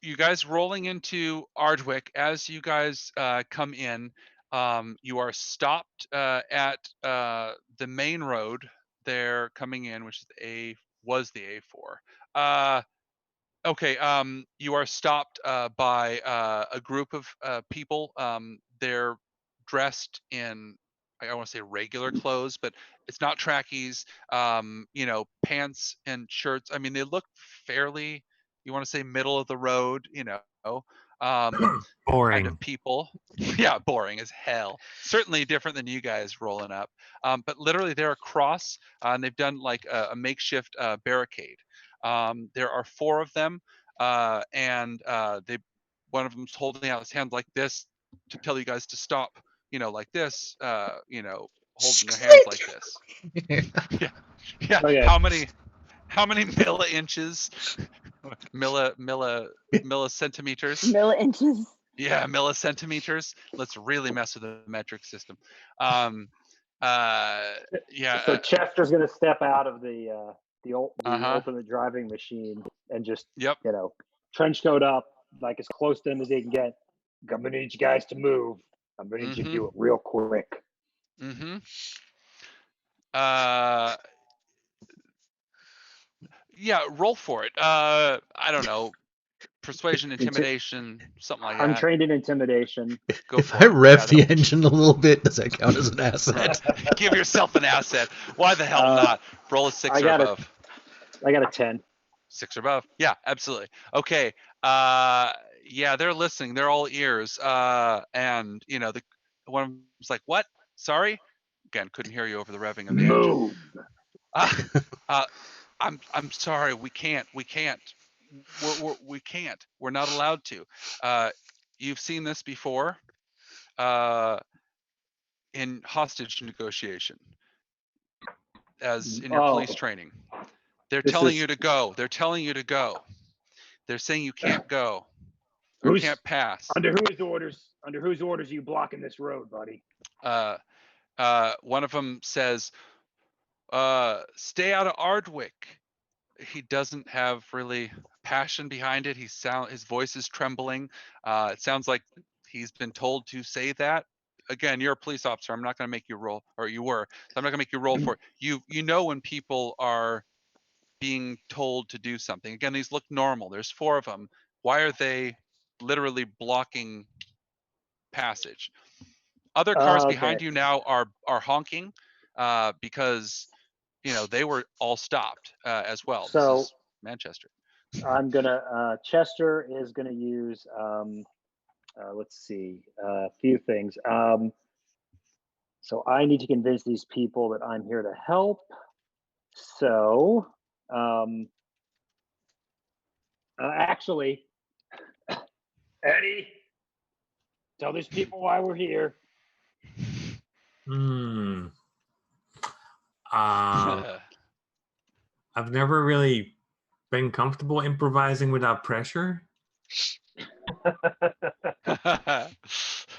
you guys rolling into Ardwick, as you guys come in, you are stopped at the main road there coming in, which is was the A4. Okay, you are stopped by a group of people. They're dressed in, I want to say regular clothes, but it's not trackies. Pants and shirts. I mean, they look fairly, you want to say middle of the road, kind Boring. of people. Yeah, boring as hell. Certainly different than you guys rolling up. But literally they're across, and they've done like a makeshift barricade. There are 4 of them, and one of them's holding out his hand like this to tell you guys to stop, like this, holding their hands like this. Yeah. Okay. How many milli-inches, millicentimeters? Milli-inches. Yeah, millicentimeters. Let's really mess with the metric system. Yeah. So Chester's gonna step out of the Uh-huh. ultimate driving machine and just Yep. trench coat up, like as close to them as he can get. I'm gonna need you guys to move. I'm gonna need you to do it real quick. Mm-hmm. Yeah, roll for it. I don't know. persuasion, intimidation, something like I'm that. trained in intimidation. Go If for I it. rev Yeah, the engine a little bit, does that count as an asset? Give yourself an asset. Why the hell Uh, not? Roll a 6 I or got above. I got a 10. 6 or above. Yeah, absolutely. Okay. Yeah, they're listening. They're all ears. And the one of them's like, "What? Sorry." Again, couldn't hear you over the revving of the engine. Move. Uh, I'm sorry. We can't. We can't. We can't. We're not allowed to. You've seen this before. In hostage negotiation, as in your police training. They're telling you to go. They're telling you to go. They're saying you can't go or can't pass. Under whose orders? Under whose orders are you blocking this road, buddy? One of them says, "Stay out of Ardwick." He doesn't have really passion behind it. His voice is trembling. It sounds like he's been told to say that. Again, you're a police officer. I'm not going to make you roll, or you were. So I'm not going to make you roll for it. You know when people are being told to do something. Again, these look normal. There's 4 of them. Why are they literally blocking passage? Other cars behind you now are honking because they were all stopped as well. So this is Manchester. I'm gonna Chester is gonna use let's see a few things. So I need to convince these people that I'm here to help. So actually, Eddie, tell these people why we're here. I've never really been comfortable improvising without pressure.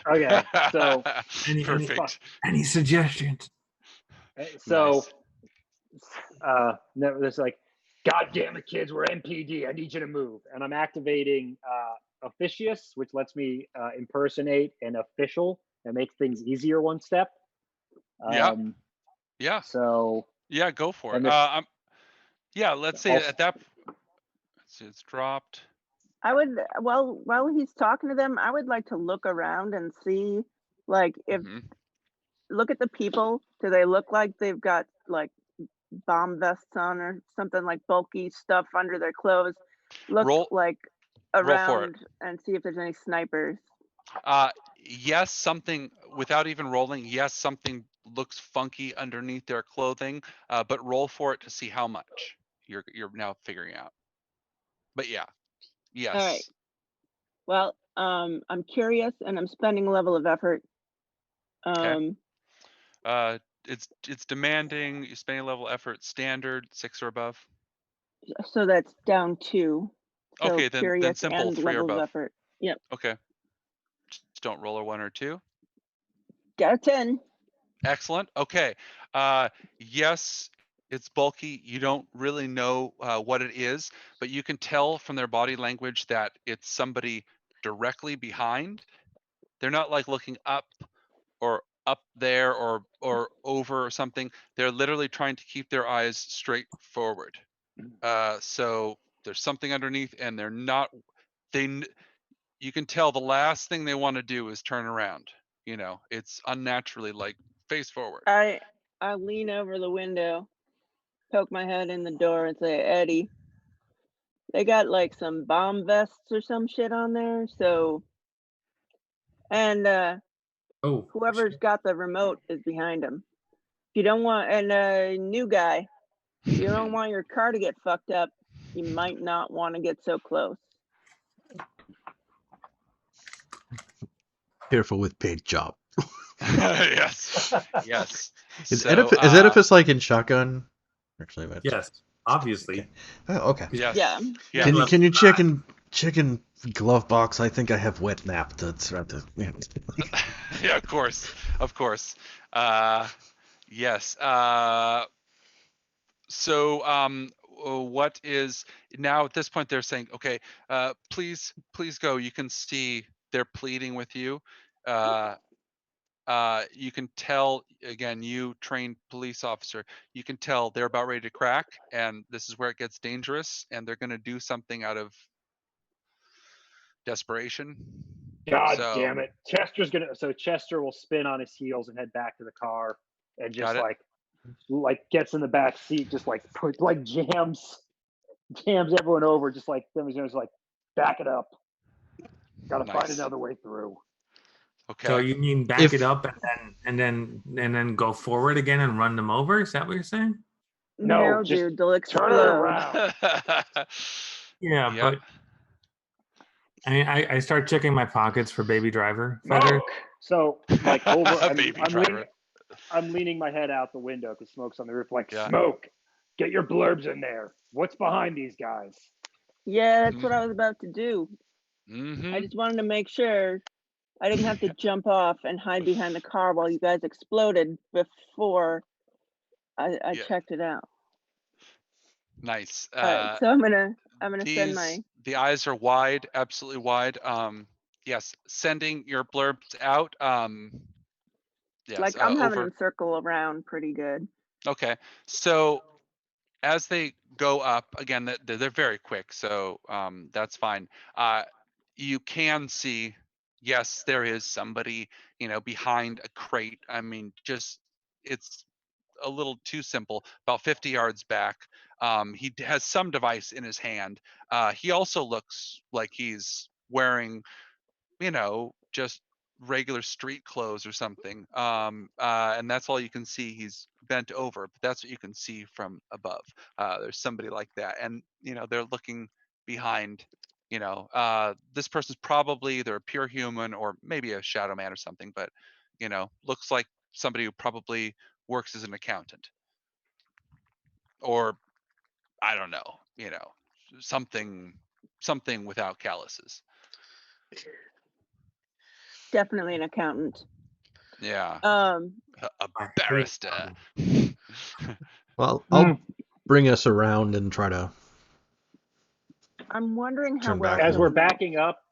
Okay, so any suggestions? So there's like, God damn it, kids, we're MPD. I need you to move. And I'm activating Officious, which lets me impersonate an official and makes things easier one step. Yeah. So yeah, go for it. Yeah, let's say at that. Let's see, it's dropped. I would, while he's talking to them, I would like to look around and see, like, if look at the people. Do they look like they've got like bomb vests on or something, like bulky stuff under their clothes? Look like around and see if there's any snipers. Yes, something without even rolling. Yes, something looks funky underneath their clothing. But roll for it to see how much you're now figuring out. But yeah, yes. All right. Well, I'm curious and I'm spending a level of effort. Okay. It's demanding. You're spending a level of effort. Standard 6 or above. So that's down 2. So okay, then simple and 3 or level above. of effort. Yep. Okay. Just don't roll a 1 or 2. Got a 10. Excellent. Okay. Yes, it's bulky. You don't really know what it is, but you can tell from their body language that it's somebody directly behind. They're not like looking up or up there or over or something. They're literally trying to keep their eyes straight forward. So there's something underneath, and they're not. You can tell the last thing they want to do is turn around. It's unnaturally like face forward. I lean over the window, poke my head in the door, and say, Eddie, they got like some bomb vests or some shit on there. So, and whoever's got the remote is behind them. If you don't want, and new guy, if you don't want your car to get fucked up, you might not want to get so close. Careful with paint job. Yes. Is Oedipus like in Shotgun? Actually, yes, obviously. Okay. Oh, okay. Yes. Yeah. Can you check in glove box? I think I have wet nap. That's right. Yeah, of course. Yes. So what is now at this point? They're saying, okay, please go. You can see they're pleading with you. You can tell, again, you trained police officer, you can tell they're about ready to crack, and this is where it gets dangerous, and they're going to do something out of desperation. God So- damn it. Chester will spin on his heels and head back to the car and just Got it. like gets in the back seat, just like jams everyone over, just like back it up. Gotta find Nice. another way through. Okay. So you mean back it up and then go forward again and run them over? Is that what you're saying? No, just dude, they'll turn it explode. around. Yeah, Yep. but I mean, I start checking my pockets for Baby Driver feathers. Smoke. So like over, Baby Driver. I'm leaning my head out the window because Smoke's on the roof. Like, Yeah. Smoke, get your blurbs in there. What's behind these guys? Yeah, that's what I was about to do. Mm-hmm. I just wanted to make sure I didn't have to jump off and hide behind the car while you guys exploded before I Yeah. checked it out. Nice. All right, so I'm gonna send The eyes are wide, absolutely wide. Yes, sending your blurbs out. Yes, like I'm having over. them circle around pretty good. Okay, so as they go up again, they're very quick, so that's fine. You can see, yes, there is somebody, behind a crate. I mean, it's a little too simple. About 50 yards back, he has some device in his hand. He also looks like he's wearing, just regular street clothes or something. And that's all you can see. He's bent over, but that's what you can see from above. There's somebody like that, and they're looking behind. This person's probably either a pure human or maybe a shadow man or something, but looks like somebody who probably works as an accountant, or I don't know, something without calluses. Definitely an accountant. Yeah. Um, A barrister. Well, I'll bring us around and try to. I'm wondering how Turn well. back. As we're backing up,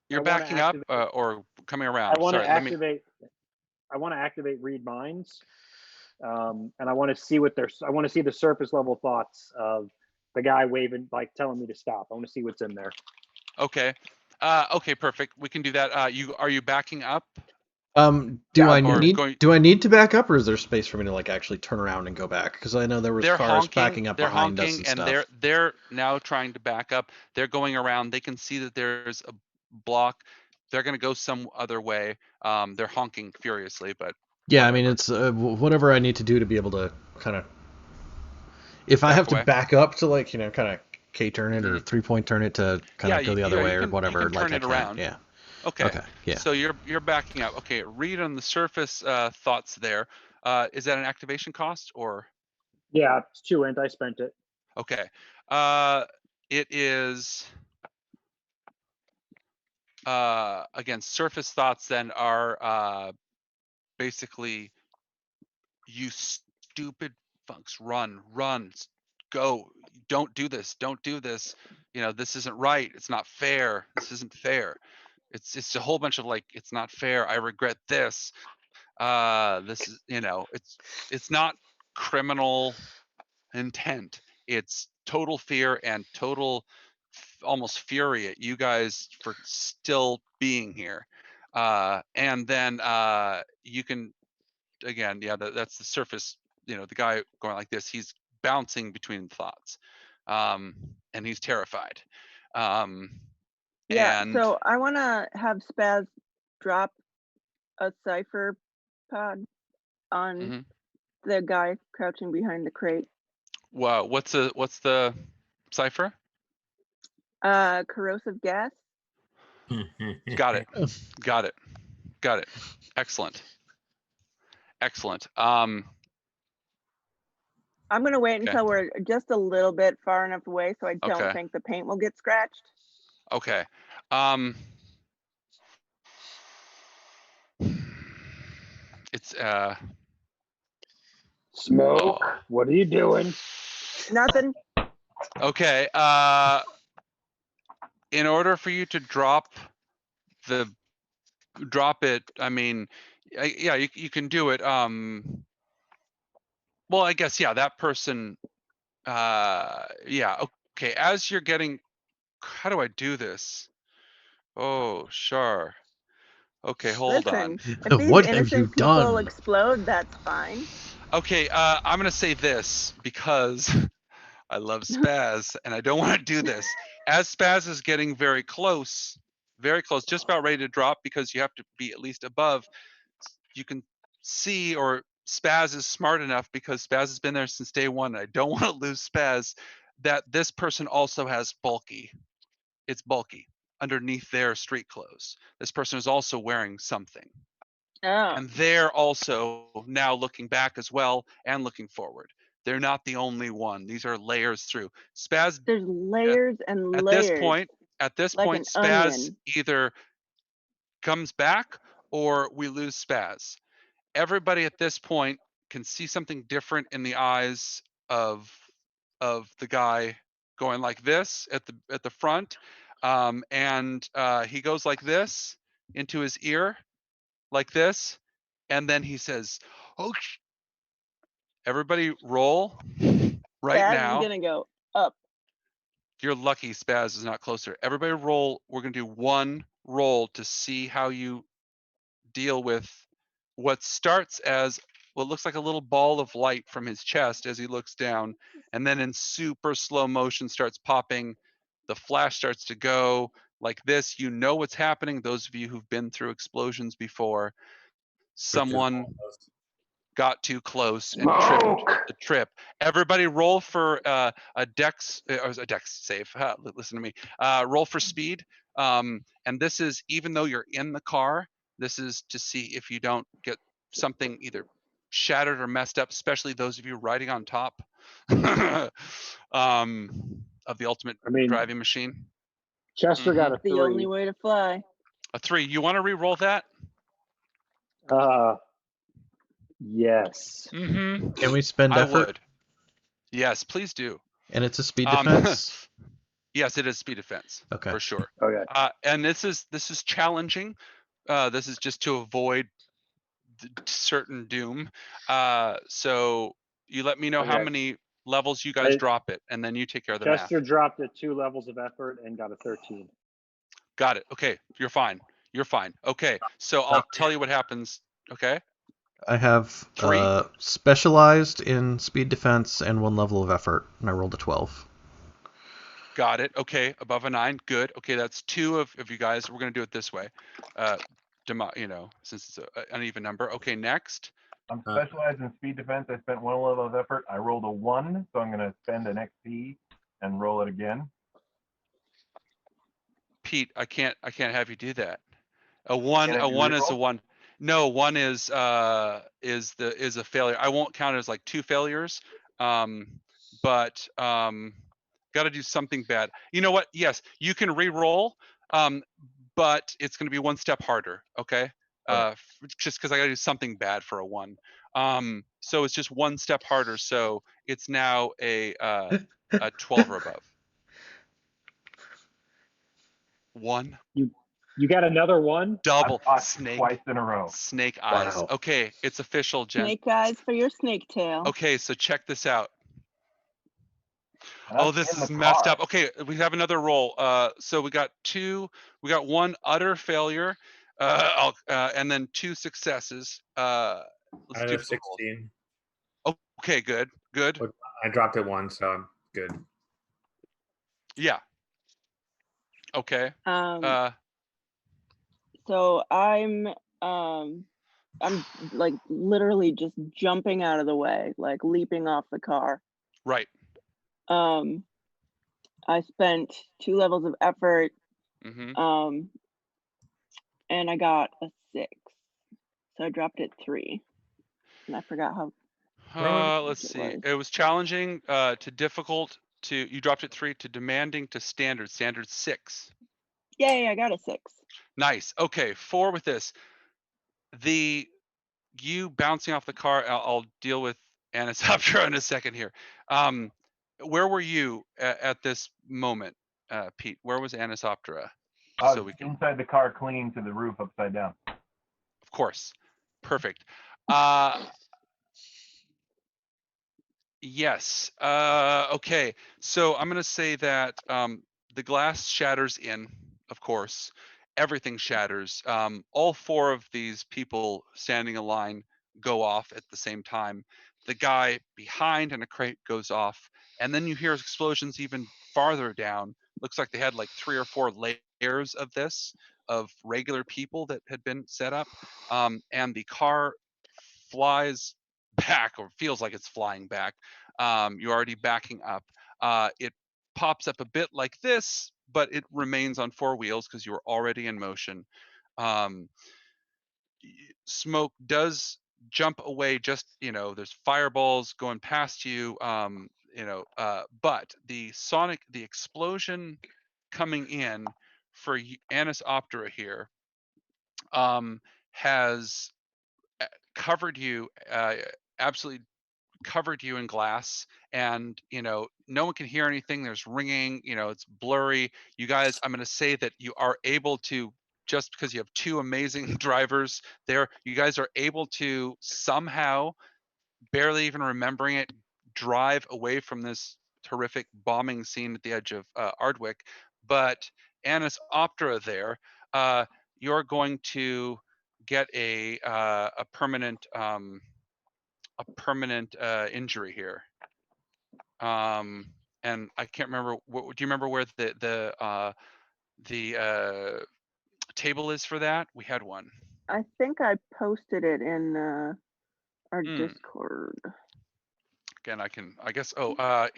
You're I wanna backing up activate- or coming around? I want to Sorry, let me. activate. I want to activate read minds, and I want to see I want to see the surface level thoughts of the guy waving, like telling me to stop. I want to see what's in there. Okay. Okay, perfect. We can do that. Are you backing up? Do Yeah, I or need going- do I need to back up, or is there space for me to actually turn around and go back? Because I know there was They're cars honking. backing up They're behind us honking, and and stuff. they're now trying to back up. They're going around. They can see that there's a block. They're going to go some other way. They're honking furiously, but Yeah, I mean whatever. it's whatever I need to do to be able to kind of. If I Back have away. to back up to kind of K-turn it or Mhm. 3-point turn it to kind of go the other way you or can whatever, turn I it can. around. Yeah. Okay. Okay. Yeah. So you're backing up. Okay. Read on the surface thoughts there. Is that an activation cost or? Yeah, it's 2 int. I spent it. Okay. It is. Again, surface thoughts then are basically, you stupid funks, run, go, don't do this, this isn't right, it's not fair, this isn't fair. It's a whole bunch of it's not fair, I regret this. This is, it's not criminal intent. It's total fear and total almost fury at you guys for still being here. And then you can, again, yeah, that's the surface, the guy going like this, he's bouncing between thoughts. And he's terrified. yeah, And so I want to have Spaz drop a cipher pod on Mhm. the guy crouching behind the crate. Wow, what's the cipher? Corrosive gas. Got it. Got it. Excellent. I'm gonna wait Okay. until we're just a little bit far enough away so I don't Okay. think the paint will get scratched. Okay. It's Smoke. oh. What are you doing? Nothing. Okay. In order for you to drop it, I mean, yeah, you can do it. Well, I guess, yeah, that person, yeah, okay. As you're getting, how do I do this? Oh, sure. Okay, hold on. Listen, if these What have you innocent people done? explode, that's fine. Okay, I'm gonna say this because I love Spaz and I don't want to do this. As Spaz is getting very close, just about ready to drop because you have to be at least above, you can see, or Spaz is smart enough because Spaz has been there since day one. And I don't want to lose Spaz, that this person also has bulky. It's bulky underneath their street clothes. This person is also wearing something. Oh, And they're also now looking back as well and looking forward. They're not the only one. These are layers through. Spaz there's layers and at this layers, point, like an Spaz onion. either comes back or we lose Spaz. Everybody at this point can see something different in the eyes of the guy going like this at the front, and he goes like this into his ear, like this, and then he says, "Oh, everybody roll right Spaz is now." gonna go up. You're lucky Spaz is not closer. Everybody roll. We're gonna do one roll to see how you deal with what starts as what looks like a little ball of light from his chest as he looks down, and then in super slow motion starts popping. The flash starts to go like this. You know what's happening. Those of you who've been through explosions before, someone got too close and tripped Smoke. the trip. Everybody roll for a dex save. Listen to me. Roll for speed. And this is even though you're in the car, this is to see if you don't get something either shattered or messed up, especially those of you riding on top of the ultimate I mean, driving machine. Chester got a The only 3. way to fly. A 3. You want to re-roll that? Yes. Mm-hmm. Can we spend I effort? would. Yes, please do. And it's a speed defense? Yes, it is speed defense. Okay. For sure. Okay. And this is challenging. This is just to avoid certain doom. So you let me know how Okay. many levels you guys drop it, and then you take care of the math. Chester dropped it 2 levels of effort and got a 13. Got it. Okay, you're fine. You're fine. Okay, so I'll tell you what happens. Okay. I have 3. specialized in speed defense and 1 level of effort, and I rolled a 12. Got it. Okay, above a 9. Good. Okay, that's 2 of you guys. We're gonna do it this way. Since it's an uneven number. Okay, next. I'm specialized in speed defense. I spent 1 level of effort. I rolled a 1, so I'm going to spend an XP and roll it again. Pete, I can't have you do that. A 1 Can I do is a reroll? 1. No, 1 is a failure. I won't count it as like 2 failures. But got to do something bad. You know what? Yes, you can re-roll, but it's going to be 1 step harder. Okay. Okay. Just because I got to do something bad for a 1. So it's just 1 step harder. So it's now a 12 or above. 1. You got another 1? Double I've caught snake. twice in a row. Snake eyes. Wow. Okay, it's official, Jen. Snake eyes for your snake tail. Okay, so check this out. And I'm Oh, this in is the messed car. up. Okay, we have another roll. So we got 1 utter failure, and then 2 successes. Let's Out do of 16. Okay, good. But I dropped it 1, so I'm good. Yeah. Okay. So I'm like literally just jumping out of the way, like leaping off the car. Right. I spent 2 levels of effort, Mm-hmm. and I got a 6. So I dropped it 3, and I forgot how. Let's it see. was. It was challenging to difficult to you dropped it 3 to demanding to standard. Standard 6. Yay! I got a 6. Nice. Okay, 4 with this. You bouncing off the car. I'll deal with Anisoptera in a second here. Where were you at this moment, Pete? Where was Anisoptera? I So was we can, inside the car clinging to the roof upside down. of course, perfect. Yes. Okay. So I'm gonna say that the glass shatters in, of course, everything shatters. All four of these people standing in line go off at the same time. The guy behind in a crate goes off, and then you hear explosions even farther down. Looks like they had like 3 or 4 layers of this, of regular people that had been set up. And the car flies back, or feels like it's flying back. You're already backing up. It pops up a bit like this, but it remains on 4 wheels because you're already in motion. Um, Smoke does jump away, just, there's fireballs going past you, but the explosion coming in for Anis Optera here has covered you, absolutely covered you in glass, and no one can hear anything. There's ringing, it's blurry. You guys, I'm going to say that you are able to, just because you have 2 amazing drivers there, you guys are able to somehow, barely even remembering it, drive away from this horrific bombing scene at the edge of Ardwick. But Anis Optera there, you're going to get a permanent injury here. And I can't remember. Do you remember where the table is for that? We had one. I think I posted it in our Discord. Again, I guess. Yeah,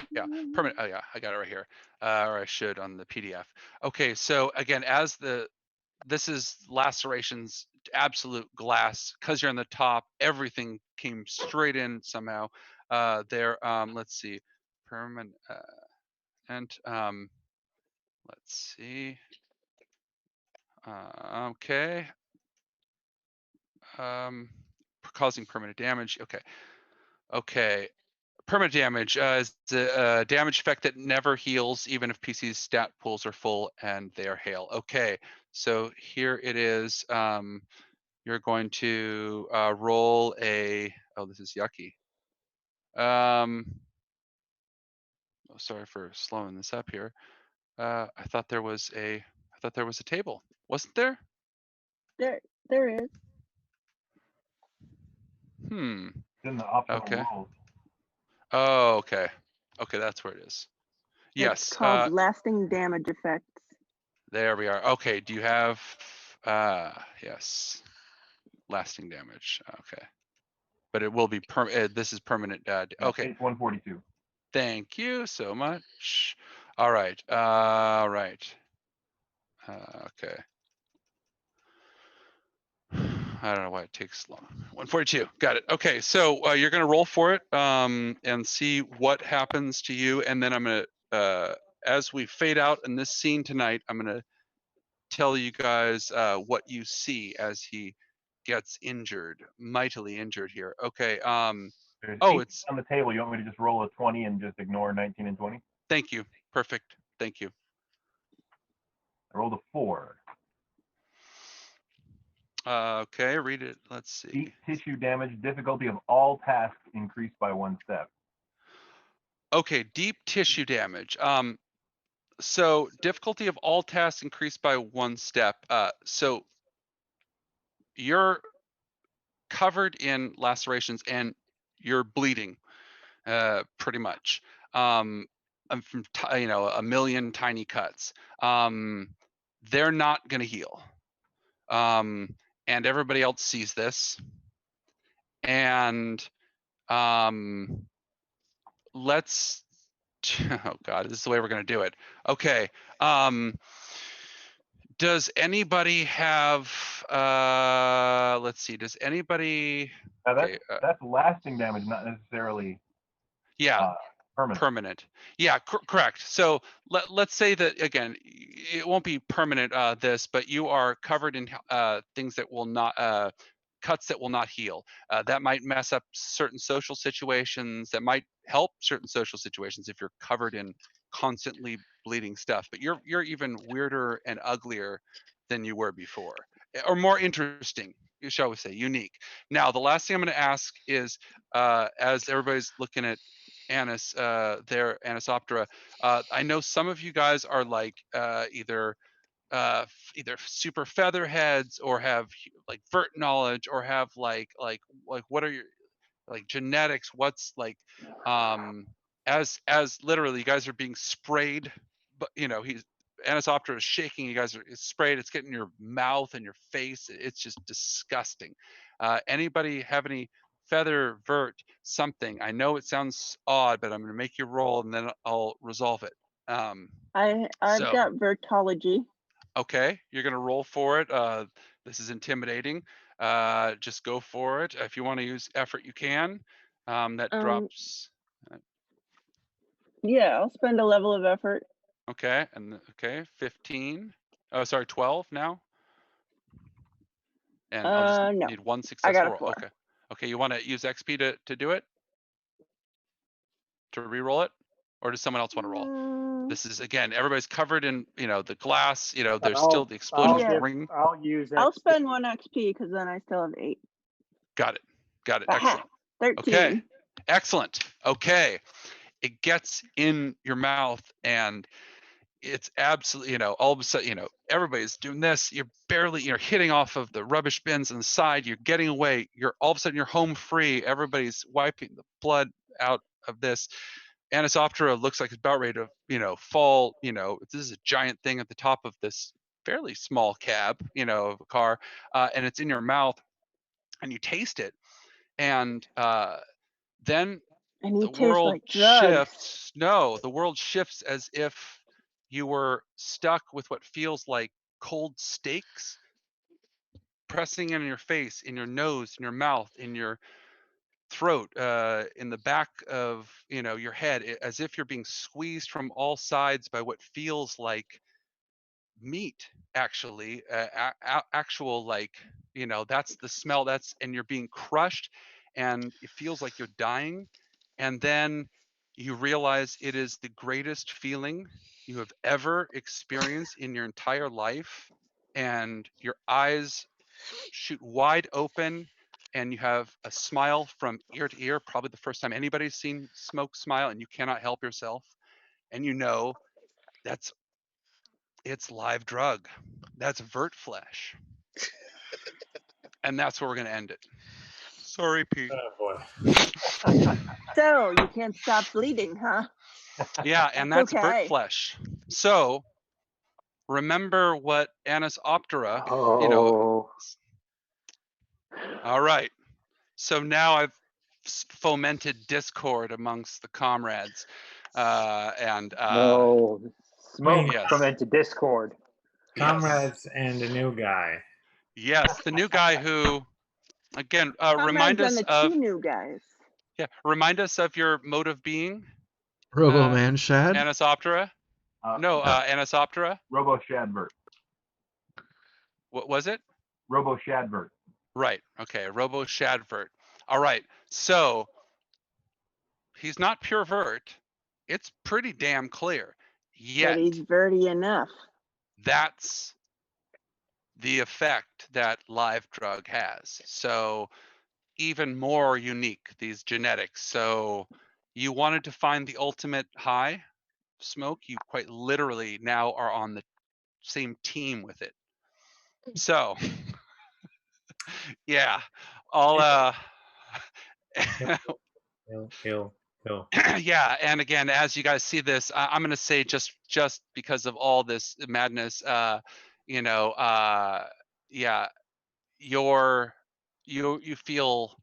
permanent. Oh yeah, I got it right here. Or I should on the PDF. Okay, so again, this is lacerations, absolute glass, because you're on the top. Everything came straight in somehow. There. Let's see. Permanent. And let's see. Okay. Causing permanent damage. Okay. Permanent damage is a damage effect that never heals, even if PC's stat pools are full and they are hail. Okay, so here it is. You're going to roll a. Oh, this is yucky. Oh, sorry for slowing this up here. I thought there was a table. Wasn't there? There is. Hmm. It's in the optional Okay. rules. Oh, okay. Okay, that's where it is. Yes. It's called lasting damage effects. There we are. Okay. Do you have? Yes. Lasting damage. Okay. But it will be this is permanent. Okay. Page 142. Thank you so much. All right. Right. Okay. I don't know why it takes long. 142. Got it. Okay, so you're gonna roll for it and see what happens to you, and then I'm gonna, as we fade out in this scene tonight, I'm gonna tell you guys what you see as he gets injured, mightily injured here. Okay. There's Oh, 8 it's on the table. You want me to just roll a 20 and just ignore 19 and 20? Thank you. Perfect. Thank you. I rolled a 4. Okay, read it. Let's see. Deep tissue damage. Difficulty of all tasks increased by 1 step. Okay, deep tissue damage. So difficulty of all tasks increased by 1 step. So you're covered in lacerations and you're bleeding, pretty much. From a million tiny cuts. They're not going to heal. And everybody else sees this. And let's. Oh God, this is the way we're going to do it. Okay. Does anybody have? Let's see. Does anybody? Now Okay, that's lasting damage, not necessarily. Yeah. Permanent. Permanent. Yeah, correct. So let's say that again, it won't be permanent this, but you are covered in things that will not cuts that will not heal. That might mess up certain social situations, that might help certain social situations if you're covered in constantly bleeding stuff. But you're even weirder and uglier than you were before, or more interesting, shall we say, unique. Now, the last thing I'm going to ask is, as everybody's looking at Anis, Anis Optera. I know some of you guys are like either either super featherheads or have like Vurt knowledge or have like what are your like genetics? What's like as literally you guys are being sprayed, but he's Anisoptera is shaking. You guys are sprayed. It's getting in your mouth and your face. It's just disgusting. Anybody have any feather Vurt something? I know it sounds odd, but I'm going to make you roll and then I'll resolve it. I've so- got Vurtology. Okay, you're going to roll for it. This is intimidating. Just go for it. If you want to use effort, you can. That drops. Yeah, I'll spend a level of effort. Okay, and okay, 15. Oh, sorry, 12 now. And I'll just No. need one I successful got a roll. 4. Okay. Okay, you want to use XP to do it? To re-roll it? Or does someone else want to roll? This is, again, everybody's covered in, the glass, there's still the explosions Yeah. ring. I'll use I'll XP. spend 1 XP because then I still have 8. Got it. Aha, Excellent. 13. Okay. Excellent. Okay. It gets in your mouth and it's absolutely, all of a sudden, everybody's doing this. You're barely, hitting off of the rubbish bins on the side. You're getting away. You're all of a sudden you're home free. Everybody's wiping the blood out of this. Anisoptera looks like it's about ready to, fall. This is a giant thing at the top of this fairly small cab, of a car, and it's in your mouth, and you taste it, and then And he the tastes world like drugs. shifts. No, the world shifts as if you were stuck with what feels like cold steaks pressing in your face, in your nose, in your mouth, in your throat, in the back of your head, as if you're being squeezed from all sides by what feels like meat. Actually, actual like that's the smell. And you're being crushed, and it feels like you're dying, and then you realize it is the greatest feeling you have ever experienced in your entire life, and your eyes shoot wide open and you have a smile from ear to ear, probably the first time anybody's seen Smoke smile, and you cannot help yourself, and it's live drug. That's Vurt flesh. And that's where we're going to end it. Sorry, Pete. Oh boy. So you can't stop bleeding, huh? Yeah, and that's okay. Vurt flesh. So remember what Anisoptera, Oh. All right. So now I've fomented discord amongst the comrades. No. Smoke Yes. fomented discord. Comrades and a new guy. Yes, the new guy who, again, Comrades remind us and the of 2 new guys. Yeah, remind us of your mode of being. Robo-Man Shad? Anisoptera. No, Anisoptera. Robo Shadvert. What was it? Robo Shadvert. Right. Okay. Robo Shadvert. All right. So he's not pure Vurt. It's pretty damn clear. Yet But he's Verty enough. that's the effect that live drug has. So even more unique, these genetics. So you wanted to find the ultimate high, Smoke. You quite literally now are on the same team with it. So yeah, I'll Kill. yeah, and again, as you guys see this, I'm gonna say just because of all this madness, yeah, you feel,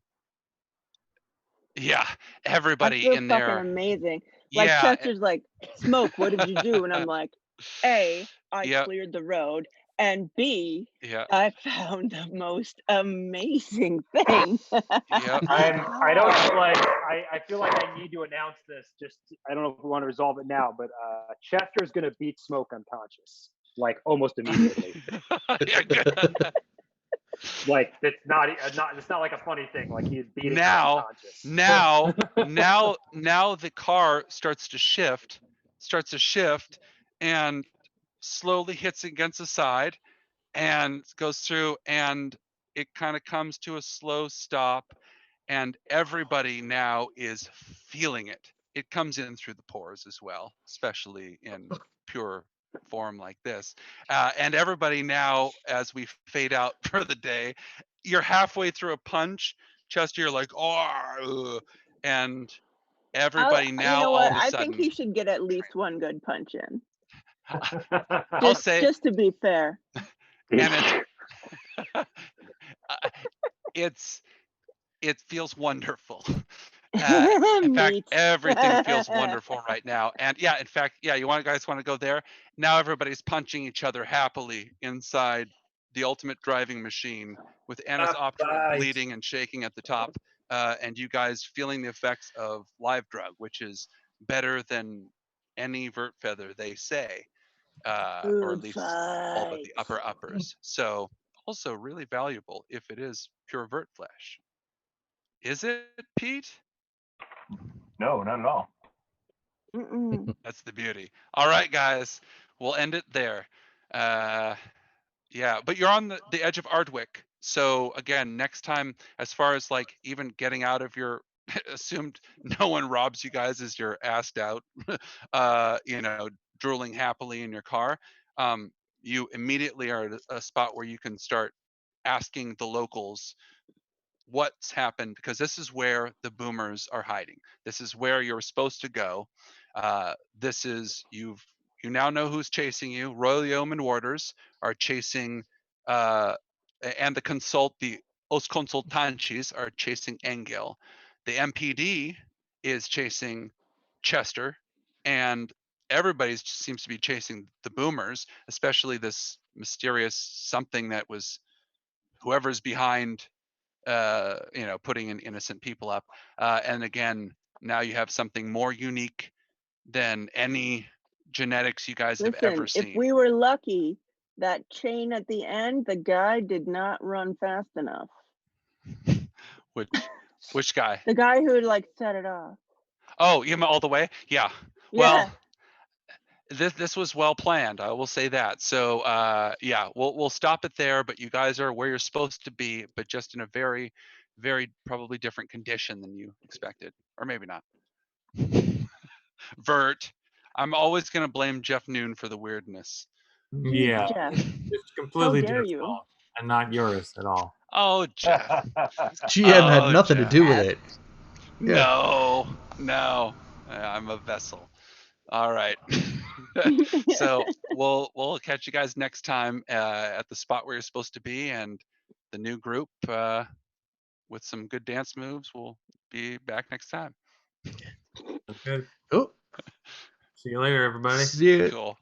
yeah, everybody I feel in fucking there, amazing. Like yeah, Chester's like, Smoke, what did you do? And I'm like, A, I Yep. cleared the road, and B, yeah, I found the most amazing thing. yep. I feel like I need to announce this. I don't know if we want to resolve it now, but Chester's gonna beat Smoke unconscious, like almost immediately. Yeah, good. Like it's not like a funny thing. Like he's beating him Now unconscious. the car starts to shift and slowly hits against the side and goes through, and it kind of comes to a slow stop, and everybody now is feeling it. It comes in through the pores as well, especially in pure form like this. And everybody now, as we fade out for the day, you're halfway through a punch. Chester, you're like, oh, and everybody You now know all what? of a I sudden. think he should get at least one good punch in. I'll say, Just to be fair. and it feels wonderful. In fact, Meat. everything feels wonderful right now. And yeah, in fact, yeah, you guys want to go there? Now everybody's punching each other happily inside the ultimate driving machine with Anna's Opera Right. bleeding and shaking at the top, and you guys feeling the effects of live drug, which is better than any vert feather, they say, or at Food least all but the fights. uppers. So also really valuable if it is pure vert flesh. Is it, Pete? No, not at all. Mm-mm. That's the beauty. All right, guys, we'll end it there. Yeah, but you're on the edge of Ardwick. So again, next time, as far as like even getting out of your assumed no one robs you guys as you're assed out, drooling happily in your car, you immediately are at a spot where you can start asking the locals what's happened, because this is where the boomers are hiding. This is where you're supposed to go. This is you now know who's chasing you. Royal Yeoman Warders are chasing, and the Os Consultantes are chasing Engel. The MPD is chasing Chester, and everybody seems to be chasing the boomers, especially this mysterious something that was whoever's behind putting in innocent people up. And again, now you have something more unique than any genetics you guys have ever Listen, if seen. we were lucky, that chain at the end, the guy did not run fast enough. Which guy? The guy who like set it off. Oh, you mean all the way? Yeah. Yeah. Well, this was well planned. I will say that. So yeah, we'll stop it there. But you guys are where you're supposed to be, but just in a very, very probably different condition than you expected, or maybe not. Vert. I'm always gonna blame Jeff Noon for the weirdness. Yeah, Jeff. it's completely dare Jeff's you. fault and not yours at all. Oh, Jeff. GM had Oh, nothing to Jeff. do with it. Yeah. No. I'm a vessel. All right. So we'll catch you guys next time at the spot where you're supposed to be, and the new group with some good dance moves will be back next time. That's good. Oh, See you later, everybody. see ya. Cool.